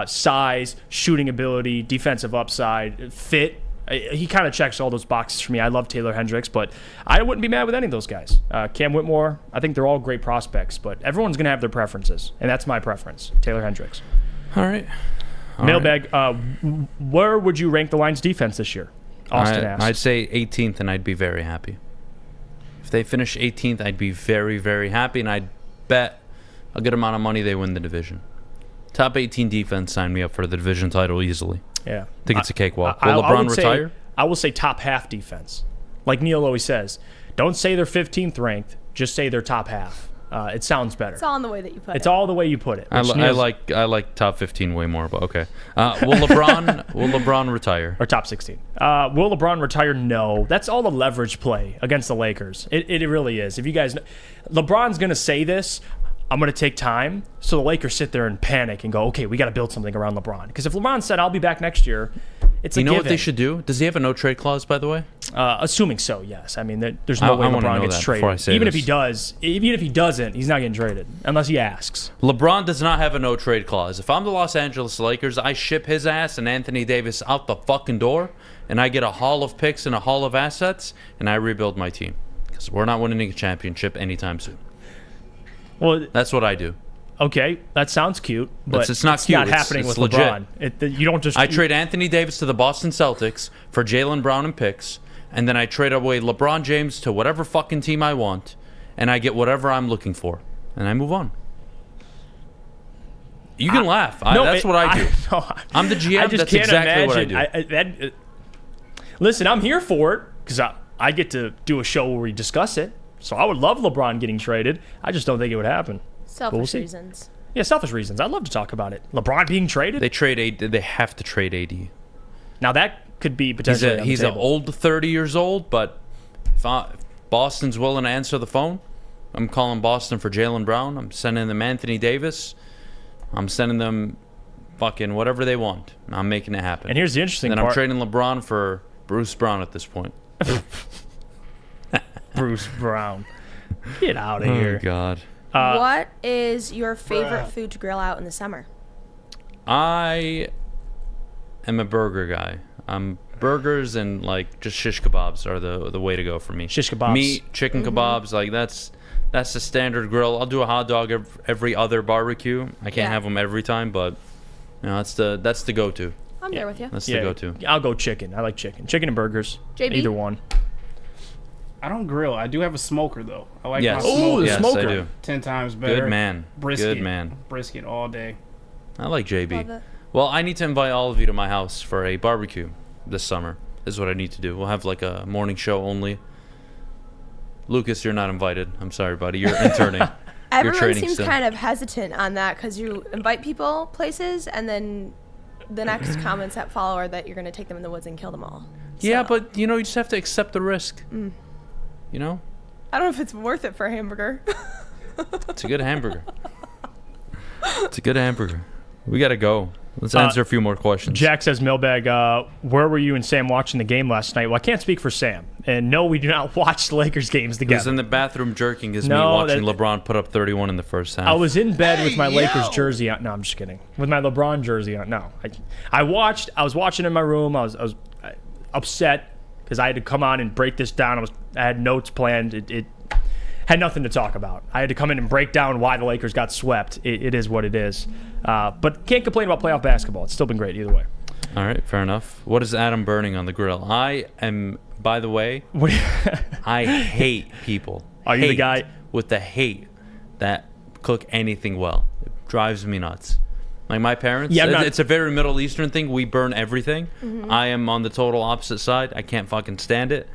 Size, shooting ability, defensive upside, fit. He kind of checks all those boxes for me. I love Taylor Hendricks, but I wouldn't be mad with any of those guys. Cam Whitmore, I think they're all great prospects, but everyone's going to have their preferences, and that's my preference, Taylor Hendricks. All right. Mailbag, where would you rank the Lions' defense this year? Austin asks. I'd say 18th, and I'd be very happy. If they finish 18th, I'd be very, very happy, and I'd bet a good amount of money they win the division. Top 18 defense signed me up for the division title easily. Yeah. I think it's a cakewalk. Will LeBron retire? I will say top half defense. Like Neil always says, don't say they're 15th ranked, just say they're top half. It sounds better. It's all in the way that you put it. It's all the way you put it. I like top 15 way more, but okay. Will LeBron retire? Or top 16. Will LeBron retire? No. That's all the leverage play against the Lakers. It really is. If you guys know, LeBron's going to say this, I'm going to take time. So the Lakers sit there and panic and go, okay, we got to build something around LeBron. Because if LeBron said, I'll be back next year, it's you know what they should do? Does he have a no-trade clause, by the way? Assuming so, yes. I mean, there's no way LeBron gets traded. Even if he doesn't, he's not getting traded unless he asks. LeBron does not have a no-trade clause. If I'm the Los Angeles Lakers, I ship his ass and Anthony Davis out the fucking door, and I get a haul of picks and a haul of assets, and I rebuild my team. Because we're not winning a championship anytime soon. Well, that's what I do. Okay, that sounds cute, but it's not cute. Not happening with legit. LeBron. You don't just. I trade Anthony Davis to the Boston Celtics for Jaylen Brown and picks, and then I trade away LeBron James to whatever fucking team I want, and I get whatever I'm looking for, and I move on. You can laugh. That's what I do. I'm the GM. I just that's can't exactly imagine. what I do. Listen, I'm here for it because I get to do a show where we discuss it. So I would love LeBron getting traded. I just don't think it would happen. Selfish reasons. Yeah, selfish reasons. I'd love to talk about it. LeBron being traded? They have to trade AD. Now that could be potentially He's an old 30 years old, but if Boston's willing to answer the phone, I'm calling Boston for Jaylen Brown. I'm sending them Anthony Davis. I'm sending them fucking whatever they want. I'm making it happen. And here's the interesting part. part. I'm trading LeBron for Bruce Brown at this point. Bruce Brown. Get out of here. Oh, God. What is your favorite food to grill out in the summer? I am a burger guy. Burgers and like just shish kebabs are the way to go for me. Shish kebabs. Meat, chicken kebabs, like that's the standard grill. I'll do a hot dog every other barbecue. I can't have them every time, but you know, that's the go-to. I'm there with you. That's the go-to. I'll go chicken. I like chicken. Chicken and burgers. JB? Either one. I don't grill. I do have a smoker though. I like yes. my smoker. Yes, smoker. I do. 10 times better. Good man. Brisket. Good man. Brisket all day. I like JB. Love it. Well, I need to invite all of you to my house for a barbecue this summer. This is what I need to do. We'll have like a morning show only. Lucas, you're not invited. I'm sorry, buddy. You're interning. Everyone seems kind of hesitant on that because you invite people places and then the next comments that follow are that you're going to take them in the woods and kill them all. Yeah, but you know, you just have to accept the risk. You know? I don't know if it's worth it for a hamburger. It's a good hamburger. It's a good hamburger. We got to go. Let's answer a few more questions. Jack says, mailbag, where were you and Sam watching the game last night? Well, I can't speak for Sam. And no, we do not watch the Lakers games together. He was in the bathroom jerking as me watching LeBron put up 31 in the first half. I was in bed with my Lakers jersey on. No, I'm just kidding. With my LeBron jersey on. No. I was watching in my room. I was upset because I had to come on and break this down. I had notes planned. It had nothing to talk about. I had to come in and break down why the Lakers got swept. It is what it is. But can't complain about playoff basketball. It's still been great either way. All right, fair enough. What is Adham burning on the grill? I am, by the way, I hate people. Are you the guy? With the hate that cook anything well. It drives me nuts. Like my parents, it's a very Middle Eastern thing. We burn everything. I am on the total opposite side. I can't fucking stand it.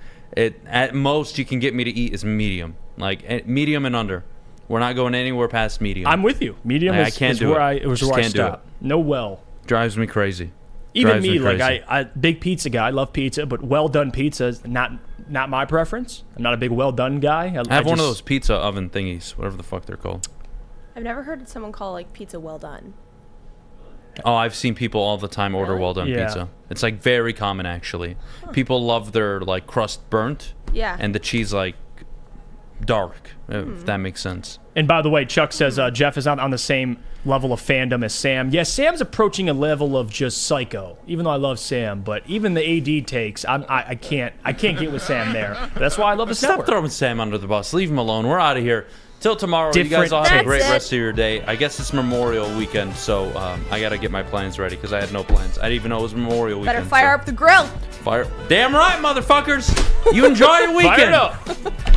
At most, you can get me to eat is medium. Like medium and under. We're not going anywhere past medium. I'm with you. Medium is where I stop. No well. Drives me crazy. Even Drives me, crazy. like I big pizza guy. I love pizza, but well done pizza is not my preference. I'm not a big well done guy. I have one of those pizza oven thingies, whatever the fuck they're called. I've never heard someone call like pizza well done. Oh, I've seen people all the time order well done pizza. It's like very common actually. People love their like crust burnt. Yeah. And the cheese like dark, if that makes sense. And by the way, Chuck says Jeff is not on the same level of fandom as Sam. Yes, Sam's approaching a level of just psycho. Even though I love Sam, but even the AD takes, I can't get with Sam there. That's why I love this Stop network. throwing Sam under the bus. Leave him alone. We're out of here. Till tomorrow, you guys all have a great rest of your day. I guess it's Memorial Weekend, so I got to get my plans ready because I had no plans. I didn't even know it was Memorial Weekend. Better fire up the grill. Damn right, motherfuckers. You enjoy your weekend. Fire it up.